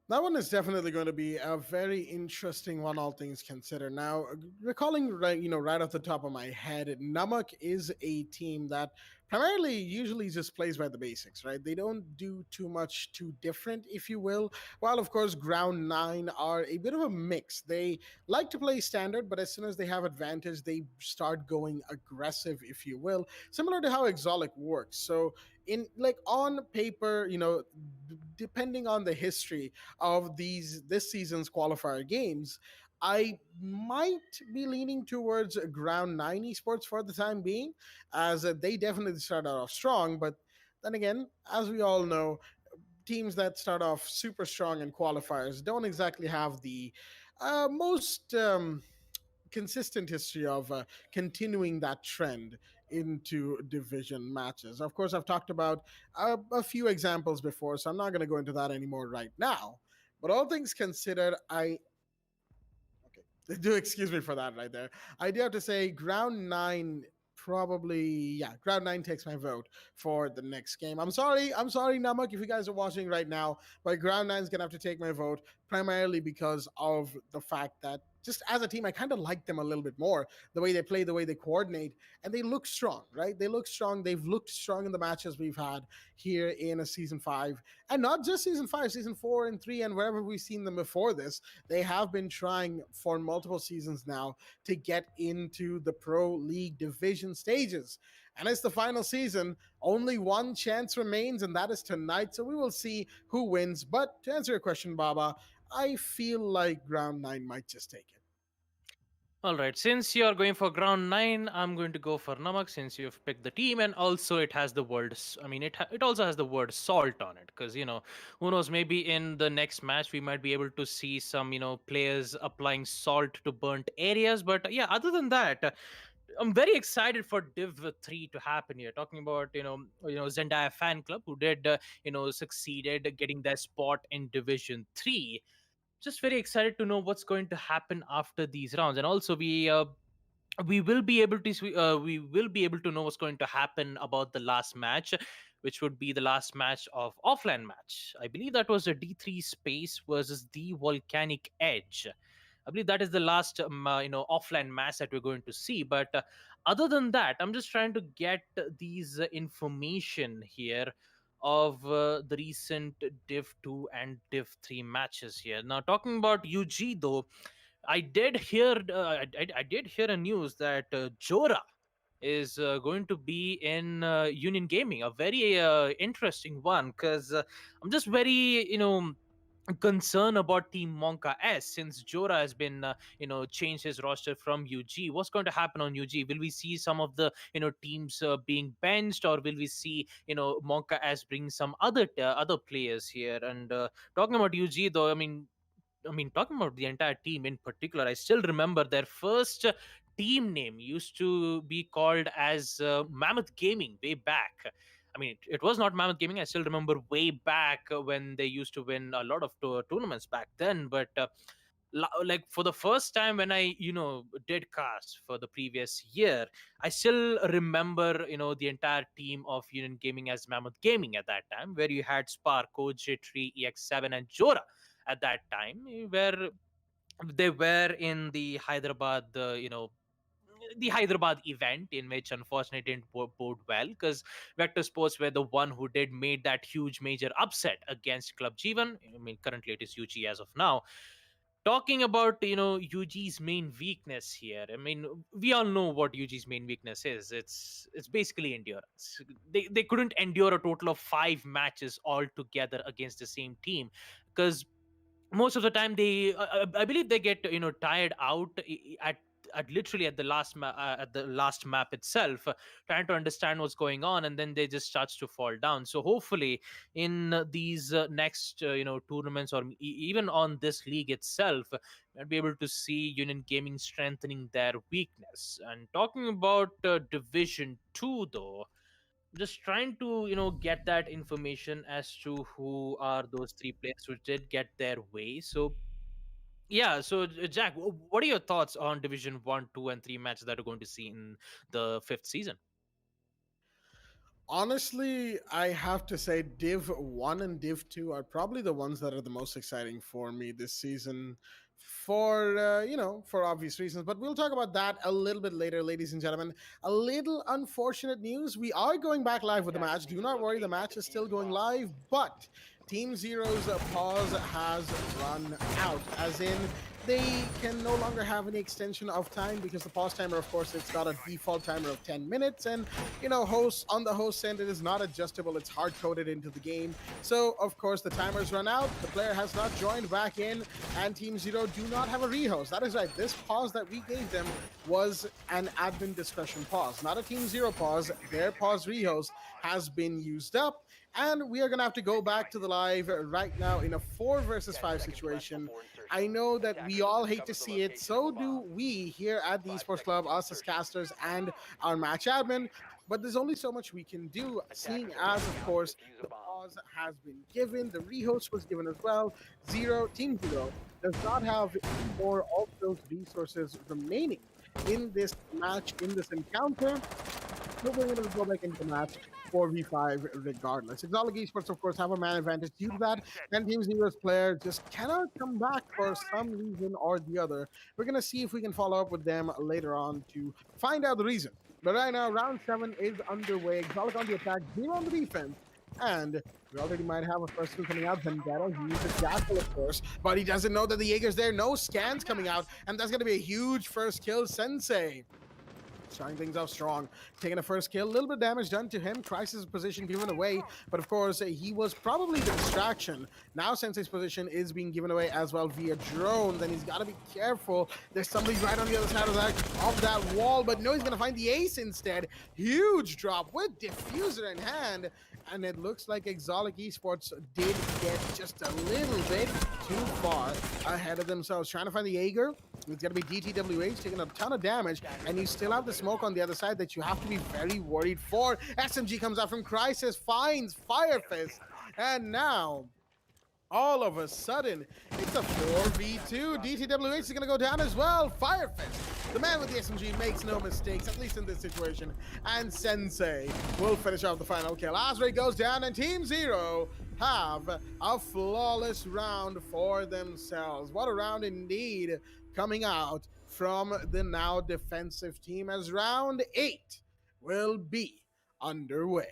That one is definitely going to be a very interesting one, all things considered. Now, recalling right off the top of my head, Namak is a team that primarily usually just plays by the basics, right? They don't do too much too different, if you will. While of course Ground 9 are a bit of a mix. They like to play standard, but as soon as they have advantage, they start going aggressive, if you will, similar to how Exolic works. So in like on paper, depending on the history of this season's qualifier games, I might be leaning towards Ground 9 Esports for the time being, as they definitely started off strong. But then again, as we all know, teams that start off super strong in qualifiers don't exactly have the most consistent history of continuing that trend into division matches. Of course, I've talked about a few examples before, so I'm not going to go into that anymore right now. But all things considered, do excuse me for that right there. I do have to say, Ground 9 probably, yeah, Ground 9 takes my vote for the next game. I'm sorry, Namak, if you guys are watching right now, but Ground 9 is gonna have to take my vote primarily because of the fact that just as a team, I kind of like them a little bit more. The way they play, the way they coordinate, and they look strong, right? They look strong. They've looked strong in the matches we've had here in a season 5, and not just season 5, season 4 and 3, and wherever we've seen them before this. They have been trying for multiple seasons now to get into the Pro League division stages. And it's the final season. Only one chance remains, and that is tonight. So we will see who wins. But to answer your question, Baba, I feel like Ground 9 might just take it. All right, since you're going for Ground 9, I'm going to go for Namak since you've picked the team, and also it has the word, it also has the word salt on it, because, who knows, maybe in the next match we might be able to see some, players applying salt to burnt areas. But yeah, other than that, I'm very excited for Div 3 to happen here. Talking about Zendaya fan club who did succeeded getting their spot in Division 3. Just very excited to know what's going to happen after these rounds, and also we will be able to we will be able to know what's going to happen about the last match, which would be the last match of offline match. I believe that was a D3 Space versus the Volcanic Edge. I believe that is the last offline match that we're going to see. But other than that, I'm just trying to get these information here of the recent Div 2 and Div 3 matches here. Now, talking about UG though, I did hear I did hear a news that Jora is going to be in Union Gaming, a very interesting one, because I'm just very concern about Team Monka S, since Jora has been changed his roster from UG. What's going to happen on UG? Will we see some of the teams being benched, or will we see Monka S bring some other players here? And talking about UG though, talking about the entire team in particular, I still remember their first team name used to be called as Mammoth Gaming way back. It was not Mammoth Gaming. I still remember way back when they used to win a lot of tournaments back then. But like for the first time when I did cast for the previous year, I still remember the entire team of Union Gaming as Mammoth Gaming at that time, where you had Sparko, J3, EX7, and Jora at that time, where they were in the Hyderabad, the Hyderabad event, in which unfortunately didn't bode well, because Vector Sports were the one who did made that huge major upset against Club Jeevan. Currently it is UG as of now. Talking about UG's main weakness here, we all know what UG's main weakness is. It's basically endurance. They couldn't endure a total of 5 matches all together against the same team, because most of the time they I believe they get tired out at literally at the at the last map itself, trying to understand what's going on, and then they just starts to fall down. So hopefully in these next tournaments, or even on this league itself, we'll be able to see Union Gaming strengthening their weakness. And talking about Division 2 though, just trying to get that information as to who are those three players who did get their way. So yeah, so Jack, what are your thoughts on Division 1, 2, and 3 matches that are going to see in the fifth season? Honestly, I have to say Div 1 and Div 2 are probably the ones that are the most exciting for me this season for for obvious reasons, but we'll talk about that a little bit later, ladies and gentlemen. A little unfortunate news: we are going back live with the match. Do not worry, the match is still going live, but Team Zero's pause has run out, as in they can no longer have any extension of time, because the pause timer, of course, it's got a default timer of 10 minutes, and host on the host end, it is not adjustable, it's hard coded into the game. So of course the timers run out, the player has not joined back in, and Team Zero do not have a rehost. That is right, this pause that we gave them was an admin discretion pause, not a Team Zero pause. Their pause rehost has been used up, and we are going to have to go back to the live right now in a 4 versus 5 situation. I know that we all hate to see it, so do we here at the Esports Club, us as casters and our match admin, but there's only so much we can do, seeing as, of course, the pause has been given, the rehost was given as well. Team Zero does not have any more of those resources remaining in this match, in this encounter. So we're going to go back into the match 4v5 regardless. Exotic Esports, of course, have a man advantage due to that, and Team Zero's player just cannot come back for some reason or the other. We're going to see if we can follow up with them later on to find out the reason. But right now, round 7 is underway. Exotic on the attack, Zero on the defense, and we already might have a first kill coming out. Vendetta, he uses Jackal, of course, but he doesn't know that the Jaeger's there. No scans coming out, and that's going to be a huge first kill. Sensei starting things off strong, taking a first kill, a little bit of damage done to him. Crisis position given away, but of course he was probably the distraction. Now Sensei's position is being given away as well via drone. Then he's got to be careful. There's somebody right on the other side of that wall, but no, he's going to find the ace instead. Huge drop with diffuser in hand, and it looks like Exotic Esports did get just a little bit too far ahead of themselves. Trying to find the Jaeger. It's going to be DTWH taking a ton of damage, and you still have the smoke on the other side that you have to be very worried for. SMG comes out from Crisis, finds Fire Fist, and now all of a sudden, it's a 4v2. DTWH is going to go down as well. Fire Fist, the man with the SMG, makes no mistakes, at least in this situation. And Sensei will finish off the final kill. Azray goes down, and Team Zero have a flawless round for themselves. What a round indeed, coming out from the now defensive team, as round 8 will be underway.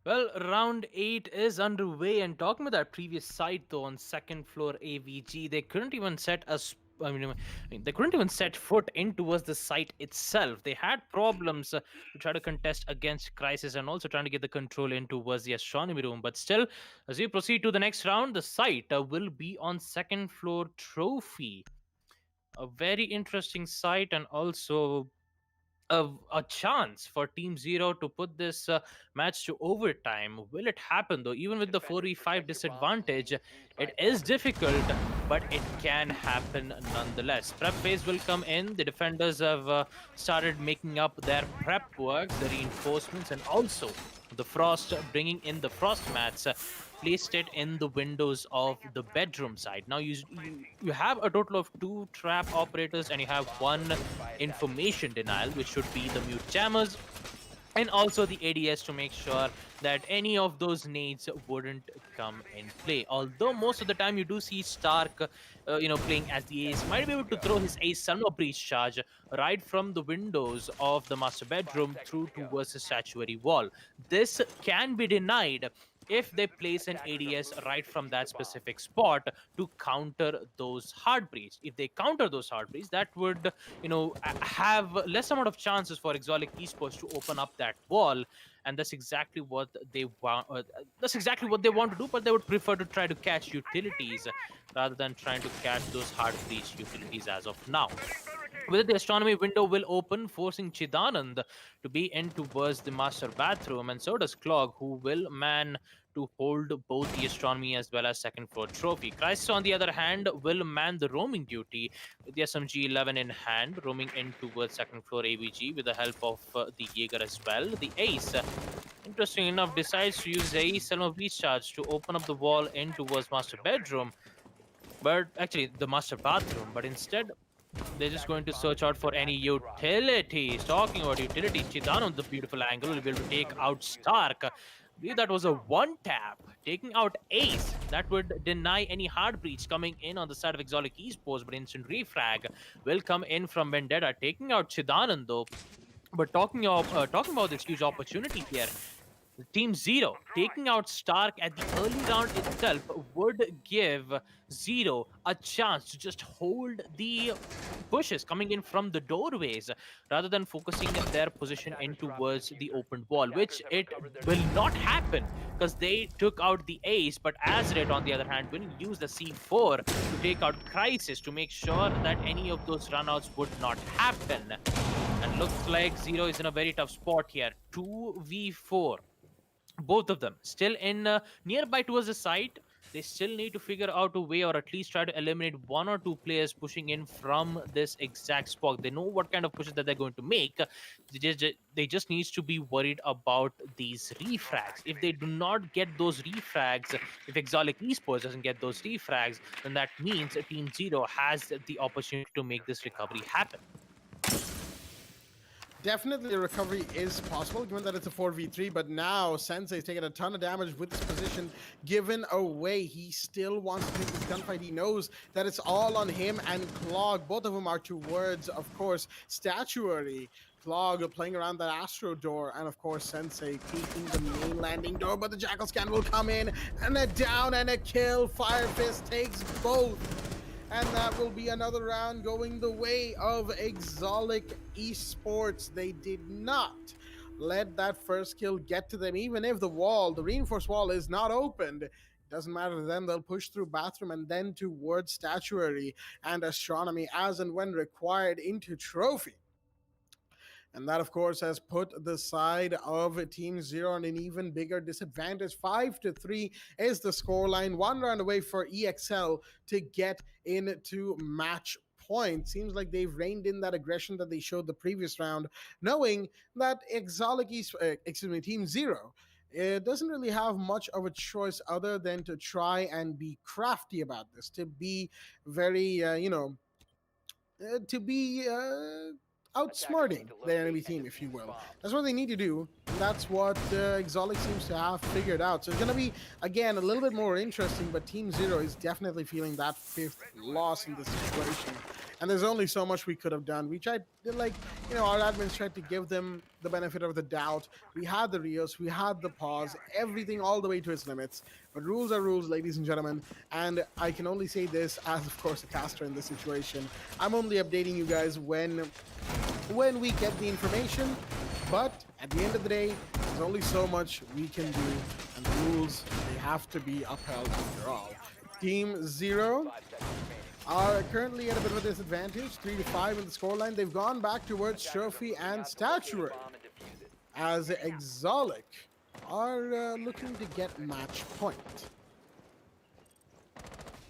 Well, round 8 is underway, and talking about that previous site though, on second floor AVG, they couldn't even set a they couldn't even set foot in towards the site itself. They had problems to try to contest against Crisis, and also trying to get the control in towards the astronomy room. But still, as we proceed to the next round, the site will be on second floor Trophy. A very interesting site, and also a chance for Team Zero to put this match to overtime. Will it happen though? Even with the 4v5 disadvantage, it is difficult, but it can happen nonetheless. Prep phase will come in. The defenders have started making up their prep work, the reinforcements, and also the Frost, bringing in the Frost mats. Placed it in the windows of the bedroom side. Now you have a total of 2 trap operators, and you have 1 information denial, which should be the mute jammers, and also the ADS to make sure that any of those nades wouldn't come in play. Although most of the time you do see Stark, playing as the ace, might be able to throw his ace Sunma Breach charge right from the windows of the master bedroom through towards the statuary wall. This can be denied if they place an ADS right from that specific spot to counter those hard breach. If they counter those hard breach, that would, have less amount of chances for Exotic Esports to open up that wall. and that's exactly what they want. That's exactly what they want to do, but they would prefer to try to catch utilities rather than trying to catch those hard breach utilities as of now. With it, the astronomy window will open, forcing Chidanand to be in towards the master bathroom, and so does Clog, who will man to hold both the astronomy as well as second floor trophy. Christ, on the other hand, will man the roaming duty with the SMG 11 in hand, roaming in towards second floor AVG with the help of the Jaeger as well. The Ace, interesting enough, decides to use the Ace Selma Breach Charge to open up the wall in towards master bedroom, but actually the master bathroom, but instead they're just going to search out for any utilities. Talking about utilities, Chidan on the beautiful angle will be able to take out Stark. I believe that was a one tap, taking out Ace. That would deny any hard breach coming in on the side of Exotic Esports, but instant refrag will come in from Vendetta, taking out Chidanan though. But talking about this huge opportunity here, Team Zero taking out Stark at the early round itself would give Zero a chance to just hold the pushes coming in from the doorways rather than focusing their position in towards the open wall, which it will not happen because they took out the Ace. But Azred, on the other hand, will use the C4 to take out Crisis to make sure that any of those runouts would not happen. And looks like Zero is in a very tough spot here. 2v4. Both of them still in nearby towards the site. They still need to figure out a way, or at least try to eliminate one or two players pushing in from this exact spot. They know what kind of pushes that they're going to make. They just needs to be worried about these refrags. If they do not get those refrags, if Exotic Esports doesn't get those refrags, then that means Team Zero has the opportunity to make this recovery happen. Definitely the recovery is possible given that it's a 4v3, but now Sensei's taking a ton of damage with this position given away. He still wants to take this gunfight. He knows that it's all on him and Clog. Both of them are towards, of course, Statuary. Clog playing around that Astro door, and of course Sensei peeking the main landing door, but the Jackal scan will come in, and a down and a kill. Fire Fist takes both. And that will be another round going the way of Exotic Esports. They did not let that first kill get to them, even if the reinforced wall is not opened. It doesn't matter to them. They'll push through bathroom and then towards Statuary and Astronomy as and when required into Trophy. And that, of course, has put the side of Team Zero on an even bigger disadvantage. 5-3 is the scoreline. One round away for EXL to get into match point. Seems like they've reined in that aggression that they showed the previous round, knowing that Team Zero, it doesn't really have much of a choice other than to try and be crafty about this, to be very, outsmarting the enemy team, if you will. That's what they need to do. And that's what Exotic seems to have figured out. So it's going to be, again, a little bit more interesting, but Team Zero is definitely feeling that fifth loss in this situation. And there's only so much we could have done. We tried, our admins tried to give them the benefit of the doubt. We had the Rios, we had the pause, everything all the way to its limits. But rules are rules, ladies and gentlemen. And I can only say this as, of course, a caster in this situation. I'm only updating you guys when we get the information. But at the end of the day, there's only so much we can do. And the rules, they have to be upheld after all. Team Zero are currently at a bit of a disadvantage, 3-5 in the scoreline. They've gone back towards Trophy and Statuary, as Exotic are looking to get match point.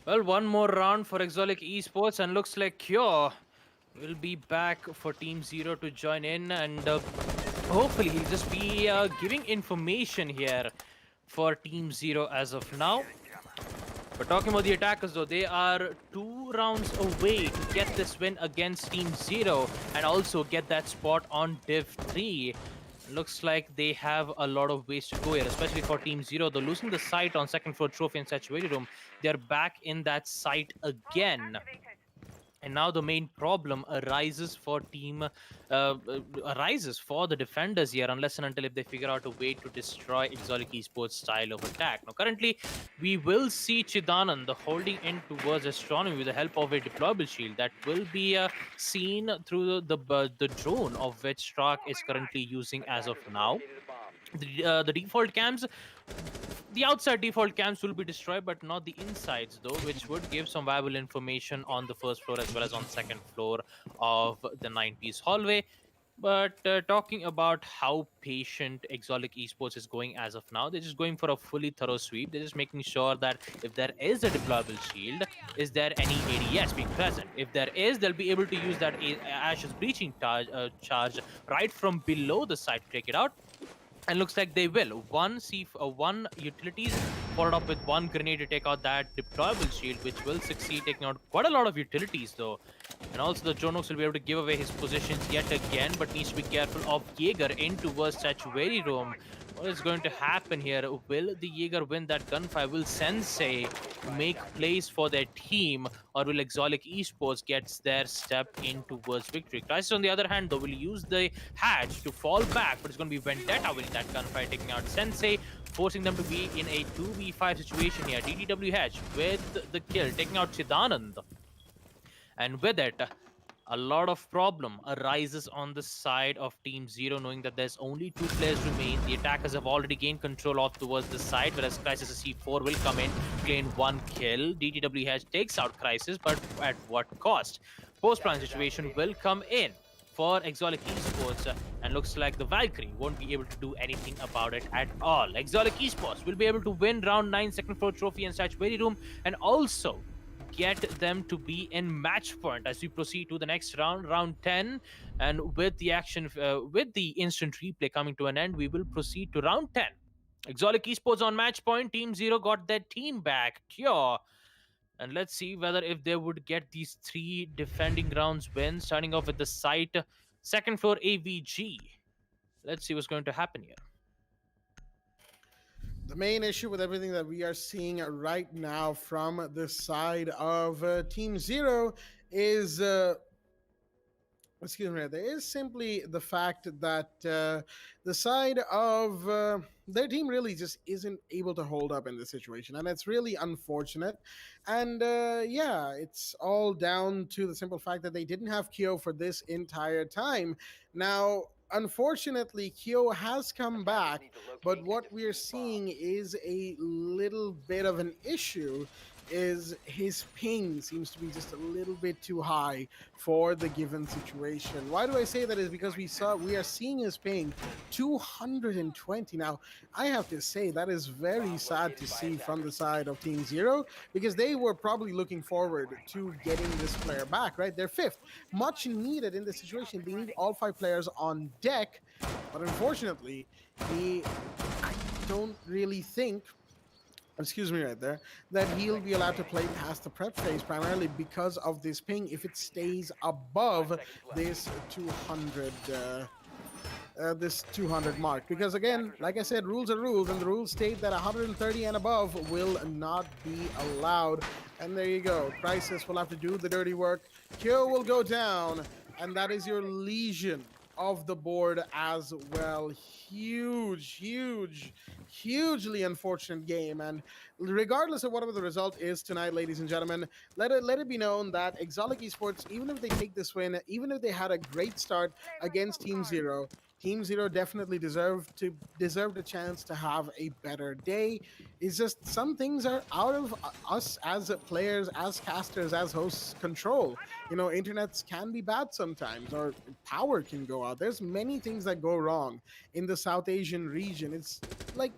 Well, one more round for Exotic Esports, and looks like Cure will be back for Team Zero to join in, and hopefully he'll just be giving information here for Team Zero as of now. But talking about the attackers though, they are 2 rounds away to get this win against Team Zero and also get that spot on Div 3. Looks like they have a lot of ways to go here, especially for Team Zero. They're losing the site on second floor trophy and saturated room. They're back in that site again. And now the main problem arises for the defenders here, unless and until if they figure out a way to destroy Exotic Esports' style of attack. Now, currently, we will see Chidanand holding in towards Astronomy with the help of a deployable shield that will be seen through the drone of which Stark is currently using as of now. The default cams, the outside default cams will be destroyed, but not the insides though, which would give some valuable information on the first floor as well as on second floor of the 90s hallway. But talking about how patient Exotic Esports is going as of now, they're just going for a fully thorough sweep. They're just making sure that if there is a deployable shield, is there any ADS being present? If there is, they'll be able to use that Ash's breaching charge right from below the site to take it out. And looks like they will. One utilities followed up with one grenade to take out that deployable shield, which will succeed, taking out quite a lot of utilities though. And also the Jonox will be able to give away his positions yet again, but needs to be careful of Jaeger in towards Statuary Room. What is going to happen here? Will the Jaeger win that gunfight? Will Sensei make plays for their team, or will Exotic Esports get their step in towards victory? Crisis, on the other hand, though, will use the hatch to fall back, but it's going to be Vendetta winning that gunfight, taking out Sensei, forcing them to be in a 2v5 situation here. DDW hatch with the kill, taking out Chidanand. And with it, a lot of problem arises on the side of Team Zero, knowing that there's only 2 players remain. The attackers have already gained control of towards the side, whereas Crisis C4 will come in, gain 1 kill. DTW Hatch takes out Crisis, but at what cost? Post-plan situation will come in for Exotic Esports, and looks like the Valkyrie won't be able to do anything about it at all. Exotic Esports will be able to win round 9 second floor trophy and Statuary Room, and also get them to be in match point as we proceed to the next round, round 10. And with the action, with the instant replay coming to an end, we will proceed to round 10. Exotic Esports on match point. Team Zero got their team back. Cure. And let's see whether if they would get these 3 defending rounds wins, starting off with the site, second floor AVG. Let's see what's going to happen here. The main issue with everything that we are seeing right now from the side of Team Zero is, excuse me, there is simply the fact that the side of their team really just isn't able to hold up in this situation, and it's really unfortunate. And yeah, it's all down to the simple fact that they didn't have Kyo for this entire time. Now, unfortunately, Kyo has come back, but what we're seeing is a little bit of an issue. Is his ping seems to be just a little bit too high for the given situation. Why do I say that? Is because we are seeing his ping 220. Now, I have to say that is very sad to see from the side of Team Zero, because they were probably looking forward to getting this player back, right? They're 5th, much needed in this situation. They need all 5 players on deck, but unfortunately, I don't really think, excuse me right there, that he'll be allowed to play past the prep phase, primarily because of this ping if it stays above this 200 mark. Because again, like I said, rules are rules, and the rules state that 130 and above will not be allowed. And there you go, Crisis will have to do the dirty work. Kyo will go down, and that is your Legion of the board as well. Hugely unfortunate game, and regardless of whatever the result is tonight, ladies and gentlemen, let it be known that Exotic Esports, even if they take this win, even if they had a great start against Team Zero, Team Zero definitely deserved a chance to have a better day. It's just some things are out of us as players, as casters, as hosts' control. You know, internets can be bad sometimes, or power can go out. There's many things that go wrong in the South Asian region. It's like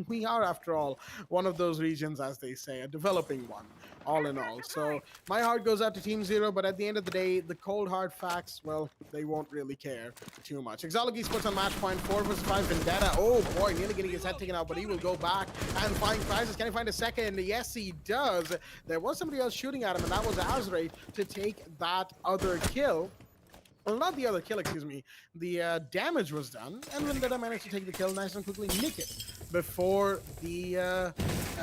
we are, after all, one of those regions, as they say, a developing one, all in all. So my heart goes out to Team Zero, but at the end of the day, the cold hard facts, well, they won't really care too much. Exotic Esports on match point, 4 versus 5 Vendetta. Oh boy, nearly getting his head taken out, but he will go back and find Crisis. Can he find a second? Yes, he does. There was somebody else shooting at him, and that was Azray to take that other kill. Well, not the other kill, excuse me. The damage was done, and Vendetta managed to take the kill nice and quickly, nick it before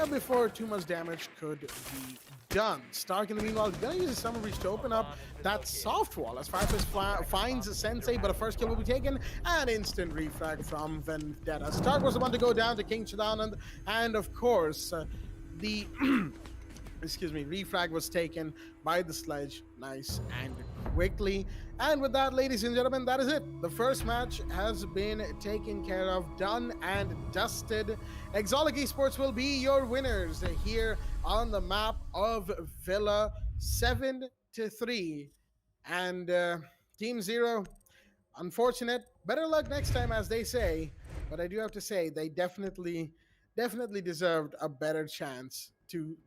before too much damage could be done. Stark, in the meanwhile, gonna use his summer reach to open up that soft wall as Fireface finds Sensei, but a first kill will be taken, and instant refrag from Vendetta. Stark was the one to go down to King Chidanand, and of course, the excuse me, refrag was taken by the sledge, nice and quickly. And with that, ladies and gentlemen, that is it. The first match has been taken care of, done and dusted. Exotic Esports will be your winners here on the map of Villa 7-3. And Team Zero, unfortunate. Better luck next time, as they say. But I do have to say, they definitely deserved a better chance to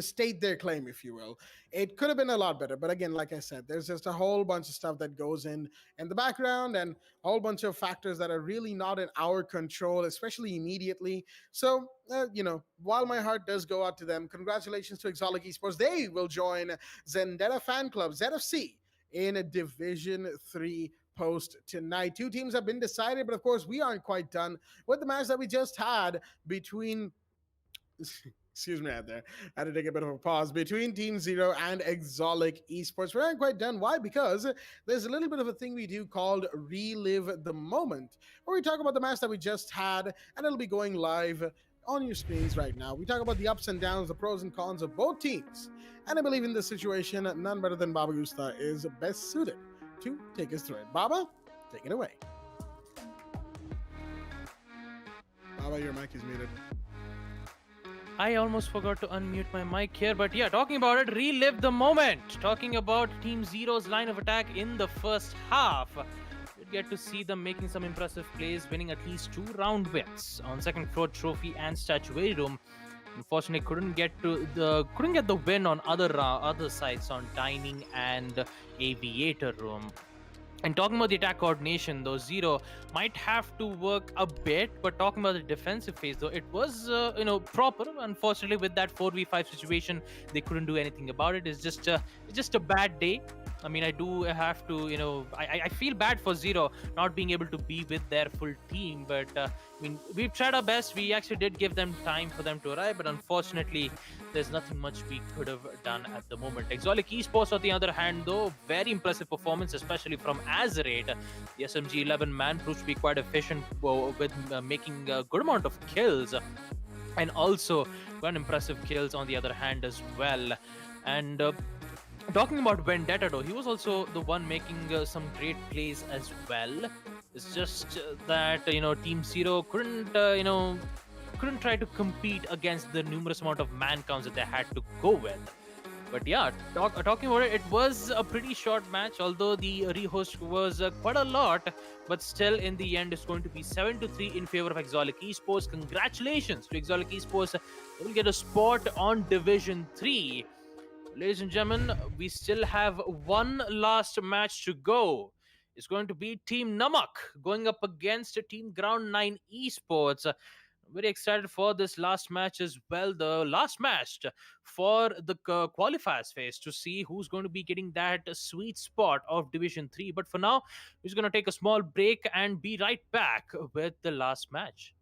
state their claim, if you will. It could have been a lot better, but again, like I said, there's just a whole bunch of stuff that goes in the background, and a whole bunch of factors that are really not in our control, especially immediately. So while my heart does go out to them, congratulations to Exotic Esports. They will join Zendetta Fan Club, ZFC, in a Division 3 post tonight. Two teams have been decided, but of course we aren't quite done with the match that we just had between excuse me out there. I had to take a bit of a pause between Team Zero and Exotic Esports. We aren't quite done. Why? Because there's a little bit of a thing we do called Relive the Moment, where we talk about the match that we just had, and it'll be going live on your screens right now. We talk about the ups and downs, the pros and cons of both teams. And I believe in this situation, none better than Baba Gusta is best suited to take us through it. Baba, take it away. Baba, your mic is muted. I almost forgot to unmute my mic here, but yeah, talking about it, relive the moment. Talking about Team Zero's line of attack in the first half. We'd get to see them making some impressive plays, winning at least 2 round wins on second floor trophy and statuary room. Unfortunately, couldn't get the win on other sites on dining and aviator room. And talking about the attack coordination, though, Zero might have to work a bit. But talking about the defensive phase, though, it was proper. Unfortunately, with that 4v5 situation, they couldn't do anything about it. It's just a bad day. I mean, I do have to, I feel bad for Zero not being able to be with their full team. But I mean, we've tried our best. We actually did give them time for them to arrive, but unfortunately, there's nothing much we could have done at the moment. Exotic Esports, on the other hand, though, very impressive performance, especially from Azerate. The SMG 11 man proved to be quite efficient with making a good amount of kills, and also quite impressive kills on the other hand as well. And talking about Vendetta, though, he was also the one making some great plays as well. It's just that Team Zero couldn't try to compete against the numerous amount of man counts that they had to go with. But yeah, talking about it, it was a pretty short match, although the rehost was quite a lot. But still, in the end, it's going to be 7-3 in favor of Exotic Esports. Congratulations to Exotic Esports. They will get a spot on Division 3. Ladies and gentlemen, we still have one last match to go. It's going to be Team Namak going up against Team Ground 9 Esports. Very excited for this last match as well. The last match for the qualifiers phase, to see who's going to be getting that sweet spot of Division 3. But for now, we're just going to take a small break and be right back with the last match.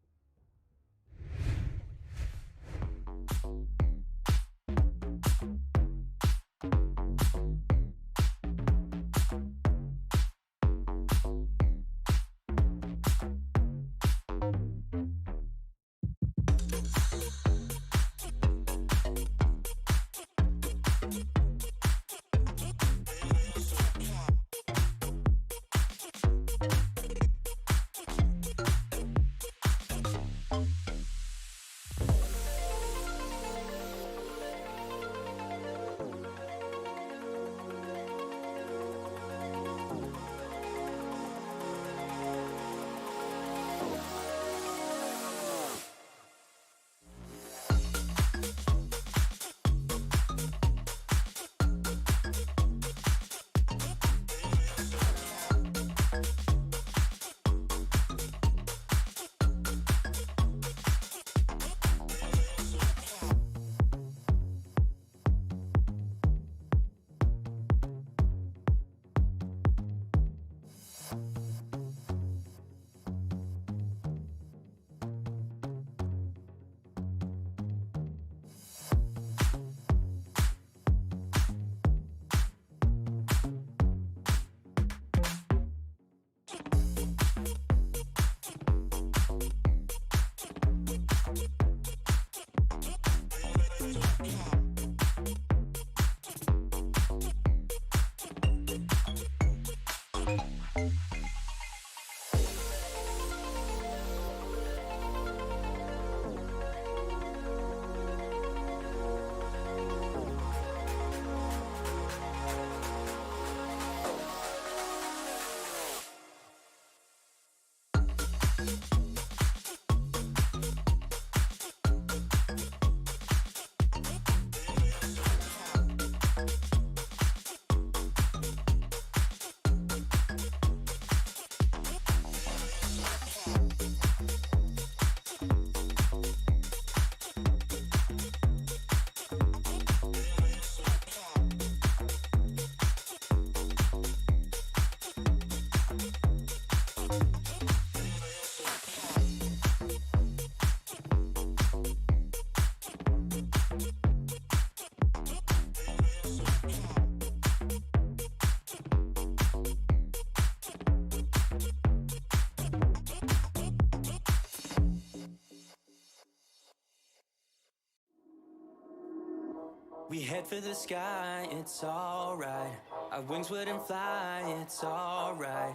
We head for the sky, it's alright. Our wings wouldn't fly, it's alright.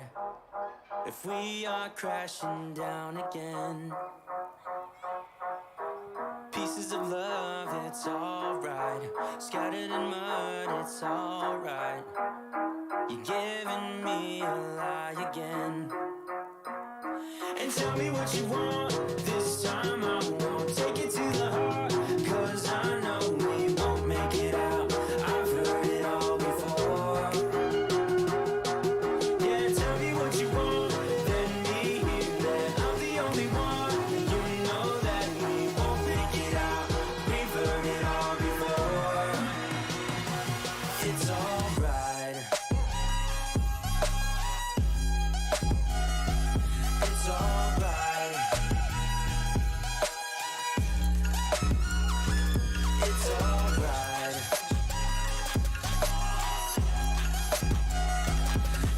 If we are crashing down again, pieces of love, it's alright. Scattered in mud, it's alright. You're giving me a lie again. And tell me what you want, this time I won't take it to the heart. Cause I know we won't make it out, I've heard it all before. Yeah, tell me what you want, let me hear that I'm the only one. You know that we won't make it out, we've heard it all before. It's alright. It's alright. It's alright.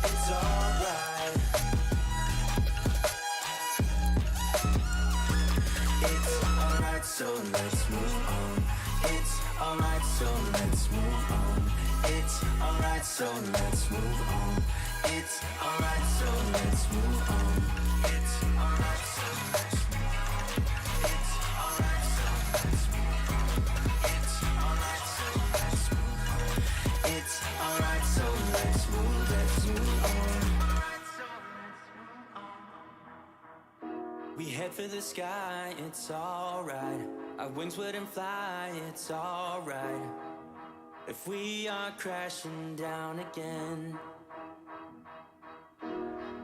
It's alright. It's alright, so let's move on. It's alright, so let's move on. It's alright, so let's move on. It's alright, so let's move on. It's alright, so let's move on. It's alright, so let's move on. It's alright, so let's move on. It's alright, so let's move on. We head for the sky, it's alright. Our wings wouldn't fly, it's alright. If we are crashing down again,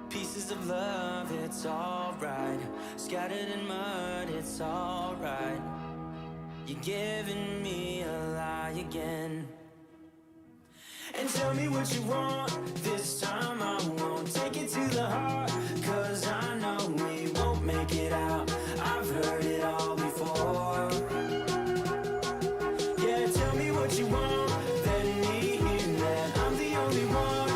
pieces of love, it's alright. Scattered in mud, it's alright. You're giving me a lie again. And tell me what you want, this time I won't take it to the heart. Cause I know we won't make it out, I've heard it all before. Yeah, tell me what you want, let me hear that I'm the only one.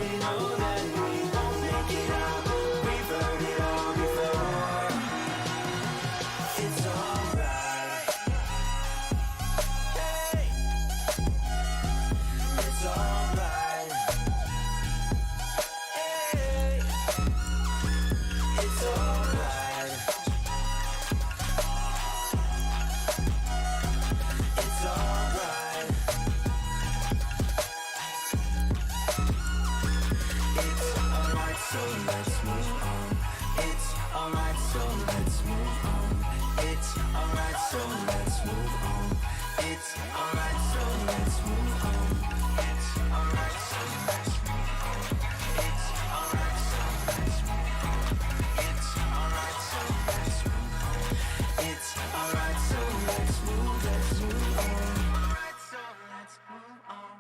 You know that we won't make it out, we've heard it all before. It's alright. Hey. It's alright. Hey. It's alright. It's alright. It's alright, so let's move on. It's alright, so let's move on. It's alright, so let's move on. It's alright, so let's move on. It's alright, so let's move on. It's alright, so let's move on. It's alright, so let's move on. It's alright, so let's move on. Alright, so let's move on.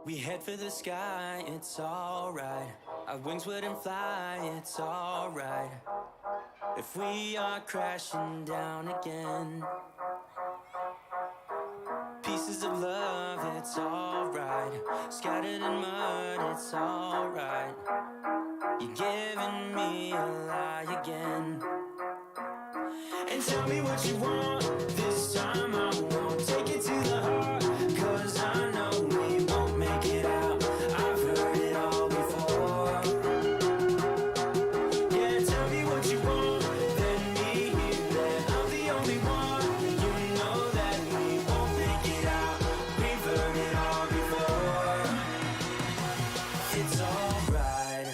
We head for the sky, it's alright. Our wings wouldn't fly, it's alright. If we are crashing down again, pieces of love, it's alright. Scattered in mud, it's alright. You're giving me a lie again. And tell me what you want, this time I won't take it to the heart. Cause I know we won't make it out, I've heard it all before. Yeah, tell me what you want, let me hear that I'm the only one. You know that we won't make it out, we've heard it all before. It's alright.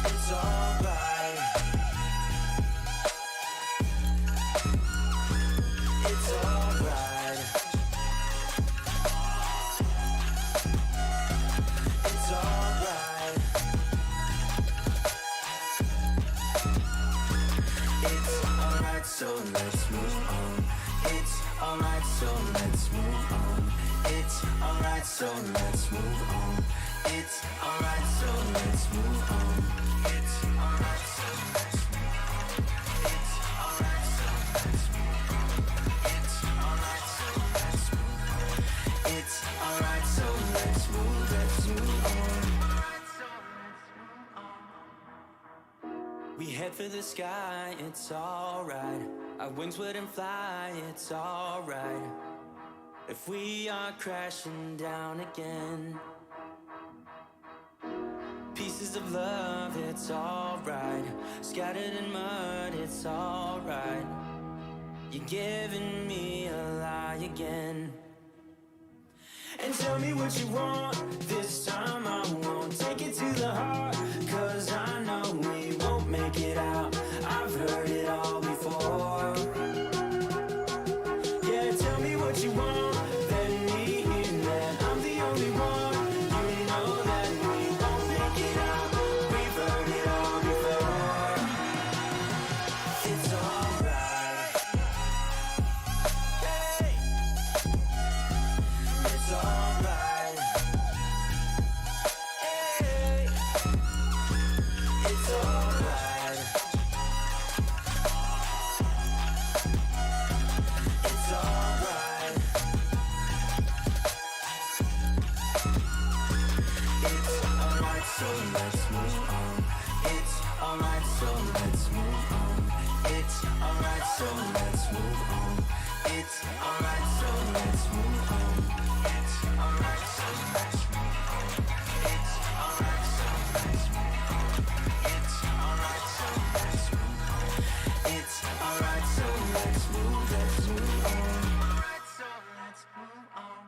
It's alright. It's alright. It's alright. It's alright, so let's move on. It's alright, so let's move on. It's alright, so let's move on. It's alright, so let's move on. It's alright, so let's move on. It's alright, so let's move on. It's alright, so let's move on. It's alright, so let's move on. We head for the sky, it's alright. Our wings wouldn't fly, it's alright. If we are crashing down again, pieces of love, it's alright. Scattered in mud, it's alright. You're giving me a lie again. And tell me what you want, this time I won't take it to the heart. Cause I know we won't make it out, I've heard it all before. Yeah, tell me what you want, let me hear that I'm the only one. You know that we won't make it out, we've heard it all before. It's alright. Hey. It's alright. Hey. It's alright. It's alright. It's alright, so let's move on. It's alright, so let's move on. It's alright, so let's move on. It's alright, so let's move on. It's alright, so let's move on. It's alright, so let's move on. It's alright, so let's move on. It's alright, so let's move on. Alright, so let's move on.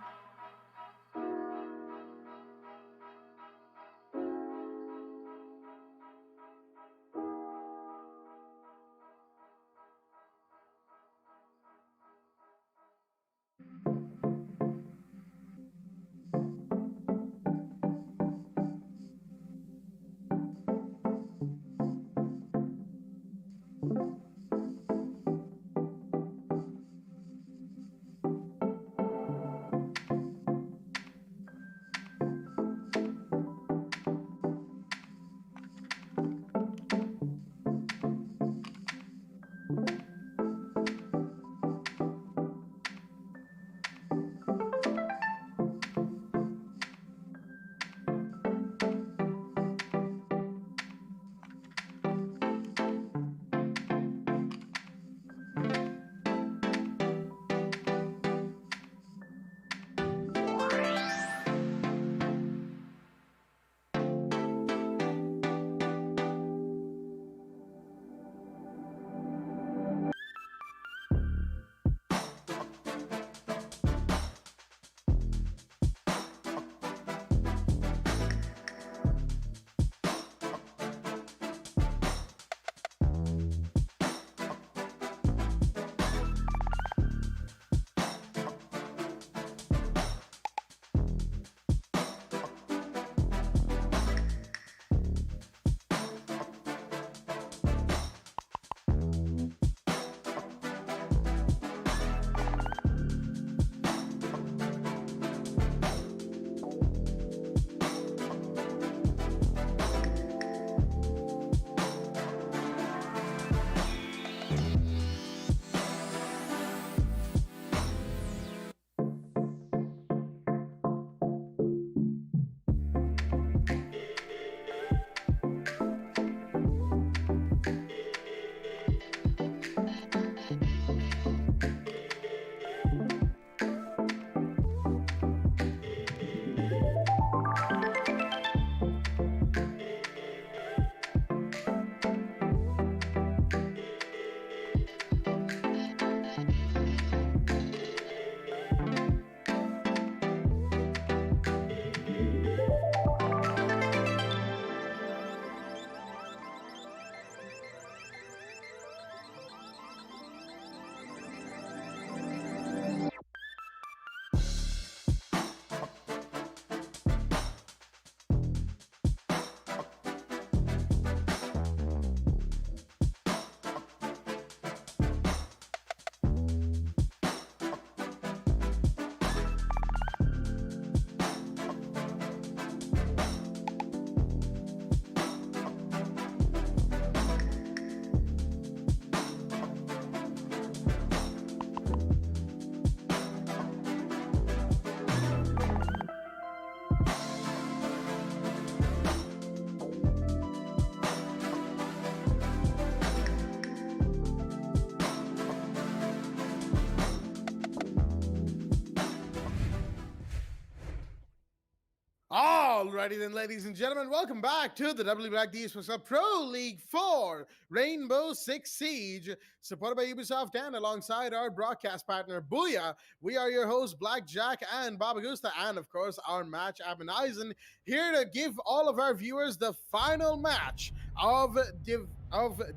Alrighty then, ladies and gentlemen, welcome back to the WD BLACK Esports Club Pro League 4 Rainbow Six Siege, supported by Ubisoft and alongside our broadcast partner, Booyah. We are your hosts, Blackjack and Babagusta, and of course, our match admin Eisen, here to give all of our viewers the final match of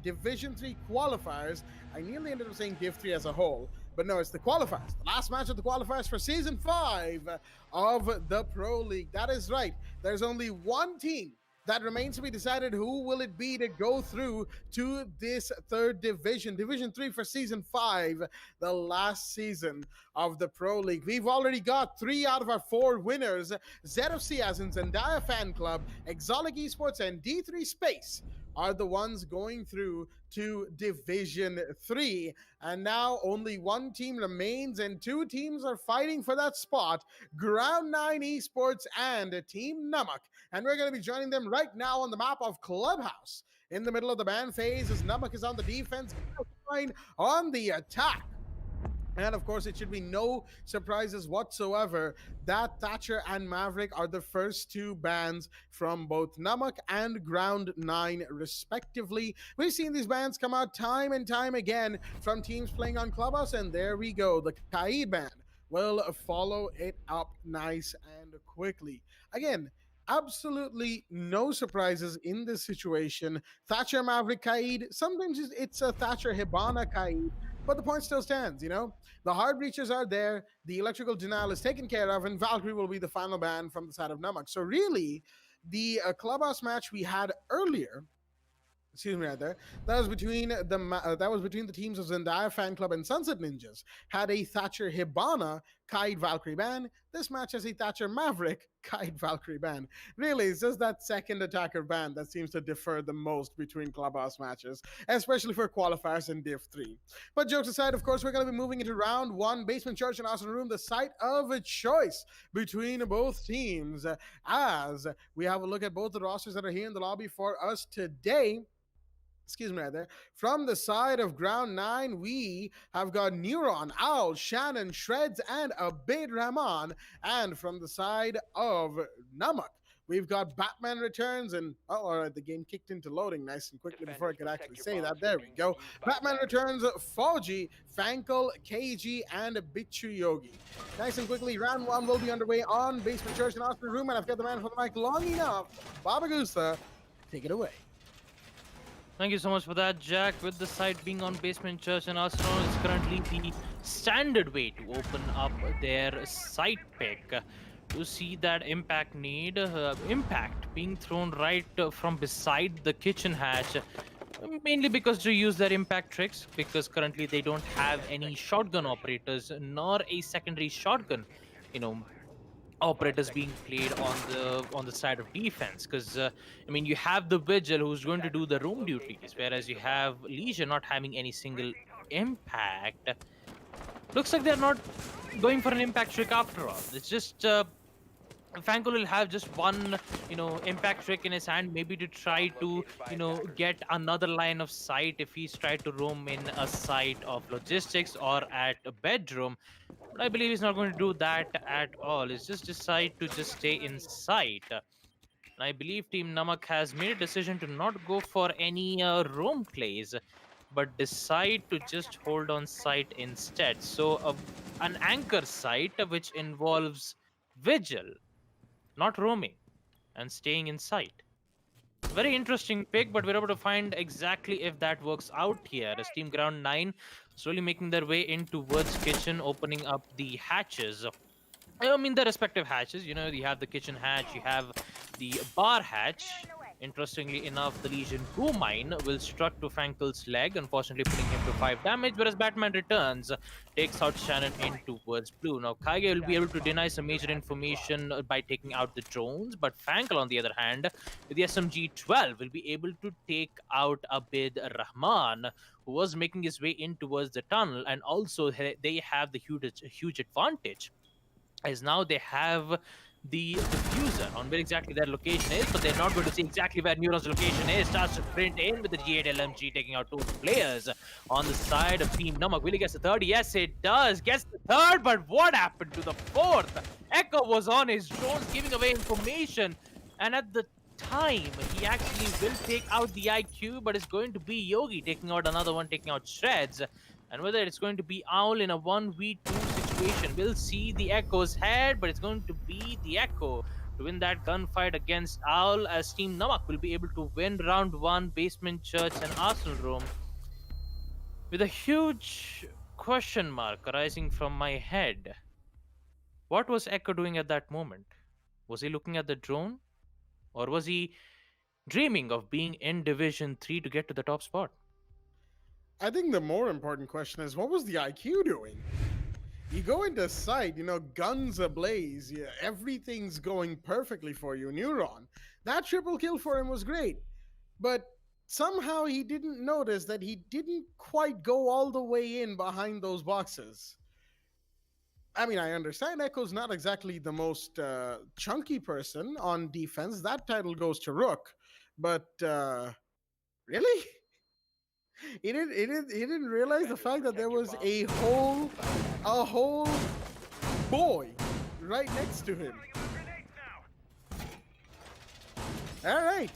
Division 3 qualifiers. I nearly ended up saying Div 3 as a whole, but no, it's the qualifiers. The last match of the qualifiers for Season 5 of the Pro League. That is right. There's only one team that remains to be decided. Who will it be to go through to this third division, Division 3 for Season 5, the last season of the Pro League. We've already got 3 out of our 4 winners. ZFC as in Zendaya Fan Club, Exotic Esports, and D3 Space are the ones going through to Division 3. And now only one team remains, and 2 teams are fighting for that spot, Ground 9 Esports and Team Namak. And we're going to be joining them right now on the map of Clubhouse. In the middle of the ban phase, as Namak is on the defense, on the attack. And of course, it should be no surprises whatsoever that Thatcher and Maverick are the first 2 bans from both Namak and Ground 9, respectively. We've seen these bans come out time and time again from teams playing on Clubhouse, and there we go. The Kaid ban will follow it up nice and quickly. Again, absolutely no surprises in this situation. Thatcher, Maverick, Kaid. Sometimes it's a Thatcher, Hibana, Kaid. But the point still stands, you know? The hard breaches are there, the electrical denial is taken care of, and Valkyrie will be the final ban from the side of Namak. So really, the Clubhouse match we had earlier, excuse me right there, that was between the teams of Zendaya Fan Club and Sunset Ninjas, had a Thatcher Hibana Kaid Valkyrie ban. This match has a Thatcher Maverick Kaid Valkyrie ban. Really, it's just that second attacker ban that seems to differ the most between Clubhouse matches, especially for qualifiers in Div 3. But jokes aside, of course, we're going to be moving into round 1, Basement Church and Arsenal Room, the site of a choice between both teams, as we have a look at both the rosters that are here in the lobby for us today. Excuse me right there. From the side of Ground 9, we have got Neuron, Owl, Shannon, Shreds, and Abid Rahman. And from the side of Namak, we've got Batman Returns, and all right, the game kicked into loading nice and quickly before I could actually say that. There we go. Batman Returns, Fauji, Fankel, KG, and Bichu Yogi. Nice and quickly, round 1 will be underway on Basement Church and Arsenal Room, and I've got the man for the mic long enough. Babagusta, take it away. Thank you so much for that, Jack. With the site being on Basement Church and Arsenal, it's currently the standard way to open up their site pick. To see that impact need, impact being thrown right from beside the kitchen hatch, mainly because to use their impact tricks, because currently they don't have any shotgun operators, nor a secondary shotgun, operators being played on the side of defense, because I mean, you have the Vigil who's going to do the roam duties, whereas you have Legion not having any single impact. Looks like they're not going for an impact trick after all. It's just Fanko will have just one impact trick in his hand, maybe to try to get another line of sight if he's tried to roam in a site of logistics or at a bedroom. But I believe he's not going to do that at all. He's just decide to just stay in sight. And I believe Team Namak has made a decision to not go for any roam plays, but decide to just hold on site instead. So an anchor site which involves Vigil, not roaming, and staying in sight. Very interesting pick, but we're able to find exactly if that works out here, as Team Ground 9 slowly making their way in towards kitchen, opening up the hatches. I mean, the respective hatches. You have the kitchen hatch, you have the bar hatch. Interestingly enough, the Legion Boom Mine will struck to Fankel's leg, unfortunately putting him to 5 damage, whereas Batman Returns takes out Shannon in towards blue. Now, Kaige will be able to deny some major information by taking out the drones, but Fankel, on the other hand, with the SMG-12, will be able to take out Abid Rahman, who was making his way in towards the tunnel, and also they have the huge advantage, as now they have the diffuser on where exactly their location is, but they're not going to see exactly where Neuron's location is. Starts to sprint in with the G8 LMG, taking out 2 players on the side of Team Namak. Will he get the third? Yes, it does. Gets the third, but what happened to the fourth? Echo was on his drones, giving away information. And at the time, he actually will take out the IQ, but it's going to be Yogi taking out another one, taking out Shreds. And whether it's going to be Owl in a 1v2 situation, we'll see the Echo's head, but it's going to be the Echo to win that gunfight against Owl, as Team Namak will be able to win round 1, Basement Church and Arsenal Room, with a huge question mark arising from my head. What was Echo doing at that moment? Was he looking at the drone? Or was he dreaming of being in Division 3 to get to the top spot? I think the more important question is, what was the IQ doing? You go into sight, guns ablaze, everything's going perfectly for you, Neuron. That triple kill for him was great, but somehow he didn't notice that he didn't quite go all the way in behind those boxes. I mean, I understand Echo's not exactly the most chunky person on defense. That title goes to Rook, but really, he didn't realize the fact that there was a whole boy right next to him. All right.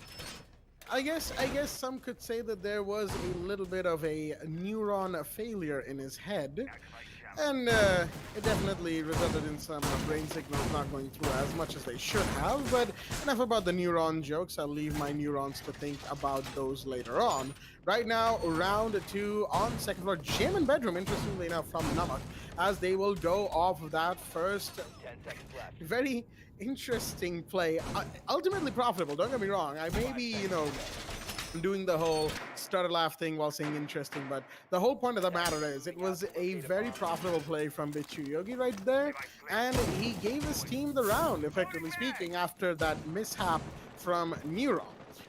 I guess some could say that there was a little bit of a neuron failure in his head, and it definitely resulted in some brain signals not going through as much as they should have. But enough about the neuron jokes. I'll leave my neurons to think about those later on. Right now, round 2 on second floor, gym and bedroom, interestingly enough, from Namak, as they will go off of that first very interesting play. Ultimately profitable, don't get me wrong. I may be, doing the whole stutter laugh thing while saying interesting, but the whole point of the matter is it was a very profitable play from Bichu Yogi right there, and he gave his team the round, effectively speaking, after that mishap from Neuron.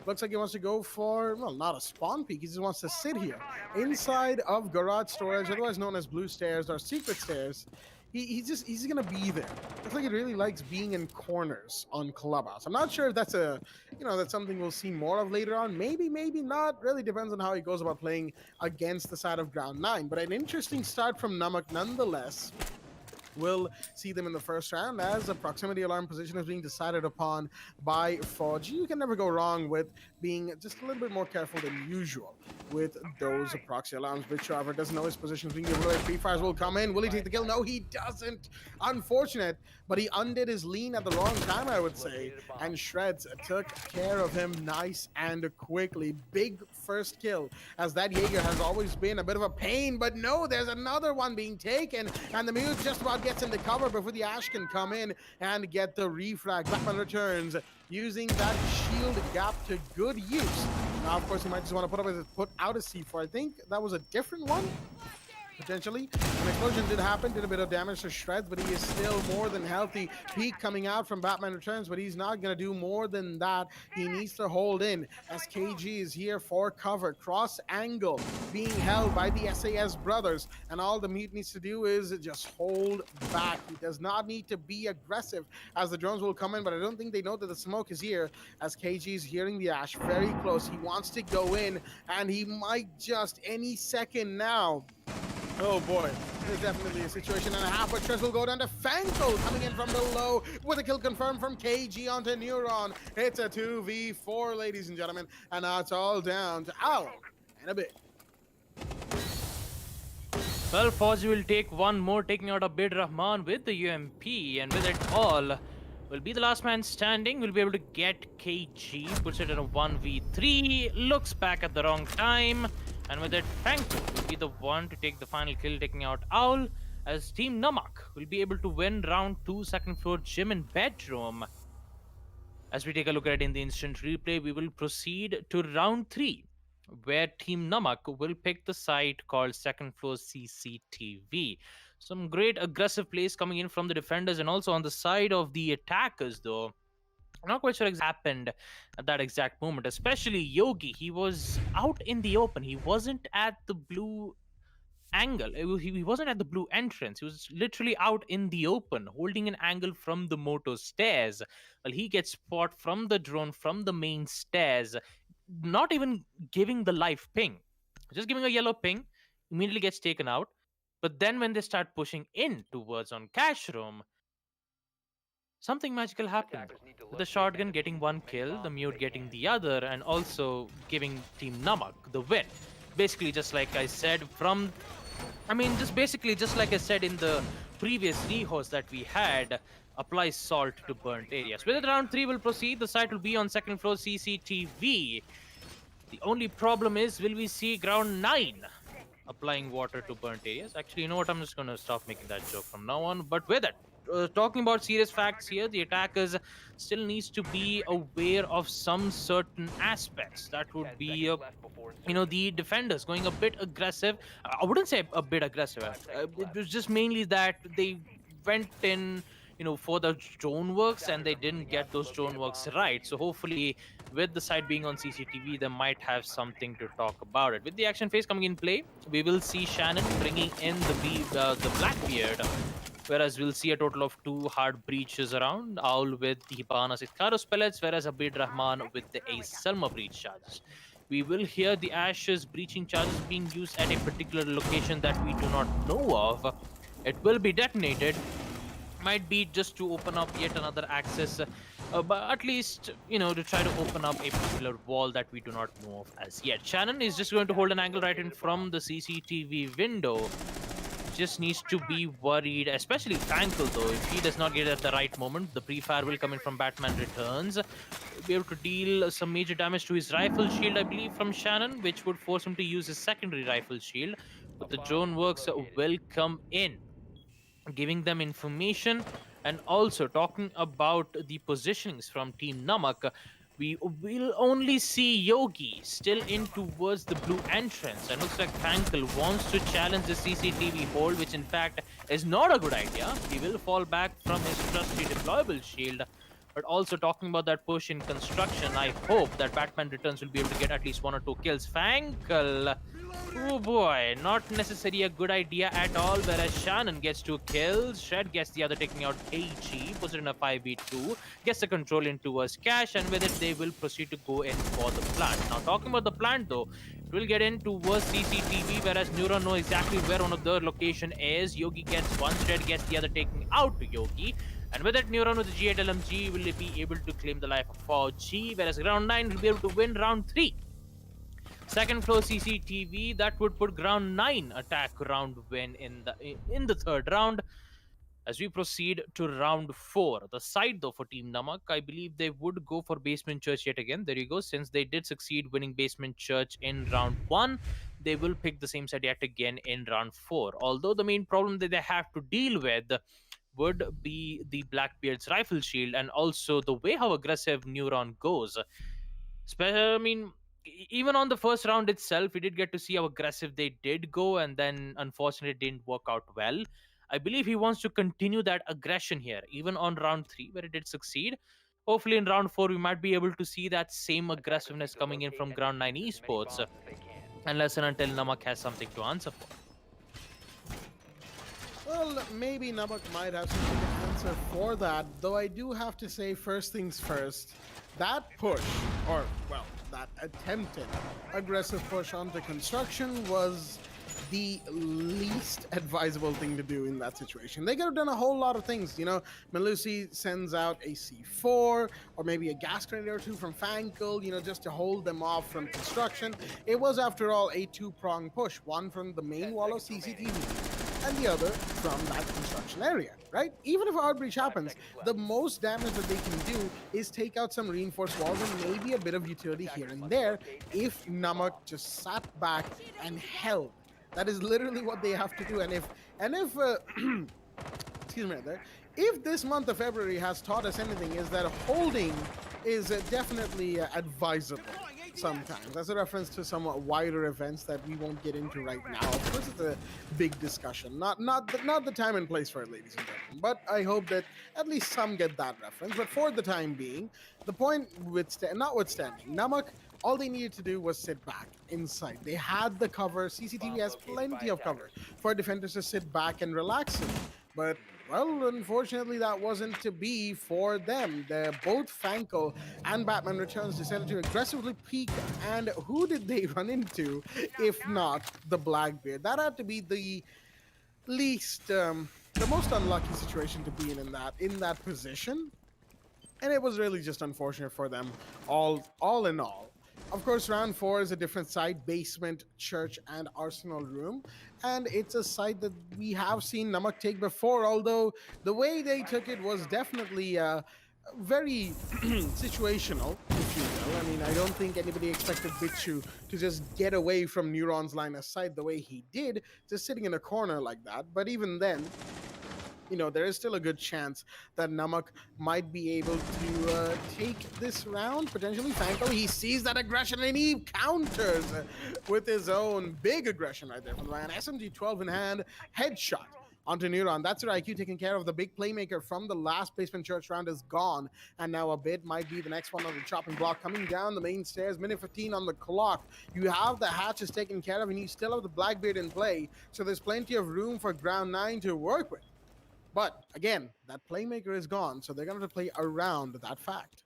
Looks like he wants to go for, well, not a spawn peek. He just wants to sit here inside of garage storage, otherwise known as blue stairs or secret stairs. He's gonna be there. Looks like he really likes being in corners on Clubhouse. I'm not sure if that's that's something we'll see more of later on. Maybe, maybe not. Really depends on how he goes about playing against the side of Ground 9. But an interesting start from Namak nonetheless. We'll see them in the first round as a proximity alarm position is being decided upon by Forge. You can never go wrong with being just a little bit more careful than usual with those proxy alarms. Bitch, however, doesn't know his position is being given away. Free fires will come in. Will he take the kill? No, he doesn't. Unfortunate, but he undid his lean at the wrong time, I would say. And Shreds took care of him nice and quickly. Big first kill, as that Jaeger has always been a bit of a pain, but no, there's another one being taken, and the Mute just about gets into cover before the Ash can come in and get the refrag. Blackman returns, using that shield gap to good use. Now, of course, he might just want to put out a C4. I think that was a different one. Potentially. An explosion did happen, did a bit of damage to Shreds, but he is still more than healthy. Peak coming out from Batman Returns, but he's not going to do more than that. He needs to hold in as KG is here for cover. Cross angle being held by the SAS brothers, and all the Mute needs to do is just hold back. He does not need to be aggressive as the drones will come in, but I don't think they know that the smoke is here as KG is hearing the Ash very close. He wants to go in, and he might just any second now. Oh boy, there's definitely a situation and a half, but Tress will go down to Fanko coming in from below with a kill confirmed from KG onto Neuron. It's a 2v4, ladies and gentlemen, and now it's all down to Owl in a bit. Well, Fozzy will take one more, taking out Abid Rahman with the UMP, and with it all, will be the last man standing. Will be able to get KG, puts it in a 1v3, looks back at the wrong time, and with it, Franco will be the one to take the final kill, taking out Owl, as Team Namak will be able to win round 2, second floor gym and bedroom. As we take a look at it in the instant replay, we will proceed to round 3, where Team Namak will pick the site called second floor CCTV. Some great aggressive plays coming in from the defenders, and also on the side of the attackers, though. I'm not quite sure what happened at that exact moment, especially Yogi. He was out in the open. He wasn't at the blue angle. He wasn't at the blue entrance. He was literally out in the open, holding an angle from the motor stairs. Well, he gets spot from the drone, from the main stairs, not even giving the live ping. Just giving a yellow ping, immediately gets taken out. But then when they start pushing in towards on cash room, something magical happened though. With the shotgun getting one kill, the mute getting the other, and also giving Team Namak the win. Basically, just like I said just basically just like I said in the previous rehost that we had, apply salt to burnt areas. With round 3 will proceed, the site will be on second floor CCTV. The only problem is, will we see ground 9 applying water to burnt areas? Actually, you know what? I'm just going to stop making that joke from now on. But with it, talking about serious facts here, the attackers still needs to be aware of some certain aspects. That would be, the defenders going a bit aggressive. I wouldn't say a bit aggressive. It was just mainly that they went in, for the drone works and they didn't get those drone works right. So hopefully, with the site being on CCTV, they might have something to talk about it. With the action phase coming in play, we will see Shannon bringing in the Blackbeard, whereas we'll see a total of 2 hard breaches around, Owl with the Hibana Sitkaros pellets, whereas Abid Rahman with the Ace Selma breach charges. We will hear the Ashes breaching charges being used at a particular location that we do not know of. It will be detonated. Might be just to open up yet another access, but at least, to try to open up a particular wall that we do not know of as yet. Shannon is just going to hold an angle right in from the CCTV window. Just needs to be worried, especially Frankel though. If he does not get it at the right moment, the pre-fire will come in from Batman Returns. He'll be able to deal some major damage to his rifle shield, I believe, from Shannon, which would force him to use his secondary rifle shield. But the drone works will come in, giving them information, and also talking about the positionings from Team Namak. We will only see Yogi still in towards the blue entrance, and looks like Frankel wants to challenge the CCTV hold, which in fact is not a good idea. He will fall back from his trusty deployable shield. But also talking about that push in construction, I hope that Batman Returns will be able to get at least 1 or 2 kills. Frankel, oh boy, not necessarily a good idea at all, whereas Shannon gets 2 kills, Shred gets the other, taking out AG, puts it in a 5v2, gets the control in towards Cash, and with it they will proceed to go in for the plant. Now talking about the plant though, it will get in towards CCTV, whereas Neuron know exactly where one of the location is. Yogi gets one, Shred gets the other, taking out Yogi. And with that, Neuron with the G8 LMG will be able to claim the life of 4G, whereas round 9 will be able to win round 3. Second floor CCTV, that would put ground 9 attack round win in the third round. As we proceed to round 4, the side though for Team Namak, I believe they would go for Basement Church yet again. There you go. Since they did succeed winning Basement Church in round 1, they will pick the same side yet again in round 4. Although the main problem that they have to deal with would be the Blackbeard's rifle shield, and also the way how aggressive Neuron goes. Even on the first round itself, we did get to see how aggressive they did go, and then unfortunately it didn't work out well. I believe he wants to continue that aggression here, even on round 3, where it did succeed. Hopefully in round 4, we might be able to see that same aggressiveness coming in from Ground 9 Esports, unless and until Namak has something to answer for. Well, maybe Namak might have something to answer for that, though I do have to say, first things first, that push, or, well, that attempted aggressive push onto construction was the least advisable thing to do in that situation. They could have done a whole lot of things, Melusi sends out a C4, or maybe a gas grenade or 2 from Fankel, just to hold them off from construction. It was, after all, a 2-pronged push, one from the main wall of CCTV, and the other from that construction area, right? Even if hard breach happens, the most damage that they can do is take out some reinforced walls and maybe a bit of utility here and there if Namak just sat back and held. That is literally what they have to do. And if excuse me there, if this month of February has taught us anything, is that holding is definitely advisable sometimes. That's a reference to some wider events that we won't get into right now. Of course, it's a big discussion. Not the time and place for it, ladies and gentlemen. But I hope that at least some get that reference. But for the time being, the point notwithstanding, Namak, all they needed to do was sit back inside. They had the cover. CCTV has plenty of cover for defenders to sit back and relax in. But, well, unfortunately, that wasn't to be for them. Both Fankel and Batman Returns decided to aggressively peek, and who did they run into if not the Blackbeard? That had to be the least the most unlucky situation to be in that position. And it was really just unfortunate for them all in all. Of course, round 4 is a different site: basement, church, and arsenal room. And it's a site that we have seen Namak take before, although the way they took it was definitely very situational, if you will. I mean, I don't think anybody expected Bichu to just get away from Neuron's line of sight the way he did, just sitting in a corner like that. But even then, there is still a good chance that Namak might be able to take this round, potentially. Fanko, he sees that aggression and he counters with his own big aggression right there from the man. SMG-12 in hand, headshot onto Neuron. That's your IQ taken care of. The big playmaker from the last basement church round is gone, and now a bit might be the next one on the chopping block. Coming down the main stairs, minute 15 on the clock. You have the hatches taken care of, and you still have the Blackbeard in play, so there's plenty of room for Ground 9 to work with. But again, that playmaker is gone, so they're going to play around that fact.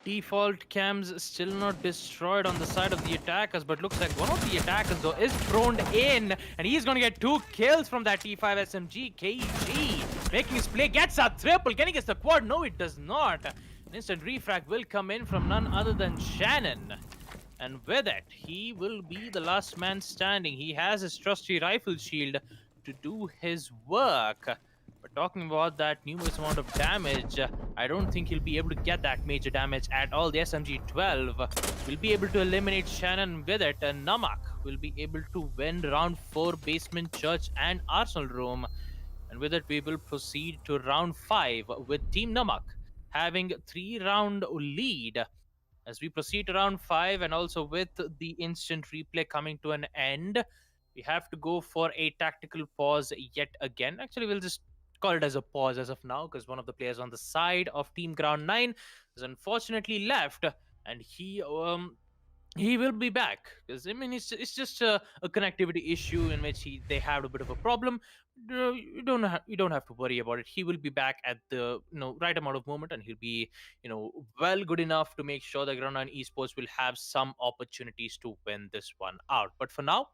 Default cams still not destroyed on the side of the attackers, but looks like one of the attackers though is thrown in, and he's gonna get 2 kills from that T5 SMG. KG making his play, gets a triple. Can he get the quad? No, it does not. An instant refrag will come in from none other than Shannon. And with it, he will be the last man standing. He has his trusty rifle shield to do his work. But talking about that numerous amount of damage, I don't think he'll be able to get that major damage at all. The SMG-12 will be able to eliminate Shannon with it, and Namak will be able to win round 4 basement, church, and arsenal room. And with it, we will proceed to round 5 with Team Namak having 3-round lead. As we proceed to round 5, and also with the instant replay coming to an end, we have to go for a tactical pause yet again. Actually, we'll just call it as a pause as of now, because one of the players on the side of Team Ground 9 is unfortunately left, and he will be back, because I mean it's just a connectivity issue in which they have a bit of a problem. You don't have to worry about it. He will be back at the right amount of moment, and he'll be well good enough to make sure that Ground 9 Esports will have some opportunities to win this one out. But for now,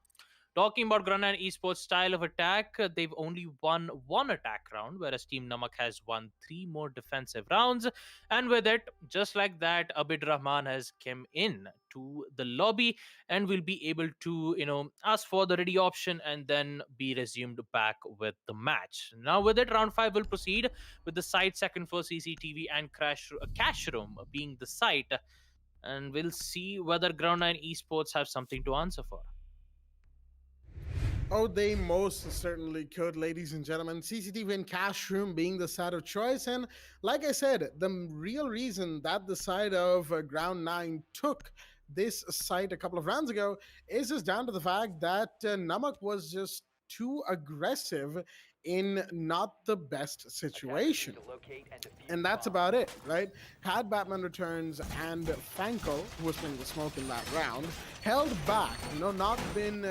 talking about Ground 9 Esports style of attack, they've only won 1 attack round, whereas Team Namak has won 3 more defensive rounds. And with it, just like that, Abid Rahman has come in to the lobby and will be able to, ask for the ready option and then be resumed back with the match. Now with it, round 5 will proceed with the site second for CCTV and cash room being the site. And we'll see whether Ground 9 Esports have something to answer for. Oh, they most certainly could, ladies and gentlemen. CCTV and cash room being the side of choice. And like I said, the real reason that the side of Ground 9 took this site a couple of rounds ago is just down to the fact that Namak was just too aggressive in not the best situation. And that's about it, right? Had Batman Returns and Fanko, who was playing the smoke in that round, held back, not been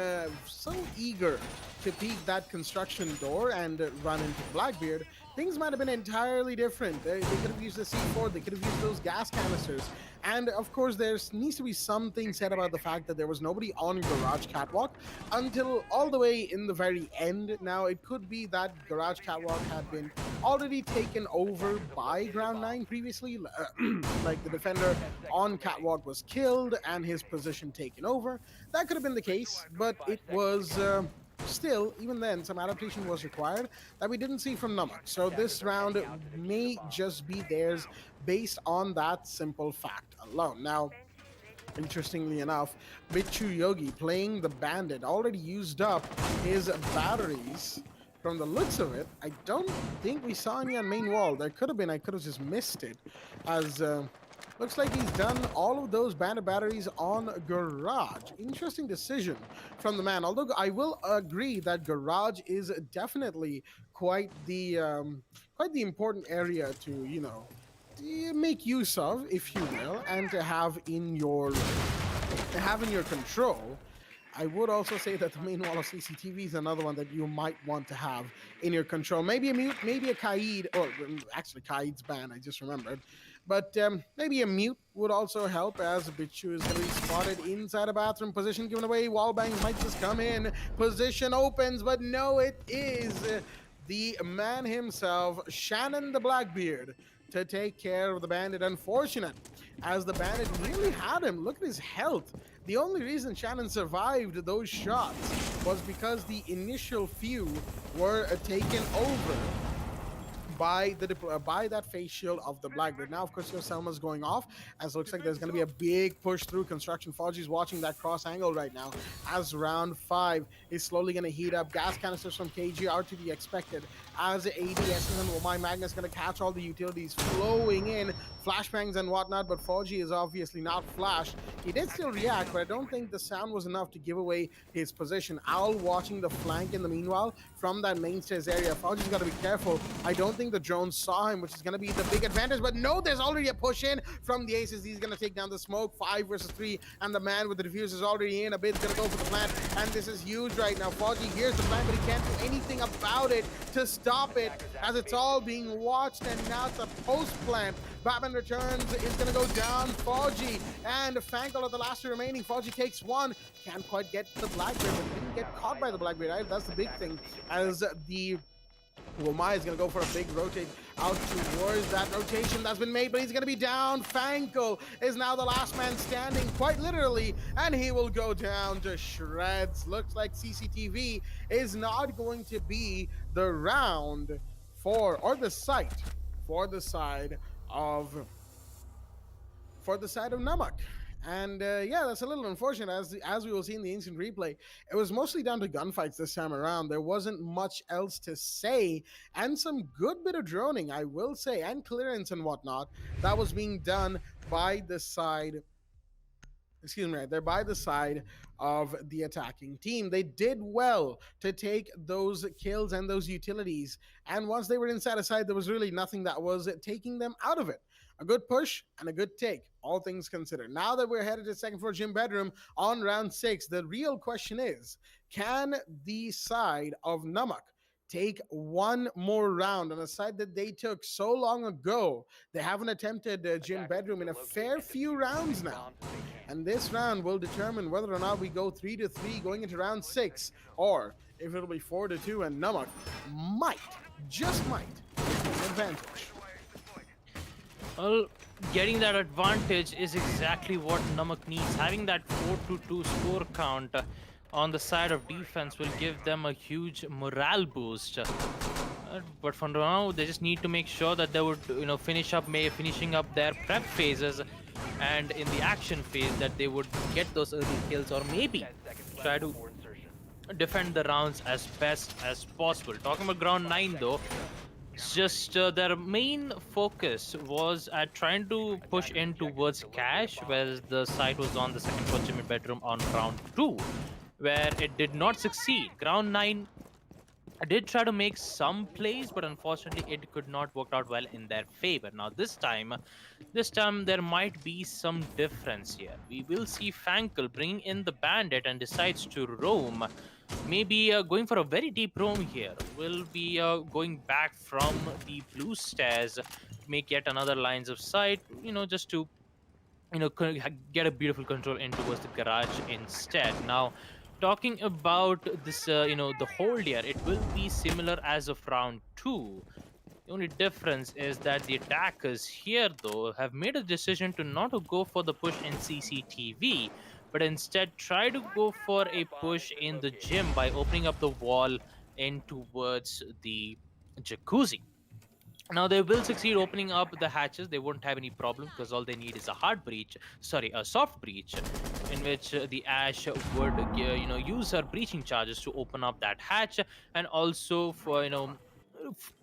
so eager to peek that construction door and run into Blackbeard, things might have been entirely different. They could have used the C4, they could have used those gas canisters. And of course, there needs to be something said about the fact that there was nobody on Garage Catwalk until all the way in the very end. Now, it could be that Garage Catwalk had been already taken over by Ground 9 previously, like the defender on Catwalk was killed and his position taken over. That could have been the case, but it was still, even then, some adaptation was required that we didn't see from Namak. So this round may just be theirs based on that simple fact alone. Now, interestingly enough, Bichu Yogi playing the Bandit already used up his batteries. From the looks of it, I don't think we saw any on main wall. There could have been, I could have just missed it, as looks like he's done all of those Bandit batteries on Garage. Interesting decision from the man, although I will agree that Garage is definitely quite the important area to, make use of, if you will, and to have in your control. I would also say that the main wall of CCTV is another one that you might want to have in your control. Maybe a mute, maybe a Kaid, or actually Kaid's ban, I just remembered. But maybe a mute would also help, as Bichu is going to be spotted inside a bathroom position, given away. Wallbangs might just come in. Position opens, but no, it is the man himself, Shannon the Blackbeard, to take care of the bandit. Unfortunate, as the bandit nearly had him. Look at his health. The only reason Shannon survived those shots was because the initial few were taken over by that face shield of the Blackbeard. Now, of course, your Selma's going off, as it looks like there's going to be a big push through construction. Foggy's watching that cross angle right now, as round 5 is slowly going to heat up. Gas canisters from KG are to be expected, as ADS and my Magnus going to catch all the utilities flowing in, flashbangs and whatnot, but Foggy is obviously not flashed. He did still react, but I don't think the sound was enough to give away his position. Owl watching the flank in the meanwhile from that mainstays area. Foggy's got to be careful. I don't think the drones saw him, which is going to be the big advantage, but no, there's already a push in from the Aces. He's going to take down the smoke, 5 versus 3, and the man with the diffuse is already in. A bit's going to go for the plant, and this is huge right now. Foggy hears the plant, but he can't do anything about it to stop it, as it's all being watched, and now it's a post plant. Batman returns, is going to go down. Foggy and Fankel are the last remaining. Foggy takes one, can't quite get the Blackbeard, but didn't get caught by the Blackbeard, right? That's the big thing, as the Womai is going to go for a big rotate out towards that rotation that's been made, but he's going to be down. Fankel is now the last man standing, quite literally, and he will go down to shreds. Looks like CCTV is not going to be the round for, or the site for the side of Namak. And yeah, that's a little unfortunate, as we will see in the instant replay. It was mostly down to gunfights this time around. There wasn't much else to say, and some good bit of droning, I will say, and clearance and whatnot that was being done by the side. Excuse me, right there, by the side of the attacking team. They did well to take those kills and those utilities, and once they were inside a side, there was really nothing that was taking them out of it. A good push and a good take, all things considered. Now that we're headed to second floor gym bedroom on round 6, the real question is, can the side of Namak take one more round on a side that they took so long ago? They haven't attempted gym bedroom in a fair few rounds now. And this round will determine whether or not we go 3-3 going into round 6, or if it'll be 4-2 and Namak might, just might, take an advantage. Well, getting that advantage is exactly what Namak needs. Having that 4-2 score count on the side of defense will give them a huge morale boost. But for now, they just need to make sure that they would, finishing up their prep phases, and in the action phase that they would get those early kills, or maybe try to defend the rounds as best as possible. Talking about ground 9 though, it's just their main focus was at trying to push in towards cash, whereas the site was on the second floor gym bedroom on round 2, where it did not succeed. Ground 9 did try to make some plays, but unfortunately it could not work out well in their favor. Now this time there might be some difference here. We will see Fankel bringing in the bandit and decides to roam. Maybe going for a very deep roam here. Will be going back from the blue stairs, make yet another lines of sight, just to get a beautiful control in towards the garage instead. Now, talking about this, the hold here, it will be similar as of round 2. The only difference is that the attackers here, though, have made a decision to not to go for the push in CCTV, but instead try to go for a push in the gym by opening up the wall in towards the jacuzzi. Now they will succeed opening up the hatches. They won't have any problem, because all they need is a soft breach, in which the Ash would use her breaching charges to open up that hatch, and also for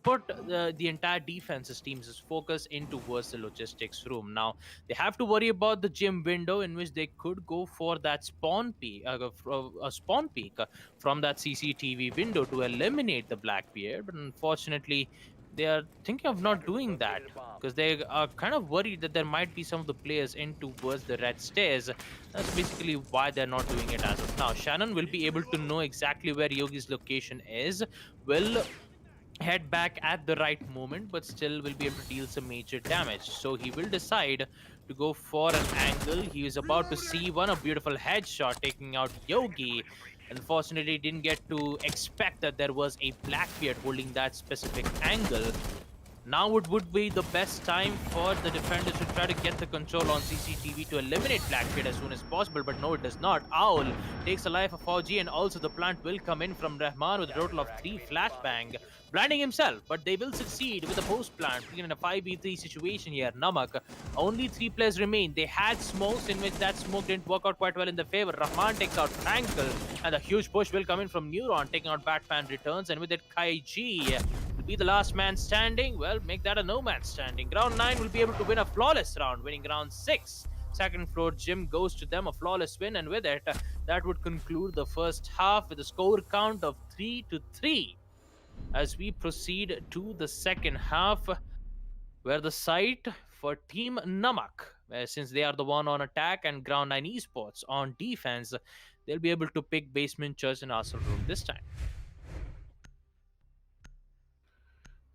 put the entire defense's team's focus in towards the logistics room. Now they have to worry about the gym window, in which they could go for that spawn peek, from that CCTV window to eliminate the Blackbeard, but unfortunately they are thinking of not doing that because they are kind of worried that there might be some of the players in towards the red stairs. That's basically why they're not doing it as of now. Shannon will be able to know exactly where Yogi's location is, will head back at the right moment, but still will be able to deal some major damage. So he will decide to go for an angle. He is about to see one, a beautiful headshot taking out Yogi. Unfortunately, didn't get to expect that there was a Blackbeard holding that specific angle. Now it would be the best time for the defenders to try to get the control on CCTV to eliminate Blackbeard as soon as possible, but no, it does not. Owl takes the life of Fauji, and also the plant will come in from Rahman with a total of 3 flashbang, blinding himself, but they will succeed with the post plant in a 5v3 situation here. Namak, only 3 players remain. They had smokes in which that smoke didn't work out quite well in their favor. Rahman takes out Frankel, and a huge push will come in from Neuron, taking out Batman returns, and with it Kai G will be the last man standing. Well, make that a no man standing. Round 9 will be able to win a flawless round, winning round 6. Second floor gym goes to them, a flawless win, and with it, that would conclude the first half with a score count of 3-3. As we proceed to the second half, where the site for Team Namak, since they are the one on attack and Ground 9 Esports on defense, they'll be able to pick Basement Church and Arsenal Room this time.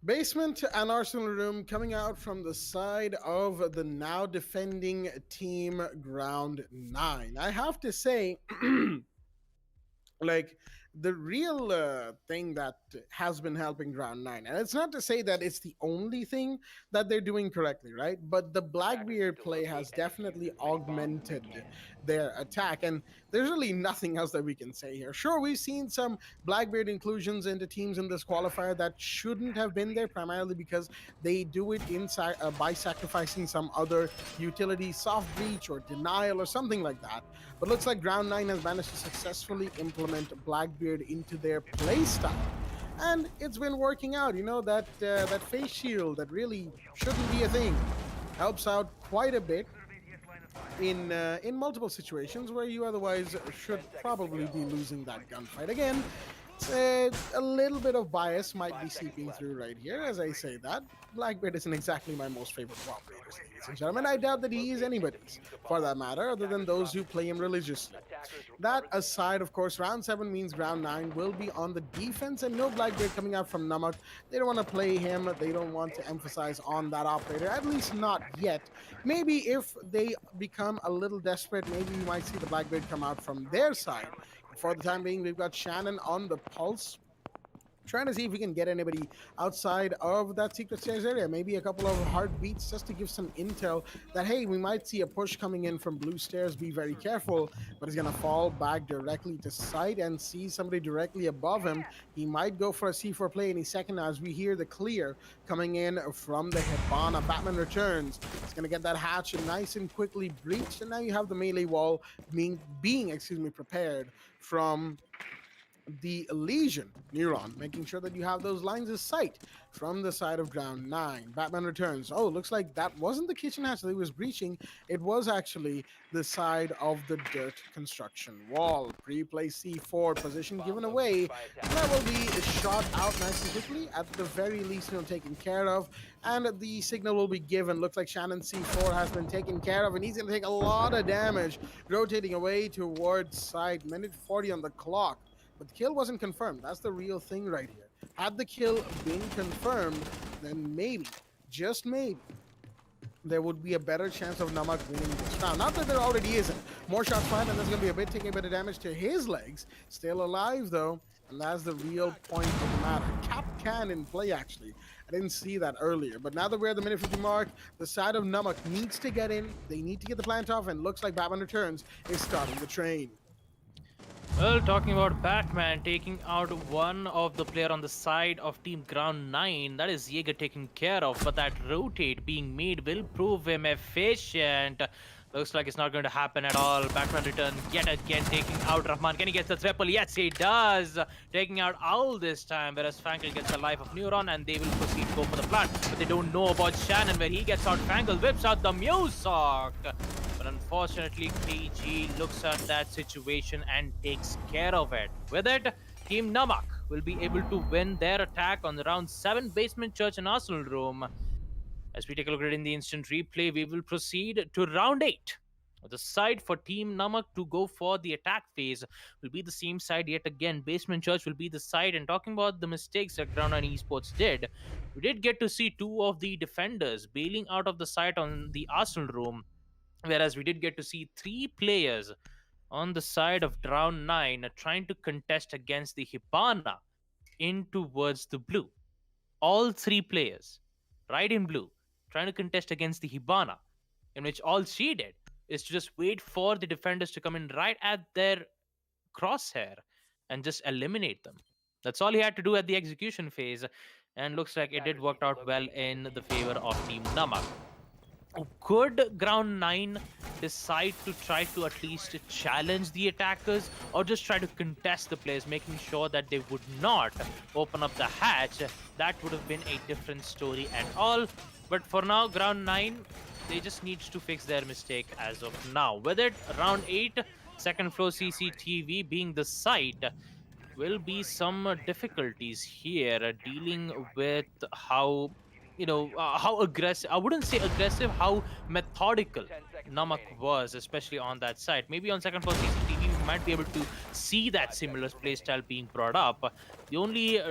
Basement and Arsenal Room coming out from the side of the now defending Team Ground 9. I have to say, like, the real thing that has been helping Ground 9, and it's not to say that it's the only thing that they're doing correctly, right? But the Blackbeard play has definitely augmented their attack, and there's really nothing else that we can say here. Sure, we've seen some Blackbeard inclusions into teams in this qualifier that shouldn't have been there, primarily because they do it inside by sacrificing some other utility, soft breach or denial or something like that. But looks like Ground 9 has managed to successfully implement Blackbeard into their playstyle, and it's been working out. You know, that face shield that really shouldn't be a thing helps out quite a bit in multiple situations where you otherwise should probably be losing that gunfight. Again, a little bit of bias might be seeping through right here as I say that. Blackbeard isn't exactly my most favorite operator, ladies and gentlemen. I doubt that he is anybody's, for that matter, other than those who play him religiously. That aside, of course, round 7 means Ground 9 will be on the defense, and no Blackbeard coming out from Namak. They don't want to play him. They don't want to emphasize on that operator, at least not yet. Maybe if they become a little desperate, maybe we might see the Blackbeard come out from their side. For the time being, we've got Shannon on the pulse, trying to see if we can get anybody outside of that secret stairs area. Maybe a couple of heartbeats just to give some intel that, hey, we might see a push coming in from blue stairs. Be very careful. But he's going to fall back directly to sight and see somebody directly above him. He might go for a C4 play any second as we hear the clear coming in from the Hibana. Batman returns. He's going to get that hatch nice and quickly breached. And now you have the melee wall being prepared from the Legion. Neuron making sure that you have those lines of sight from the side of Ground 9. Batman returns. Oh, looks like that wasn't the kitchen hatch that he was breaching. It was actually the side of the dirt construction wall. Pre-placed C4 position given away. That will be shot out nice and quickly. At the very least, taken care of. And the signal will be given. Looks like Shannon C4 has been taken care of, and he's going to take a lot of damage. Rotating away towards side. Minute 40 on the clock. But the kill wasn't confirmed. That's the real thing right here. Had the kill been confirmed, then maybe, just maybe, there would be a better chance of Namak winning this round. Not that there already isn't. More shots fired, and there's going to be taking a bit of damage to his legs. Still alive, though, and that's the real point of the matter. Cap can in play, actually. I didn't see that earlier, but now that we're at the minute 50 mark, the side of Namak needs to get in. They need to get the plant off, and looks like Batman Returns is starting the train. Well, talking about Batman taking out one of the player on the side of Team Ground 9, that is Jaeger taken care of, but that rotate being made will prove him efficient. Looks like it's not going to happen at all. Batman return yet again, taking out Rahman. Can he get the triple? Yes, he does. Taking out Owl this time, whereas Frankel gets the life of Neuron, and they will proceed to go for the plant. But they don't know about Shannon, where he gets out. Frankel whips out the Musoc. But unfortunately, KG looks at that situation and takes care of it. With it, Team Namak will be able to win their attack on the round 7 Basement Church and Arsenal Room. As we take a look at it in the instant replay, we will proceed to round 8. The side for Team Namak to go for the attack phase will be the same side yet again. Basement Church will be the side. And talking about the mistakes that Ground 9 Esports did, we did get to see two of the defenders bailing out of the site on the Arsenal Room, whereas we did get to see three players on the side of Round 9 trying to contest against the Hibana in towards the blue. All three players, right in blue, trying to contest against the Hibana, in which all she did is to just wait for the defenders to come in right at their crosshair and just eliminate them. That's all he had to do at the execution phase, and looks like it did work out well in the favor of Team Namak. Could Ground 9 decide to try to at least challenge the attackers or just try to contest the players, making sure that they would not open up the hatch? That would have been a different story and all. But for now, Ground 9, they just need to fix their mistake as of now. With it, round 8, second floor CCTV being the site, will be some difficulties here dealing with how how aggressive, I wouldn't say aggressive, how methodical Namak was, especially on that side. Maybe on second floor CCTV we might be able to see that similar playstyle being brought up. The only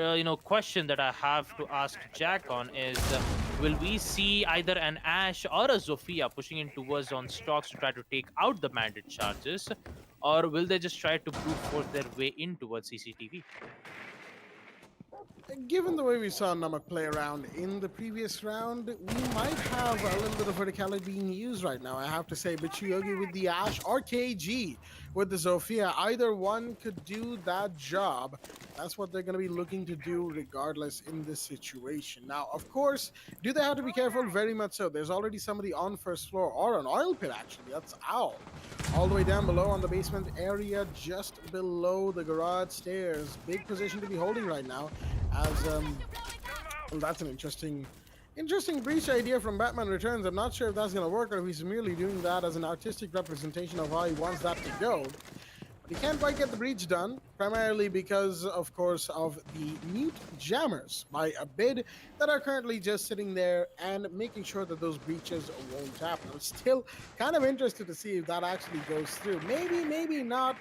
question that I have to ask Jack on is, will we see either an Ash or a Zofia pushing in towards on stocks to try to take out the bandit charges, or will they just try to brute force their way in towards CCTV? Given the way we saw Namak play around in the previous round, we might have a little bit of verticality being used right now. I have to say, Bichuyogi with the Ash or KG with the Zofia, either one could do that job. That's what they're going to be looking to do regardless in this situation. Now, of course, do they have to be careful? Very much so. There's already somebody on first floor, or an oil pit actually. That's Owl. All the way down below on the basement area, just below the garage stairs. Big position to be holding right now. As well, that's an interesting breach idea from Batman Returns. I'm not sure if that's going to work or if he's merely doing that as an artistic representation of how he wants that to go. But he can't quite get the breach done, primarily because, of course, of the mute jammers by a bid that are currently just sitting there and making sure that those breaches won't happen. I'm still kind of interested to see if that actually goes through. Maybe, maybe not.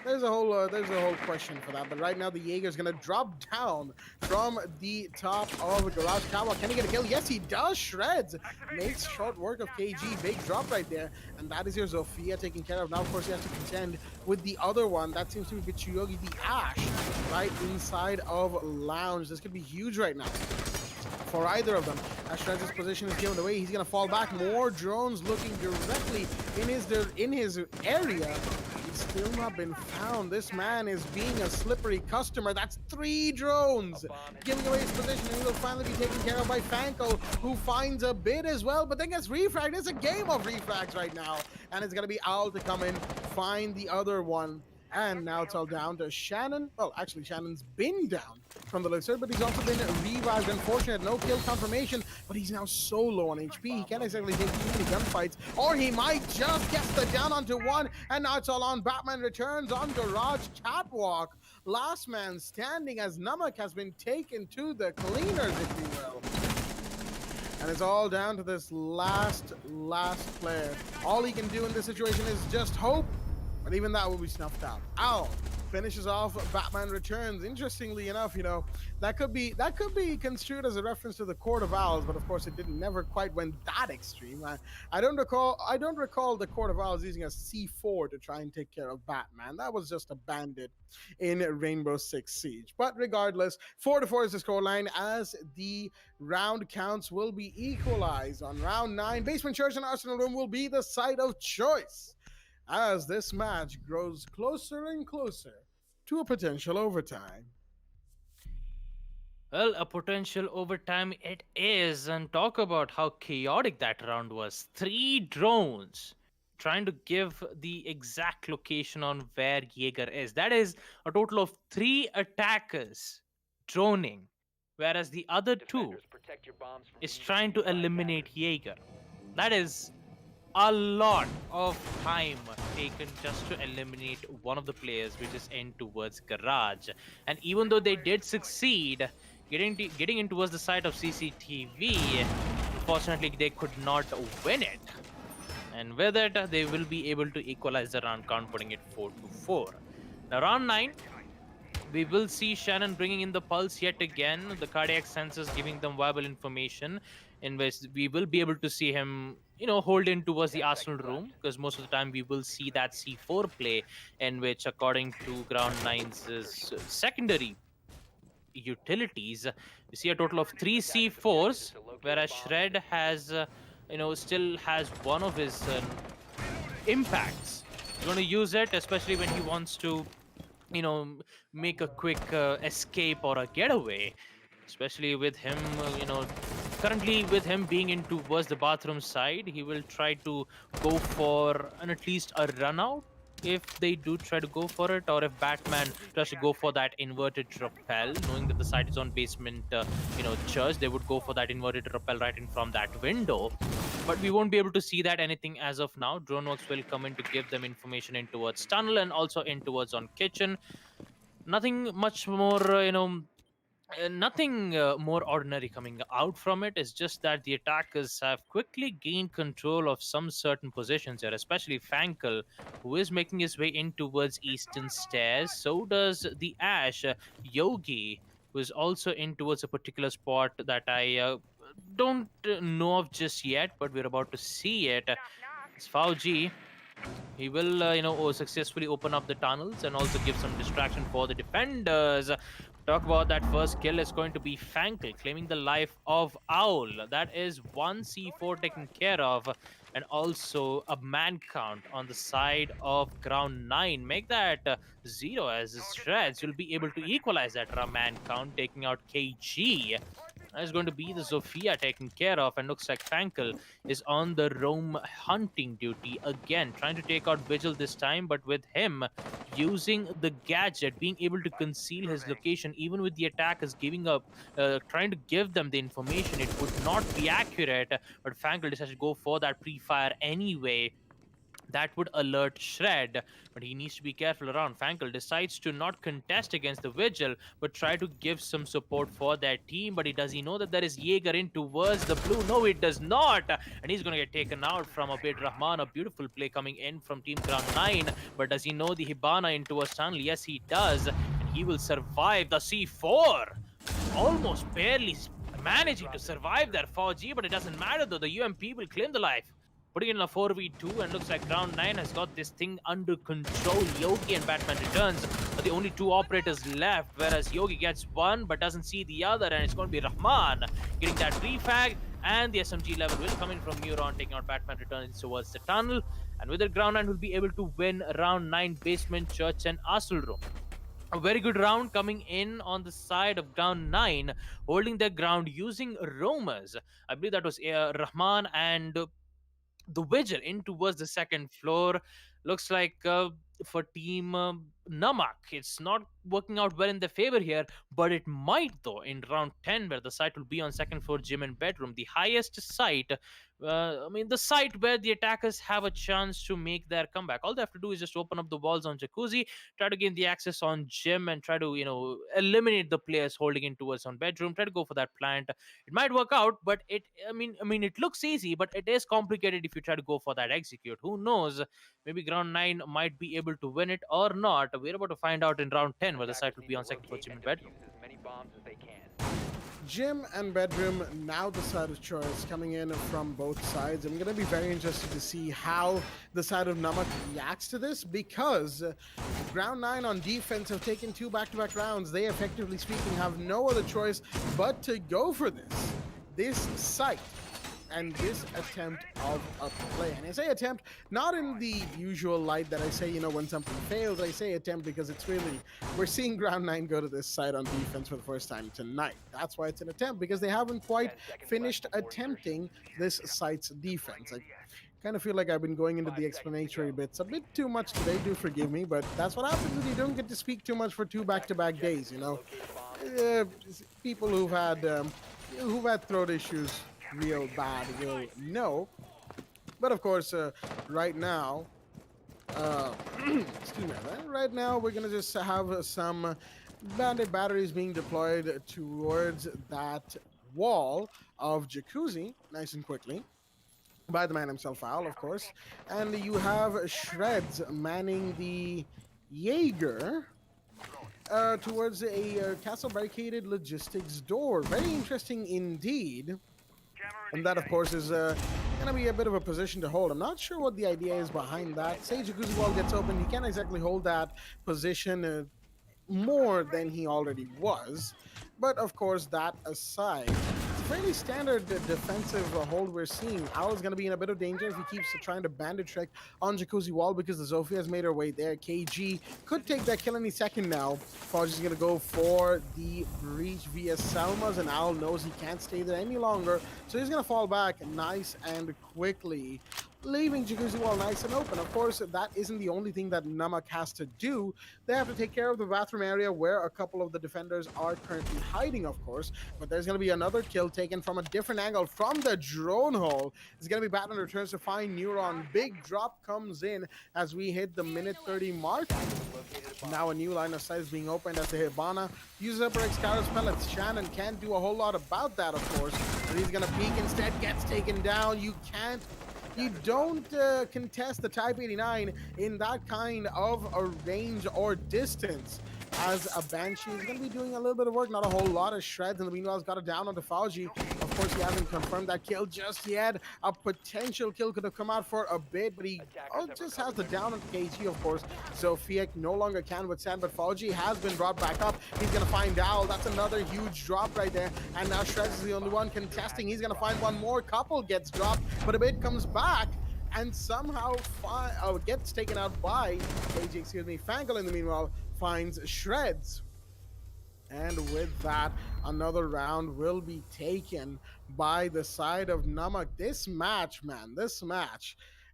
There's a whole question for that. But right now, the Jaeger's going to drop down from the top of the garage catwalk. Can he get a kill? Yes, he does. Shreds makes short work of KG. Big drop right there. And that is your Zofia taken care of. Now, of course, he has to contend with the other one. That seems to be Bichuyogi, the Ash, right inside of Lounge. This could be huge right now for either of them. As Shreds' position is given away, he's going to fall back. More drones looking directly in his area. Still not been found. This man is being a slippery customer. That's 3 drones giving away his position, and he'll finally be taken care of by Fanko, who finds a bid as well, but then gets refragged. It's a game of refrags right now, and it's gonna be Owl to come in, find the other one. And now it's all down to Shannon. Well, actually, Shannon's been down from the looks of it, but he's also been revived. Unfortunate, no kill confirmation, but he's now so low on HP. He can't exactly take too many gunfights, or he might just get the down onto one. And now it's all on Batman Returns on Garage Catwalk. Last man standing as Namak has been taken to the cleaners, if you will. And it's all down to this last player. All he can do in this situation is just hope. But even that will be snuffed out. Owl finishes off Batman Returns. Interestingly enough, that could be construed as a reference to the Court of Owls, but of course it never quite went that extreme. I don't recall the Court of Owls using a C4 to try and take care of Batman. That was just a bandit in Rainbow Six Siege. But regardless, 4-4 is the scoreline as the round counts will be equalized. On round 9, Basement Church and Arsenal Room will be the site of choice, as this match grows closer and closer to a potential overtime. Well, a potential overtime it is, and talk about how chaotic that round was. 3 drones trying to give the exact location on where Jaeger is. That is a total of 3 attackers droning, whereas the other 2 is trying to eliminate Jaeger. That is a lot of time taken just to eliminate one of the players, which is in towards Garage. And even though they did succeed getting in towards the side of CCTV, unfortunately they could not win it. And with it, they will be able to equalize the round count, putting it 4-4. Now, round 9, we will see Shannon bringing in the pulse yet again, the cardiac sensors giving them viable information, in which we will be able to see him, hold in towards the Arsenal room, because most of the time we will see that C4 play, in which, according to Ground 9's secondary utilities, we see a total of 3 C4s, whereas Shred has, still has one of his impacts. He's going to use it, especially when he wants to, you know, make a quick escape or a getaway. Especially with him, currently with him being in towards the bathroom side, he will try to go for at least a run out if they do try to go for it, or if Batman tries to go for that inverted rappel, knowing that the site is on basement, church, they would go for that inverted rappel right in from that window. But we won't be able to see that anything as of now. Droneworks will come in to give them information in towards tunnel and also in towards on kitchen. Nothing much more, nothing more ordinary coming out from it. It's just that the attackers have quickly gained control of some certain positions here, especially Fankel, who is making his way in towards eastern stairs. So does the Ash, Yogi, who is also in towards a particular spot that I don't know of just yet, but we're about to see it. It's Fauji. He will, successfully open up the tunnels and also give some distraction for the defenders. Talk about that first kill is going to be Fankel claiming the life of Owl. That is one C4 taken care of, and also a man count on the side of Ground 9. Make that 0 as his Shreds. You'll be able to equalize that man count, taking out KG. That's going to be the Zofia taken care of, and looks like Fankel is on the roam hunting duty again, trying to take out Vigil this time, but with him using the gadget, being able to conceal his location, even with the attackers giving up, trying to give them the information, it would not be accurate, but Fankel decides to go for that pre-fire anyway. That would alert Shred, but he needs to be careful around. Fankel decides to not contest against the Vigil, but try to give some support for their team. But does he know that there is Jaeger in towards the blue? No, it does not. And he's going to get taken out from Abid Rahman. A beautiful play coming in from Team Ground 9. But does he know the Hibana in towards tunnel? Yes, he does. And he will survive the C4. Almost barely managing to survive there, 4G, but it doesn't matter though. The UMP will claim the life. Putting in a 4v2, and looks like Ground 9 has got this thing under control. Yogi and Batman returns are the only two operators left, whereas Yogi gets one but doesn't see the other, and it's going to be Rahman getting that refag, and the SMG level will come in from Neuron, taking out Batman returns towards the tunnel, and with it, Ground 9 will be able to win round 9 basement, church, and Arsenal room. A very good round coming in on the side of Ground 9, holding their ground using roamers. I believe that was Rahman and the Vigil in towards the second floor. Looks like for Team Namak, it's not working out well in their favor here, but it might though in round 10, where the site will be on second floor gym and bedroom, the highest site. The site where the attackers have a chance to make their comeback. All they have to do is just open up the walls on Jacuzzi, try to gain the access on gym, and try to, eliminate the players holding in towards on bedroom. Try to go for that plant. It might work out, but it looks easy, but it is complicated if you try to go for that execute. Who knows? Maybe Ground 9 might be able to win it or not. We're about to find out in round 10, where the site will be on second floor gym and bedroom. Gym and bedroom, now the side of choice coming in from both sides. I'm going to be very interested to see how the side of Namak reacts to this, because Ground 9 on defense have taken 2 back-to-back rounds. They, effectively speaking, have no other choice but to go for this site and this attempt of a play. And I say attempt not in the usual light that I say, when something fails. I say attempt because it's really, we're seeing Ground 9 go to this side on defense for the first time tonight. That's why it's an attempt, because they haven't quite finished attempting this site's defense. I kind of feel like I've been going into the explanatory bits a bit too much today. Do forgive me, but that's what happens when you don't get to speak too much for 2 back-to-back days, People who've had throat issues real bad will know But of course, right now, excuse me, right now we're gonna just have some bandit batteries being deployed towards that wall of jacuzzi, nice and quickly, by the man himself, Owl, of course. And you have Shreds manning the Jaeger towards a castle barricaded logistics door. Very interesting indeed. And that, of course, is going to be a bit of a position to hold. I'm not sure what the idea is behind that. Say Jacuzzi Wall gets open, he can't exactly hold that position more than he already was. But of course, that aside, it's a fairly standard defensive hold we're seeing. Owl is going to be in a bit of danger if he keeps trying to bandit trick on Jacuzzi Wall because the Zofia has made her way there. KG could take that kill any second now. Fudge is going to go for the breach via Salmas, and Owl knows he can't stay there any longer, so he's going to fall back nice and quickly, leaving Jacuzzi Wall nice and open. Of course, that isn't the only thing that Namak has to do. They have to take care of the bathroom area where a couple of the defenders are currently hiding, of course. But there's going to be another kill taken from a different angle from the drone hole. It's going to be Batman returns to find Neuron. Big drop comes in as we hit the minute 30 mark. Now a new line of sight is being opened as the Hibana uses up her Excalibur pellets. Shannon can't do a whole lot about that, of course. But he's going to peek instead, gets taken down. You don't contest the Type 89 in that kind of a range or distance, as a Banshee is going to be doing a little bit of work, not a whole lot of shreds. And the meanwhile, has got it down onto Fauji. Of course, he hasn't confirmed that kill just yet. A potential kill could have come out for a bit, but he just has the down on KG, of course. So Fiek no longer can withstand, but Fauji has been brought back up. He's going to find Owl. That's another huge drop right there. And now Shreds is the only one contesting. He's going to find one more. Couple gets dropped, but a bit comes back and somehow gets taken out by KG, excuse me. Fangle, in the meanwhile, finds Shreds. And with that, another round will be taken by the side of Namak. This match, man,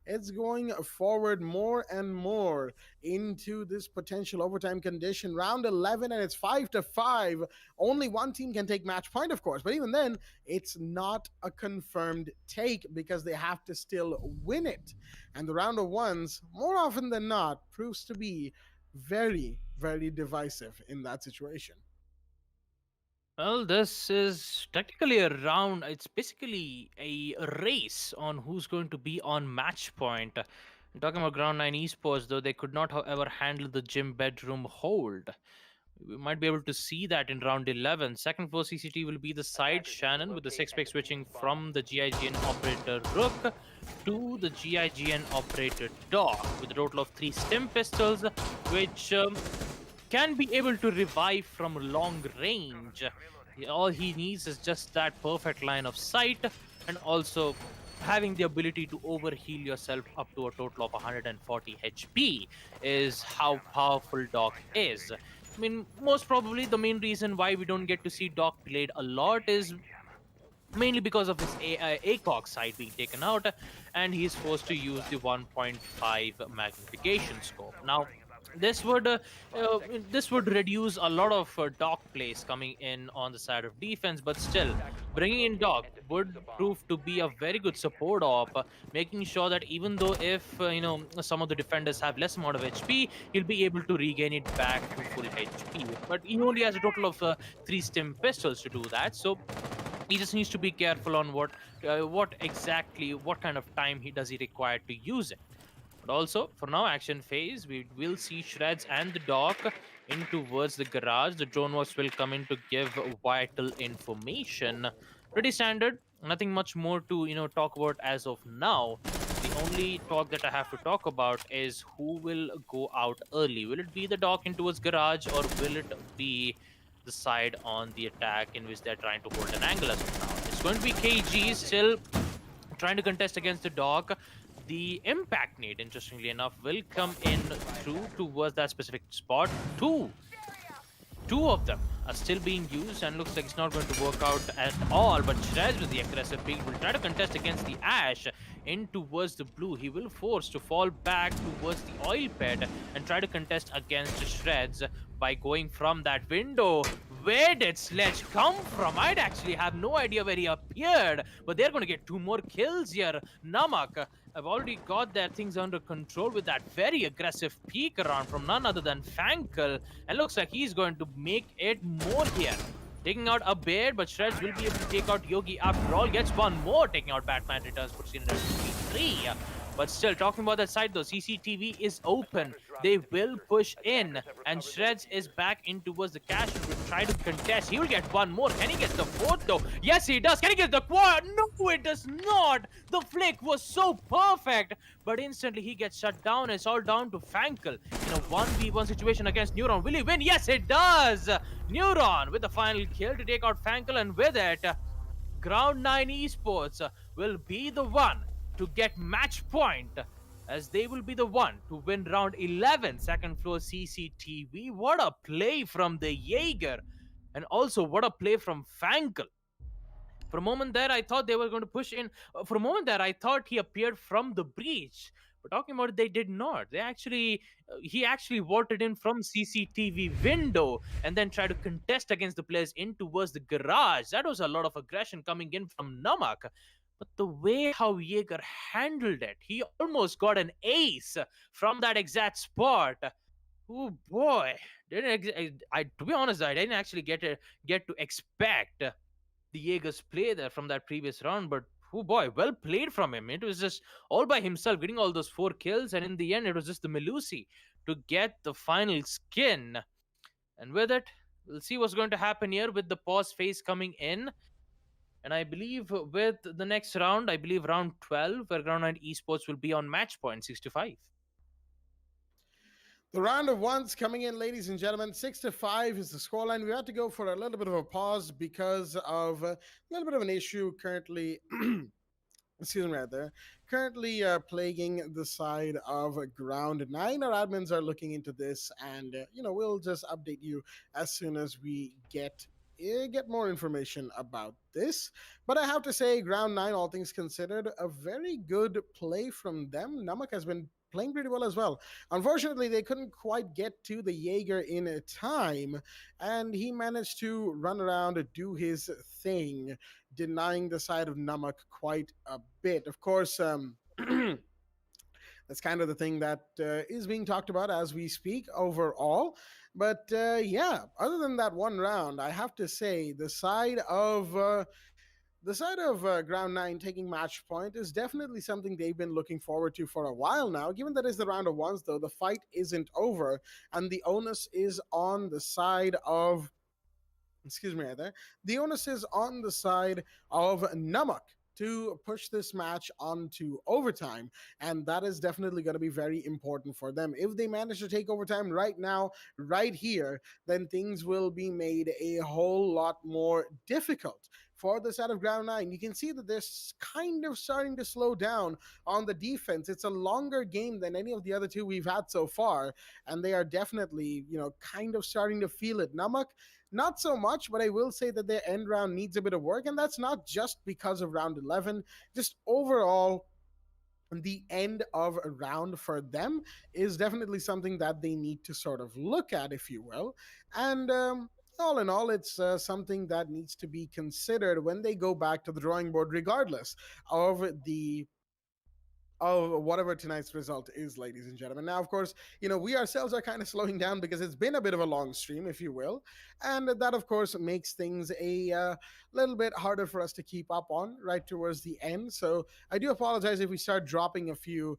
it's going forward more and more into this potential overtime condition. Round 11, and it's 5-5. Only one team can take match point, of course, but even then, it's not a confirmed take because they have to still win it. And the round of ones, more often than not, proves to be very, very divisive in that situation. Well, this is technically a round. It's basically a race on who's going to be on match point. Talking about Ground 9 Esports, though, they could not, however, handle the gym bedroom hold. We might be able to see that in round 11. Second floor CCT will be the side Shannon with the 6-pick switching from the GIGN operator Rook to the GIGN operator Dog with a total of 3 stim pistols, which can be able to revive from long range. All he needs is just that perfect line of sight, and also having the ability to overheal yourself up to a total of 140 HP is how powerful Doc is. I mean, most probably the main reason why we don't get to see Doc played a lot is mainly because of his ACOG sight being taken out, and he's forced to use the 1.5 magnification scope. Now, this would reduce a lot of Doc plays coming in on the side of defense, but still, bringing in Doc would prove to be a very good support op, making sure that even though if some of the defenders have less amount of HP, he'll be able to regain it back to full HP. But he only has a total of 3 stim pistols to do that, so he just needs to be careful on what kind of time does he require to use it. But also, for now, action phase, we will see Shreds and the Doc in towards the garage. The drone works will come in to give vital information. Pretty standard. Nothing much more to talk about as of now. The only talk that I have to talk about is who will go out early. Will it be the Doc in towards garage, or will it be the side on the attack in which they're trying to hold an angle as of now? It's going to be KG still trying to contest against the Doc. The impact need, interestingly enough, will come in through towards that specific spot. Two of them are still being used, and looks like it's not going to work out at all. But Shreds with the aggressive pick will try to contest against the Ash in towards the blue. He will force to fall back towards the oil pit and try to contest against Shreds by going from that window. Where did Sledge come from? I'd actually have no idea where he appeared, but they're going to get 2 more kills here. Namak have already got their things under control with that very aggressive peek around from none other than Fankel. And looks like he's going to make it more here. Taking out a bear, but Shreds will be able to take out Yogi after all. Gets one more, taking out Batman Returns, puts in at 3. But still, talking about that side though, CCTV is open. They will push in, and Shreds is back in towards the cash and will try to contest. He will get one more. Can he get the fourth though? Yes, he does. Can he get the quad? No, it does not. The flick was so perfect, but instantly he gets shut down. It's all down to Fankel in a 1v1 situation against Neuron. Will he win? Yes, it does. Neuron with the final kill to take out Fankel, and with it, Ground 9 Esports will be the one to get match point, as they will be the one to win round 11. Second floor CCTV. What a play from the Jaeger, and also what a play from Fankel. For a moment there, I thought they were going to push in. For a moment there, I thought he appeared from the breach. But talking about it, they did not. He actually vaulted in from CCTV window and then tried to contest against the players in towards the garage. That was a lot of aggression coming in from Namak. But the way how Jaeger handled it, he almost got an ace from that exact spot. Oh boy! To be honest, I didn't actually get to expect the Jaeger's play there from that previous round, but oh boy, well played from him. It was just all by himself getting all those 4 kills, and in the end, it was just the Melusi to get the final skin. And with it, we'll see what's going to happen here with the pause phase coming in. And I believe with the next round, I believe round 12, where Ground 9 Esports will be on match point 6-5. The round of ones coming in, ladies and gentlemen. 6-5 is the scoreline. We had to go for a little bit of a pause because of a little bit of an issue currently. Excuse me, right there. Currently plaguing the side of Ground 9. Our admins are looking into this, and we'll just update you as soon as we get more information about this. But I have to say, Ground 9, all things considered, a very good play from them. Namak has been playing pretty well as well. Unfortunately, they couldn't quite get to the Jaeger in a time, and he managed to run around and do his thing, denying the side of Namak quite a bit. Of course, that's kind of the thing that is being talked about as we speak overall. But yeah, other than that one round, I have to say the side of Ground 9 taking match point is definitely something they've been looking forward to for a while now. Given that it's the round of ones, though, the fight isn't over, and the onus is on the side of the onus is on the side of Namak to push this match onto overtime, and that is definitely going to be very important for them. If they manage to take overtime right now, right here, then things will be made a whole lot more difficult for the side of Ground 9. You can see that they're kind of starting to slow down on the defense. It's a longer game than any of the other two we've had so far, and they are definitely, kind of starting to feel it. Namak, not so much, but I will say that their end round needs a bit of work, and that's not just because of round 11. Just overall, the end of a round for them is definitely something that they need to sort of look at, if you will. And all in all, it's something that needs to be considered when they go back to the drawing board, regardless of whatever tonight's result is, ladies and gentlemen. Now, of course, we ourselves are kind of slowing down because it's been a bit of a long stream, if you will, and that, of course, makes things a little bit harder for us to keep up on right towards the end. So I do apologize if we start dropping a few,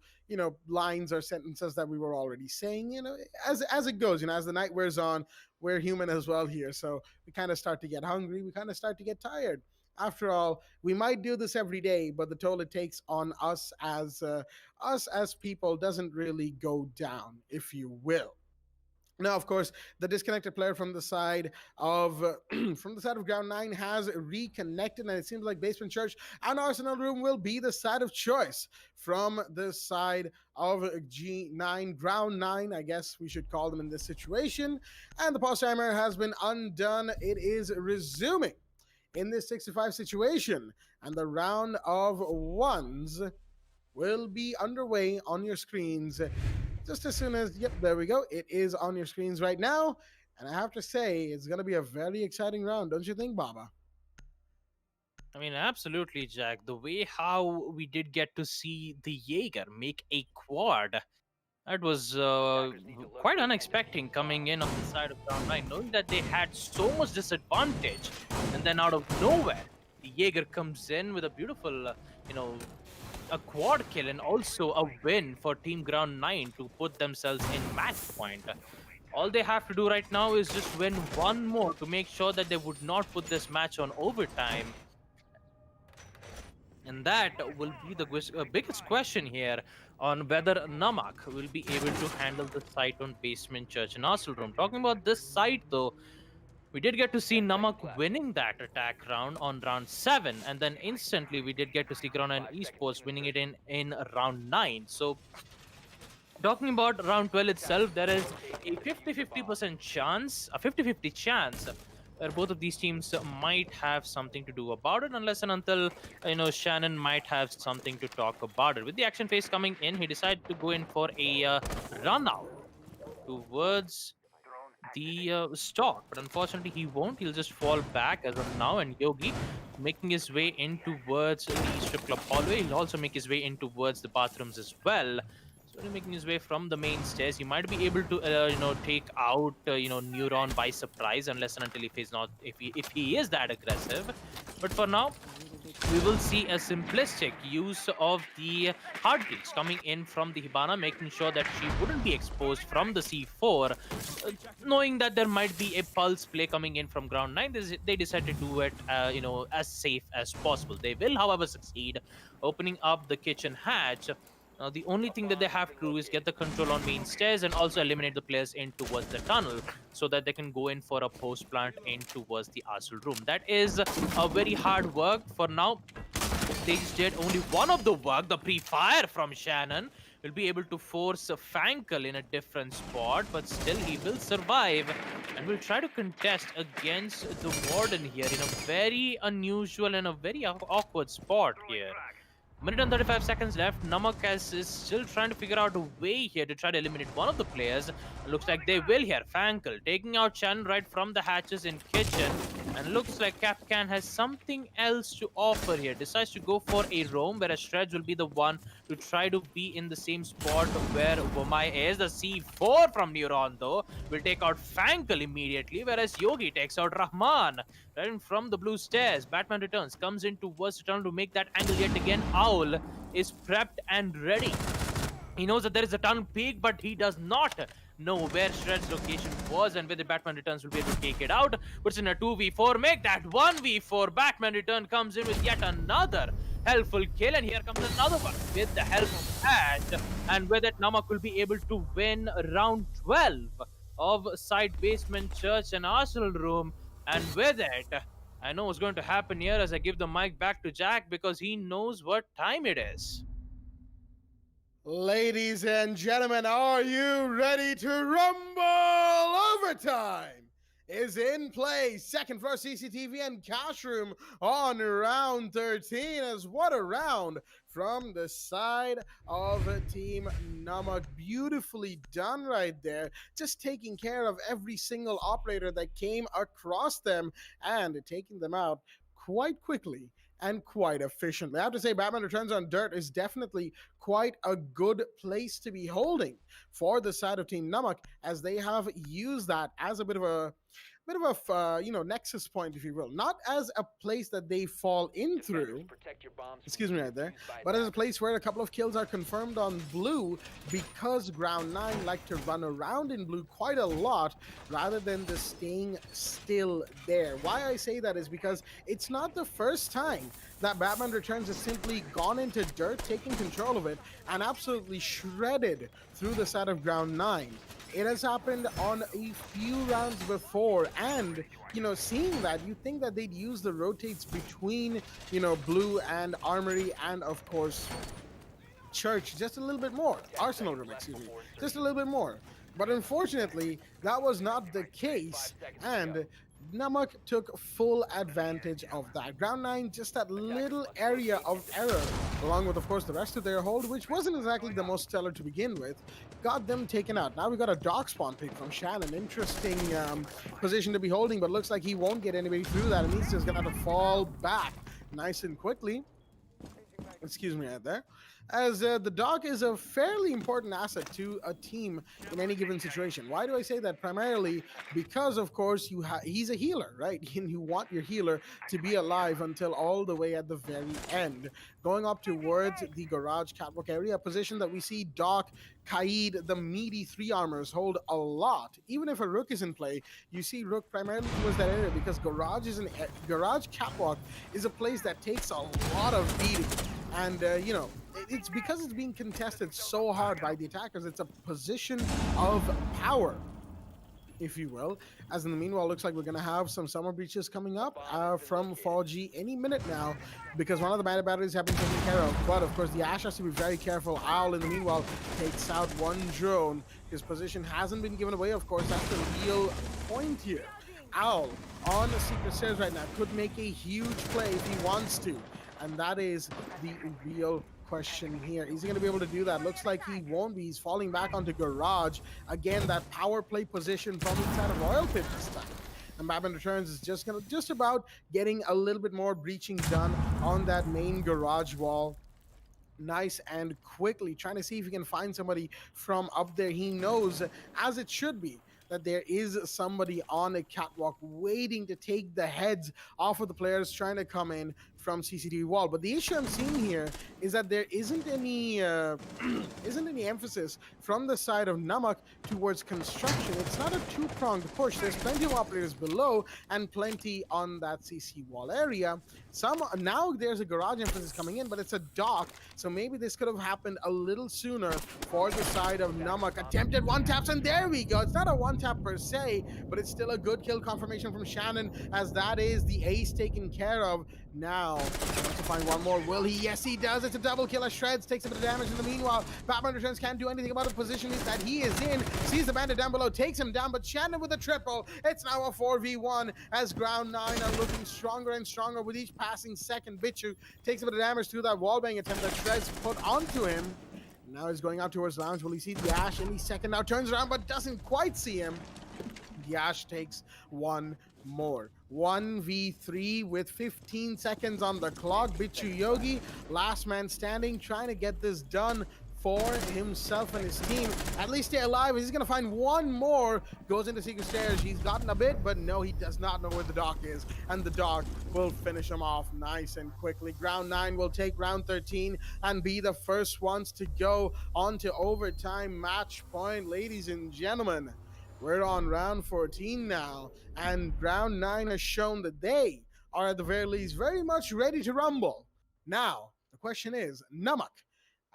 lines or sentences that we were already saying. As it goes, as the night wears on, we're human as well here, so we kind of start to get hungry. We kind of start to get tired. After all, we might do this every day, but the toll it takes on us as people doesn't really go down, if you will. Now, of course, the disconnected player from the side of Ground 9 has reconnected, and it seems like Basement Church and Arsenal Room will be the side of choice from the side of G9, Ground 9, I guess we should call them in this situation. And the pause timer has been undone. It is resuming in this 65 situation, and the round of ones will be underway on your screens just as soon as, yep, there we go. It is on your screens right now, and I have to say, it's going to be a very exciting round, don't you think, Baba? I mean, absolutely, Jack. The way how we did get to see the Jaeger make a quad, that was quite unexpected coming in on the side of round 9, knowing that they had so much disadvantage. And then out of nowhere, the Jaeger comes in with a beautiful, you know, a quad kill and also a win for Team Ground 9 to put themselves in match point. All they have to do right now is just win one more to make sure that they would not put this match on overtime. And that will be the biggest question here on whether Namak will be able to handle the site on Basement Church and Arsenal Room. Talking about this site though, we did get to see Namak winning that attack round on round 7, and then instantly we did get to see Ground and Esports winning it in round 9. So talking about round 12 itself, there is a 50-50% chance, a 50-50 chance where both of these teams might have something to do about it, unless and until, Shannon might have something to talk about it. With the action phase coming in, he decided to go in for a run out towards the stock, but unfortunately he won't. He'll just fall back as of now, and Yogi making his way in towards the strip club hallway. He'll also make his way in towards the bathrooms as well. So making his way from the main stairs, he might be able to take out Neuron by surprise, unless and until if he is that aggressive. But for now, we will see a simplistic use of the heartbeats coming in from the Hibana, making sure that she wouldn't be exposed from the C4, knowing that there might be a pulse play coming in from ground 9. They decided to do it as safe as possible. They will, however, succeed opening up the kitchen hatch. The only thing that they have to do is get the control on main stairs and also eliminate the players in towards the tunnel so that they can go in for a post plant in towards the Arsenal room. That is a very hard work. For now, they just did only one of the work. The pre-fire from Shannon will be able to force Fankel in a different spot, but still he will survive and will try to contest against the Warden here in a very unusual and a very awkward spot here. Minute and 35 seconds left. Namak is still trying to figure out a way here to try to eliminate one of the players. Looks like they will here. Fankel taking out Shannon right from the hatches in kitchen. And looks like Capcan has something else to offer here. Decides to go for a roam, whereas Stretch will be the one to try to be in the same spot where Womai is. The C4 from Neuron though will take out Fankel immediately, whereas Yogi takes out Rahman. Right in from the blue stairs. Batman returns, comes in towards the tunnel to make that angle yet again. Owl is prepped and ready. He knows that there is a tunnel peak, but he does not know where Shred's location was, and with the Batman returns will be able to take it out. Puts in a 2v4, make that 1v4. Batman return comes in with yet another helpful kill, and here comes another one with the help of Ash. And with it, Namak will be able to win round 12 of Side Basement Church and Arsenal Room. And with it, I know what's going to happen here as I give the mic back to Jack because he knows what time it is. Ladies and gentlemen, are you ready to rumble? Overtime is in play. Second floor CCTV and cash room on round 13. As what a round from the side of Team Namak. Beautifully done right there. Just taking care of every single operator that came across them and taking them out quite quickly and quite efficiently. I have to say, Batman Returns on Dirt is definitely quite a good place to be holding for the side of Team Namak, as they have used that as a bit of a nexus point, if you will, not as a place that they fall in through, excuse me right there, but as a place where a couple of kills are confirmed on blue, because Ground 9 like to run around in blue quite a lot rather than just staying still there. Why I say that is because it's not the first time that Batman Returns has simply gone into dirt, taking control of it, and absolutely shredded through the side of Ground 9. It has happened on a few rounds before, and seeing that, you think that they'd use the rotates between blue and armory and of course church just a little bit more, Arsenal room, excuse me, just a little bit more. But unfortunately, that was not the case, and Namak took full advantage of that. Ground 9, just that little area of error, along with, of course, the rest of their hold, which wasn't exactly the most stellar to begin with, got them taken out. Now we got a dog spawn pick from Shannon. Interesting position to be holding, but looks like he won't get anybody through that, and he's just gonna have to fall back nice and quickly. Excuse me right there. As the dog is a fairly important asset to a team in any given situation. Why do I say that? Primarily because, of course, he's a healer, right? And you want your healer to be alive until all the way at the very end. Going up towards the garage catwalk area, a position that we see Doc, Kaid, the meaty three armors hold a lot. Even if a Rook is in play, you see Rook primarily towards that area because garage catwalk is a place that takes a lot of beating. And, it's because it's being contested so hard by the attackers. It's a position of power, if you will. As in the meanwhile, looks like we're going to have some summer breaches coming up from 4G any minute now because one of the mana batteries have been taken care of. But, of course, the Ash has to be very careful. Owl, in the meanwhile, takes out one drone. His position hasn't been given away, of course. That's the real point here. Owl on the secret stairs right now could make a huge play if he wants to. And that is the real question here. Is he going to be able to do that? Looks like he won't be. He's falling back onto garage. Again, that power play position from inside of Royal Pit this time. And Batman Returns is just about getting a little bit more breaching done on that main garage wall. Nice and quickly, trying to see if he can find somebody from up there. He knows, as it should be, that there is somebody on a catwalk waiting to take the heads off of the players trying to come in from CCTV wall. But the issue I'm seeing here is that there isn't any emphasis from the side of Namak towards construction. It's not a two-pronged push. There's plenty of operators below and plenty on that CC wall area. Now there's a garage emphasis coming in, but it's a dock, so maybe this could have happened a little sooner for the side of Namak. Attempted one taps, and there we go. It's not a one tap per se, but it's still a good kill confirmation from Shannon, as that is the ace taken care of. Now, wants to find one more. Will he? Yes, he does. It's a double kill. Shreds takes a bit of damage. In the meanwhile, Batman Returns can't do anything about the position that he is in. Sees the bandit down below, takes him down, but Shannon with a triple. It's now a 4v1 as Ground 9 are looking stronger and stronger with each passing second. Bichu takes a bit of damage through that wallbang attempt that Shreds put onto him. Now he's going out towards Lounge. Will he see the Ash any second? Now turns around, but doesn't quite see him. The Ash takes one more. 1v3 with 15 seconds on the clock. Bichu Yogi, last man standing, trying to get this done for himself and his team. At least stay alive. He's going to find one more. Goes into secret stairs. He's gotten a bit, but no, he does not know where the dock is. And the dock will finish him off nice and quickly. Ground 9 will take round 13 and be the first ones to go on to overtime match point. Ladies and gentlemen, we're on round 14 now, and Ground 9 has shown that they are at the very least very much ready to rumble. Now, the question is, Namak,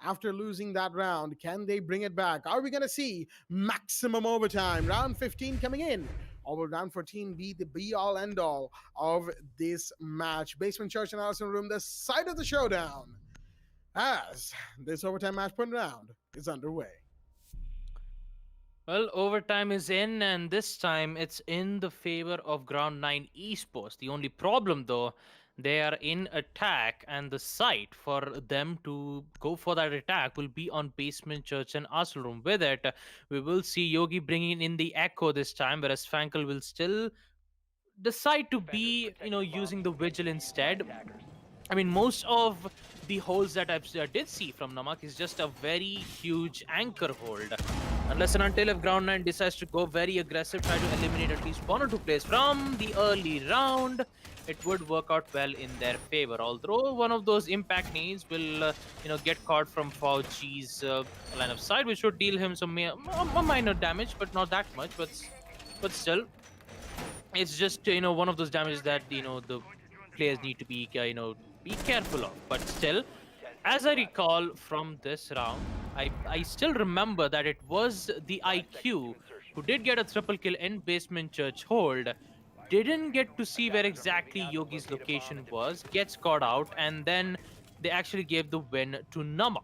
after losing that round, can they bring it back? Are we going to see maximum overtime? Round 15 coming in. Or will round 14 be the be-all, end-all of this match? Basement Church and Allison Room, the site of the showdown, as this overtime match point round is underway. Well, overtime is in, and this time it's in the favor of Ground 9 Esports. The only problem, though, they are in attack, and the site for them to go for that attack will be on Basement Church and Arsenal Room. With it, we will see Yogi bringing in the Echo this time, whereas Frankel will still decide to be, using the Vigil instead. I mean, most of the holds that I did see from Namak is just a very huge anchor hold. Unless and until if Ground 9 decides to go very aggressive, try to eliminate at least one or two players from the early round, it would work out well in their favor. Although one of those impact needs will, get caught from 4G's line of sight, which would deal him some minor damage, but not that much. But still, it's just one of those damages that the players need to be be careful of. But still, as I recall from this round, I still remember that it was the IQ who did get a triple kill in Basement Church hold, didn't get to see where exactly Yogi's location was, gets caught out, and then they actually gave the win to Namak.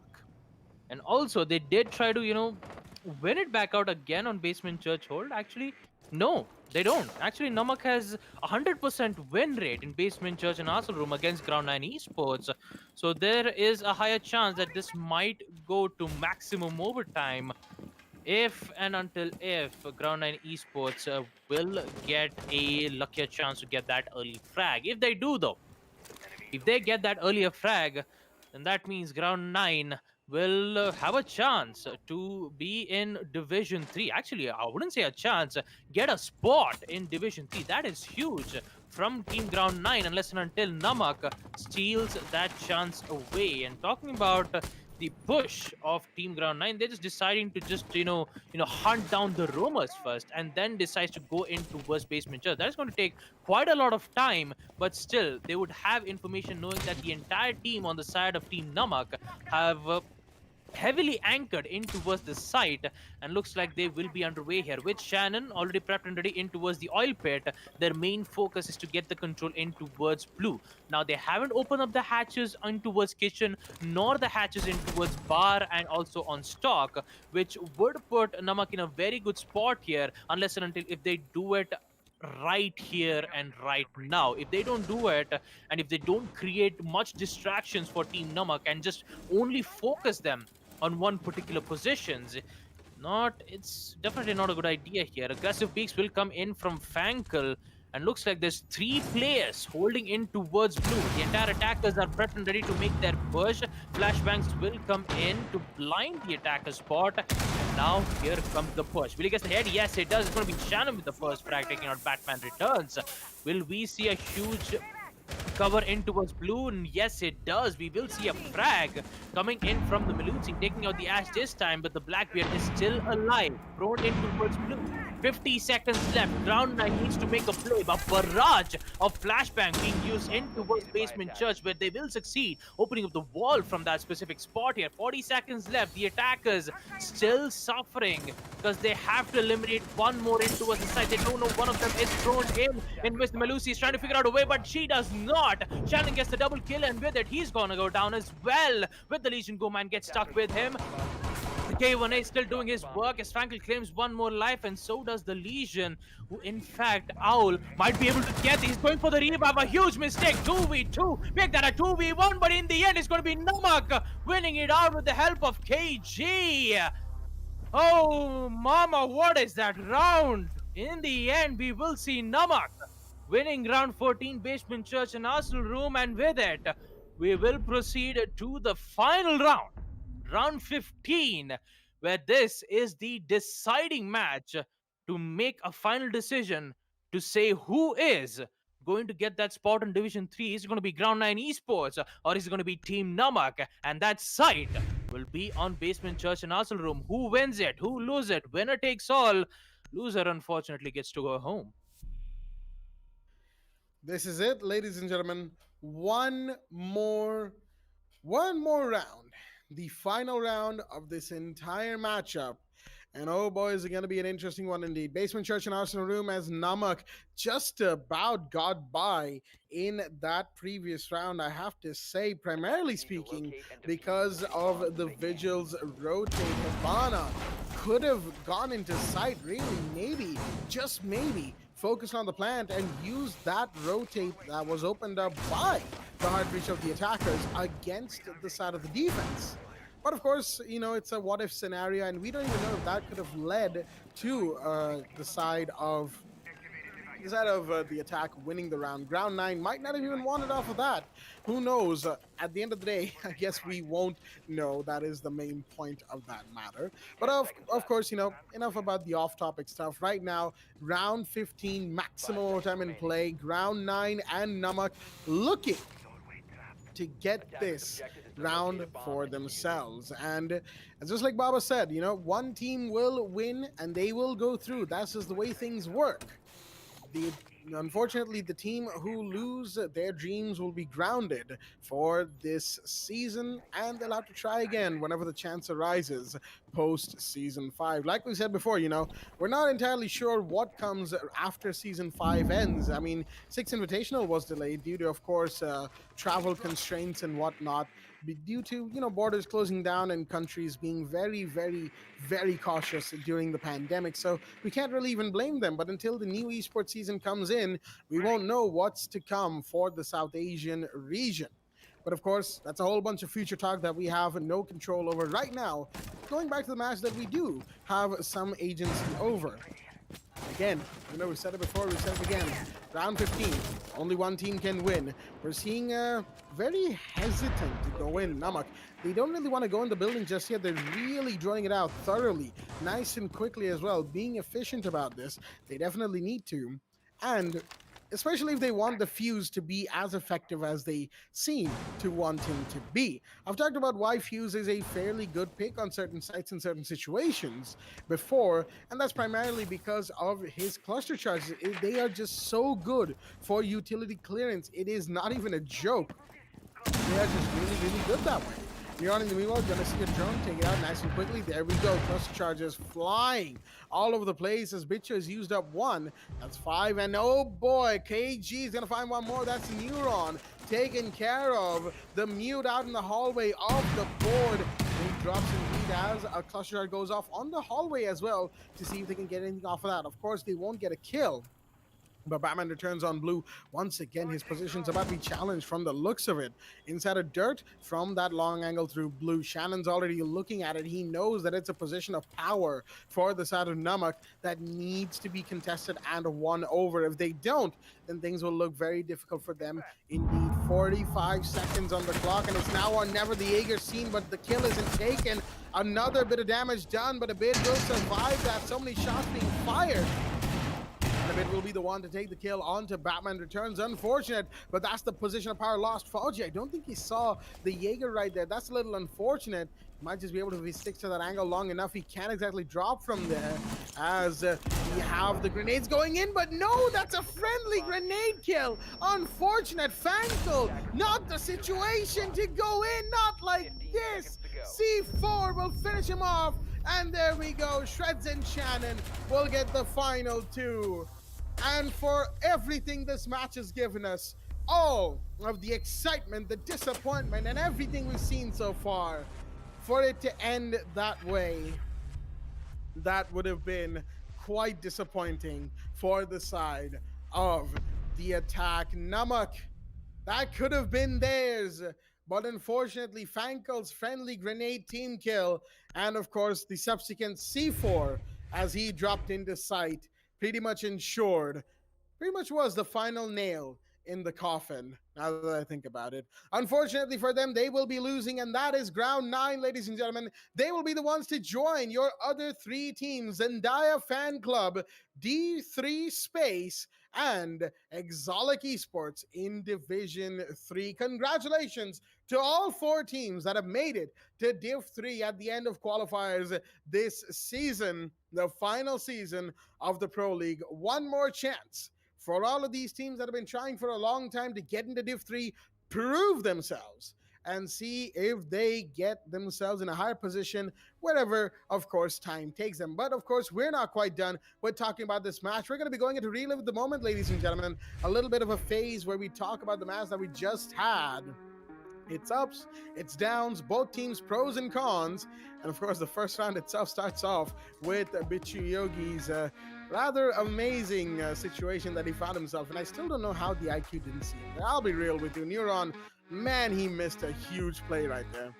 And also, they did try to, win it back out again on Basement Church hold. Actually, no, they don't. Actually, Namak has 100% win rate in Basement Church and Arsenal Room against Ground 9 Esports. So there is a higher chance that this might go to maximum overtime if and until if Ground 9 Esports will get a luckier chance to get that early frag. If they do, though, If they get that earlier frag, then that means Ground 9 will have a chance to be in Division 3. Actually, I wouldn't say a chance, get a spot in Division 3. That is huge from Team Ground 9 unless and until Namak steals that chance away. And talking about the push of Team Ground 9, they're just deciding to just, hunt down the roamers first and then decides to go in towards Basement Church. That is going to take quite a lot of time, but still, they would have information knowing that the entire team on the side of Team Namak have heavily anchored in towards the site, and looks like they will be underway here with Shannon already prepped and ready in towards the oil pit. Their main focus is to get the control in towards blue. Now they haven't opened up the hatches in towards kitchen nor the hatches in towards bar and also on stock, which would put Namak in a very good spot here unless and until if they do it right here and right now. If they don't do it and if they don't create much distractions for Team Namak and just only focus them on one particular positions, it's definitely not a good idea here. Aggressive peaks will come in from Fankel, and looks like there's 3 players holding in towards blue. The entire attackers are prepped and ready to make their push. Flashbangs will come in to blind the attacker spot. And now here comes the push. Will he get the head? Yes, it does. It's going to be Shannon with the first frag taking out Batman Returns. Will we see a huge cover in towards blue? And yes, it does. We will see a frag coming in from the Malusi, taking out the Ash this time, but the Blackbeard is still alive, prone in towards blue. 50 seconds left. Ground 9 needs to make a play, but barrage of flashbang being used in towards Basement Church, where they will succeed opening up the wall from that specific spot here. 40 seconds left. The attackers still suffering because they have to eliminate one more in towards the side. They don't know one of them is thrown in which Malusi is trying to figure out a way, but she does not. Shannon gets the double kill, and with it, he's gonna go down as well. With the Legion Go Man gets stuck with him. The K1A still doing his work as Fankel claims one more life, and so does the Legion, who in fact Owl might be able to get. He's going for the revive, a huge mistake. 2v2, make that a 2v1, but in the end it's going to be Namak winning it out with the help of KG. Oh mama, what is that round? In the end, we will see Namak winning round 14 Basement Church and Arsenal Room, and with it, we will proceed to the final round. Round 15, where this is the deciding match to make a final decision to say who is going to get that spot in Division 3. Is it going to be Ground 9 Esports, or is it going to be Team Namak? And that site will be on Basement Church and Arsenal Room. Who wins it? Who loses it? Winner takes all. Loser, unfortunately, gets to go home. This is it, ladies and gentlemen. One more round. The final round of this entire matchup. And oh boy, is it going to be an interesting one indeed. Basement Church and Arsenal Room, as Namak just about got by in that previous round, I have to say, primarily speaking, because of the Vigil's rotate. Hibana could have gone into sight, really, maybe, just maybe, focused on the plant and used that rotate that was opened up by the hard breach of the attackers against the side of the defense. But of course, it's a what if scenario, and we don't even know if that could have led to the side of the attack winning the round. Ground 9 might not have even wanted off of that. Who knows? At the end of the day, I guess we won't know. That is the main point of that matter. But of course, enough about the off-topic stuff. Right now, round 15, maximum time in play. Ground 9 and Namak looking to get this round for themselves. And just like Baba said, one team will win and they will go through. That's just the way things work. Unfortunately, the team who lose their dreams will be grounded for this season, and they'll have to try again whenever the chance arises post season 5. Like we said before, we're not entirely sure what comes after season 5 ends. I mean, 6 Invitational was delayed due to, of course, travel constraints and whatnot, due to borders closing down and countries being very, very, very cautious during the pandemic. So we can't really even blame them. But until the new esports season comes in, we won't know what's to come for the South Asian region. But of course, that's a whole bunch of future talk that we have no control over right now. Going back to the match that we do have some agency over. Again, we said it before, we said it again. Round 15, only one team can win. We're seeing very hesitant to go in. Namak, they don't really want to go in the building just yet. They're really drawing it out thoroughly, nice and quickly as well, being efficient about this. They definitely need to. And especially if they want the Fuse to be as effective as they seem to want him to be. I've talked about why Fuse is a fairly good pick on certain sites in certain situations before, and that's primarily because of his cluster charges. They are just so good for utility clearance. It is not even a joke. They are just really, really good that way. Neuron in the meanwhile, gonna see a drone take it out nice and quickly. There we go. Cluster charges flying all over the place as Bitcher has used up one. That's 5. And oh boy, KG is gonna find one more. That's Neuron taken care of. The mute out in the hallway of the board. He drops indeed as a cluster charge goes off on the hallway as well to see if they can get anything off of that. Of course, they won't get a kill. But Batman returns on blue. Once again, his position's about to be challenged from the looks of it. Inside of dirt from that long angle through blue. Shannon's already looking at it. He knows that it's a position of power for the side of Namak that needs to be contested and won over. If they don't, then things will look very difficult for them. Indeed, 45 seconds on the clock, and it's now or never. The Jaeger seen, but the kill isn't taken. Another bit of damage done, but a bit will survive that. So many shots being fired. It will be the one to take the kill onto Batman Returns. Unfortunate, but that's the position of power lost. Fauji, I don't think he saw the Jaeger right there. That's a little unfortunate. He might just be able to, if he sticks to that angle long enough, he can't exactly drop from there as we have the grenades going in, but no, that's a friendly grenade kill. Unfortunate. Fankel, not the situation to go in, not like this. C4 will finish him off, and there we go. Shreds and Shannon will get the final 2. And for everything this match has given us, all of the excitement, the disappointment, and everything we've seen so far, for it to end that way, that would have been quite disappointing for the side of the attack. Namak, that could have been theirs, but unfortunately, Fankel's friendly grenade team kill, and of course, the subsequent C4 as he dropped into sight, pretty much ensured, pretty much was the final nail in the coffin, now that I think about it. Unfortunately for them, they will be losing, and that is round 9, ladies and gentlemen. They will be the ones to join your other 3 teams, Zendaya Fan Club, D3 Space, and Exolic Esports in Division 3. Congratulations to all 4 teams that have made it to Div 3 at the end of qualifiers this season, the final season of the Pro League. One more chance for all of these teams that have been trying for a long time to get into Div 3, prove themselves, and see if they get themselves in a higher position, wherever, of course, time takes them. But, of course, we're not quite done with talking about this match. We're going to be going into Relive the Moment, ladies and gentlemen, a little bit of a phase where we talk about the match that we just had. It's ups, it's downs, both teams' pros and cons. And of course, the first round itself starts off with Bichu Yogi's rather amazing situation that he found himself. And I still don't know how the IQ didn't see him. I'll be real with you. Neuron, man, he missed a huge play right there.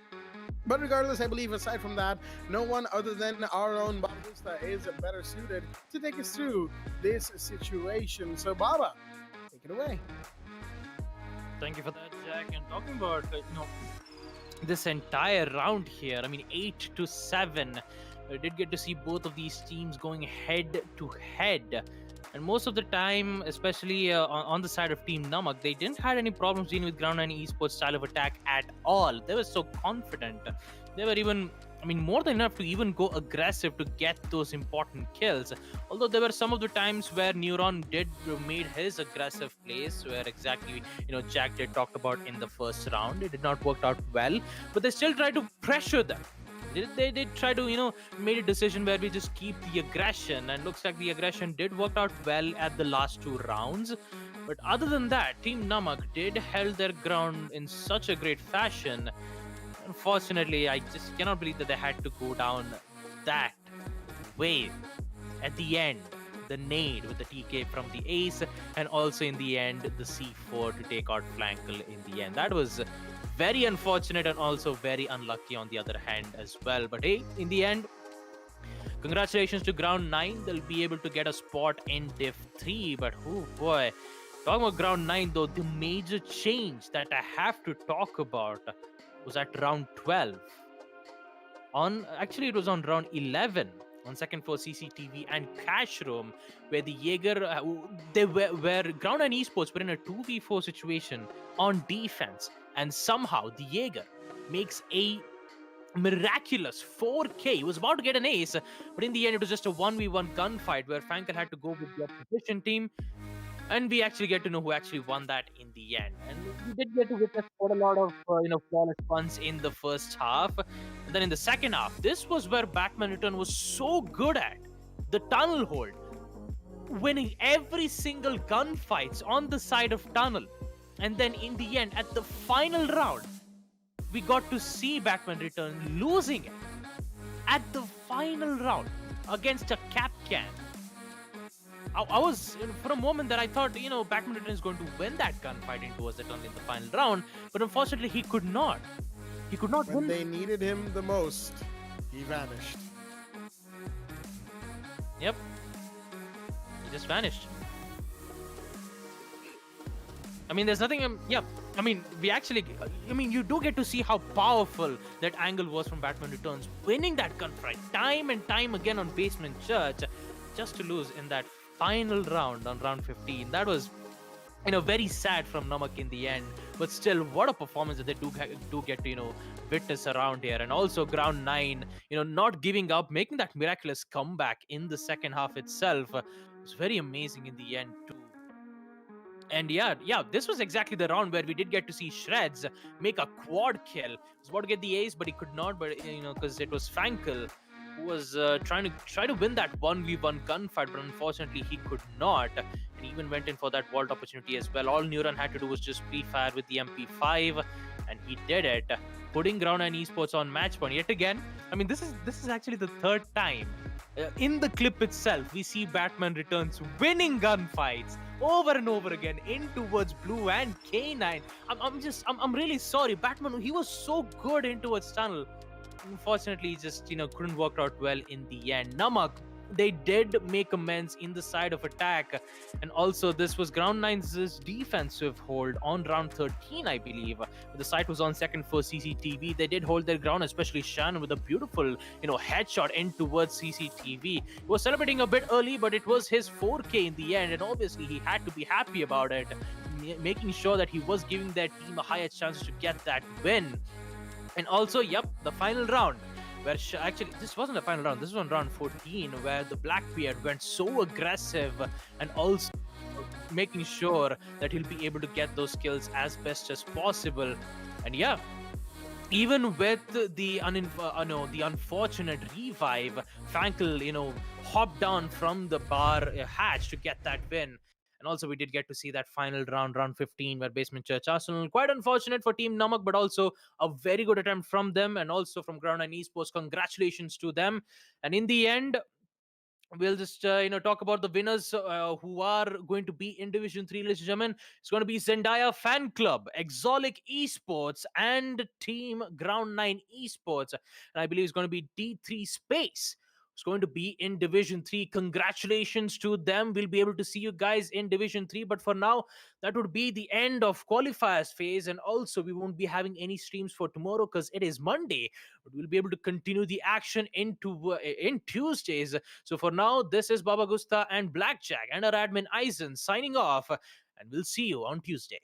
But regardless, I believe aside from that, no one other than our own Babusta is better suited to take us through this situation. So Baba, take it away. Thank you for that, Jack. And talking about this entire round here, I mean 8-7, we did get to see both of these teams going head to head, and most of the time, especially on the side of Team Namak, they didn't had any problems dealing with ground 9 esports style of attack at all. They were so confident. They were even, I mean, more than enough to even go aggressive to get those important kills. Although there were some of the times where Neuron made his aggressive plays, where exactly, Jack did talk about in the first round. It did not work out well, but they still tried to pressure them. They did try to, made a decision where we just keep the aggression, and looks like the aggression did work out well at the last 2 rounds. But other than that, Team Namak did held their ground in such a great fashion. Unfortunately, I just cannot believe that they had to go down that way at the end. The nade with the TK from the ace, and also in the end the C4 to take out Flankel in the end. That was very unfortunate and also very unlucky on the other hand as well. But hey, in the end, Congratulations to Ground 9. They'll be able to get a spot in Div 3. But oh boy, talking about Ground 9 though, the major change that I have to talk about was at round 12. Actually, it was on round 11 on second floor CCTV and cash room, where the Jaeger, where Ground and Esports were in a 2v4 situation on defense, and somehow the Jaeger makes a miraculous 4K. He was about to get an ace, but in the end, it was just a 1v1 gunfight where Frankel had to go with the opposition team. And we actually get to know who actually won that in the end. And we did get to witness quite a lot of flawless punts in the first half. And then in the second half, this was where Batman Return was so good at the tunnel hold, winning every single gunfights on the side of tunnel. And then in the end, at the final round, we got to see Batman Return losing it at the final round against a Capcan. I was, for a moment that I thought, Batman Return is going to win that gunfight towards the tunnel in the final round, but unfortunately he could not. He could not when win. they needed him the most, he vanished. Yep. He just vanished. I mean, there's nothing, I mean, you do get to see how powerful that angle was from Batman Returns, winning that gunfight time and time again on Basement Church, just to lose in that final round on round 15. That was, very sad from Namak in the end, but still, what a performance that they do get to, witness around here. And also Ground 9, not giving up, making that miraculous comeback in the second half itself was very amazing in the end too. And yeah, this was exactly the round where we did get to see Shreds make a quad kill. He was about to get the ace, but he could not, but because it was Frankel who was trying to win that 1v1 gunfight, but unfortunately he could not, and even went in for that vault opportunity as well. All Neuron had to do was just pre-fire with the MP5, and he did it, putting Ground and Esports on match point yet again. I mean, this is actually the third time in the clip itself we see Batman Returns winning gunfights over and over again in towards Blue and K9. I'm really sorry, Batman, he was so good in towards tunnel. Unfortunately, just couldn't work out well in the end. Namak, they did make amends in the side of attack, and also this was Ground 9's defensive hold on round 13, I believe. The site was on second for CCTV. They did hold their ground, especially Shan with a beautiful headshot in towards CCTV. He was celebrating a bit early, but it was his 4K in the end, and obviously he had to be happy about it, making sure that he was giving their team a higher chance to get that win. And also, the final round, where actually this wasn't the final round, this was on round 14, where the Blackbeard went so aggressive and also making sure that he'll be able to get those kills as best as possible. And even with the unfortunate revive, Frankel hopped down from the bar hatch to get that win. And also we did get to see that final round 15, where Basement Church Arsenal, quite unfortunate for Team Namak, but also a very good attempt from them, and also from Ground and Esports. Congratulations to them. And in the end, we'll just talk about the winners who are going to be in Division 3, ladies and gentlemen. It's going to be Zendaya Fan Club, Exolic Esports, and Team Ground 9 Esports. And I believe it's going to be D3 Space. It's going to be in Division 3. Congratulations to them. We'll be able to see you guys in Division 3. But for now, that would be the end of qualifiers phase. And also, we won't be having any streams for tomorrow because it is Monday. But we'll be able to continue the action in Tuesdays. So for now, this is Baba Gusta and Blackjack and our admin Eisen signing off. And we'll see you on Tuesday.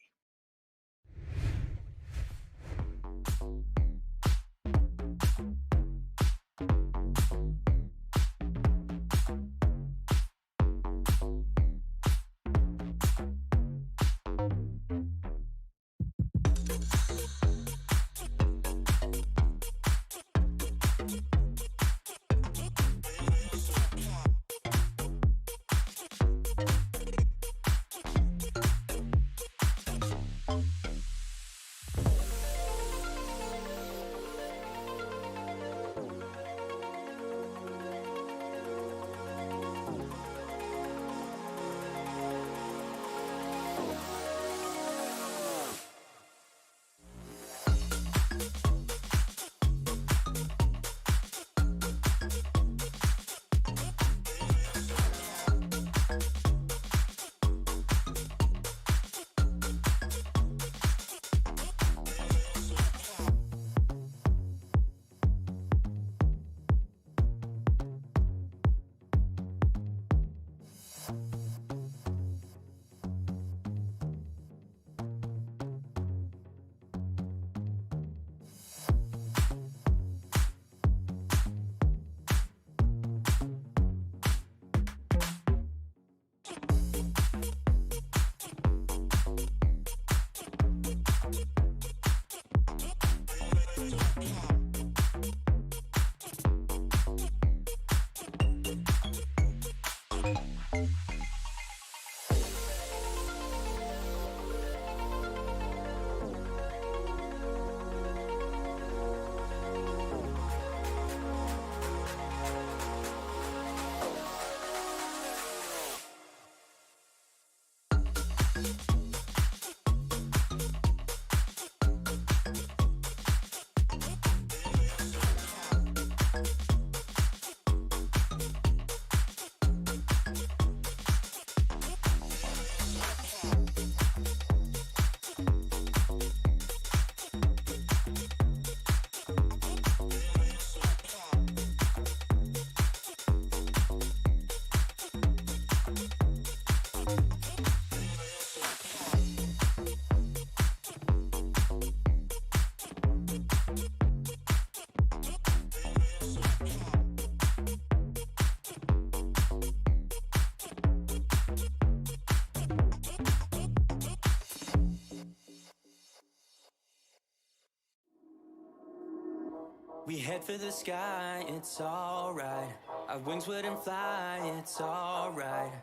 We head for the sky, it's alright. Our wings wouldn't fly, it's alright.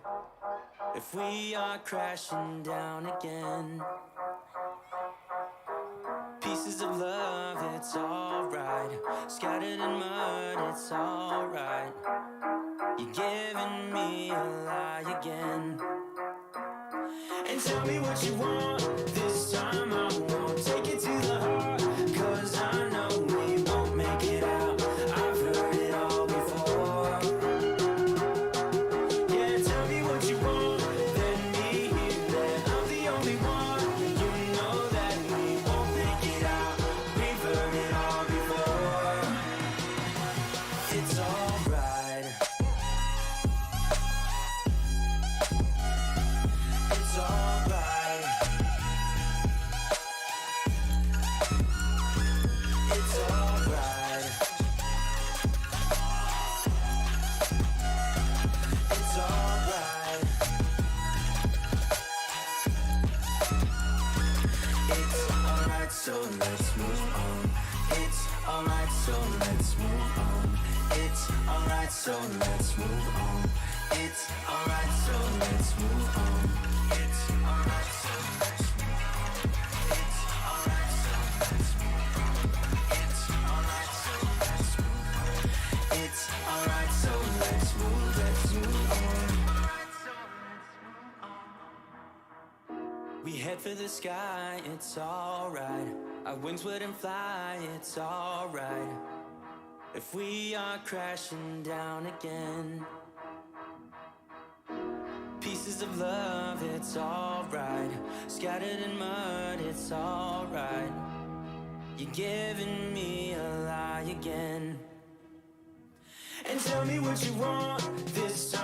If we are crashing down again, pieces of love, it's alright. Scattered in mud, it's alright. You're giving me a lie again. And tell me what you want, this time I won't take it to the heart, 'cause I know we won't make it out. I've heard it all before. Yeah, tell me what you want, let me hear that I'm the only one. You know that we won't make it out. We've heard it all before. It's alright. It's alright. It's alright. It's alright. It's alright, so let's move on. It's alright, so let's move on. It's alright, so let's move on. It's alright, so let's move on. It's alright, so let's move on. It's alright, so let's move on. It's alright, so let's move on. It's alright, so let's move on. We head for the sky, it's alright. Our wings wouldn't fly, it's alright. If we are crashing down again, pieces of love, it's alright. Scattered in mud, it's alright. You're giving me a lie again. And tell me what you want, this time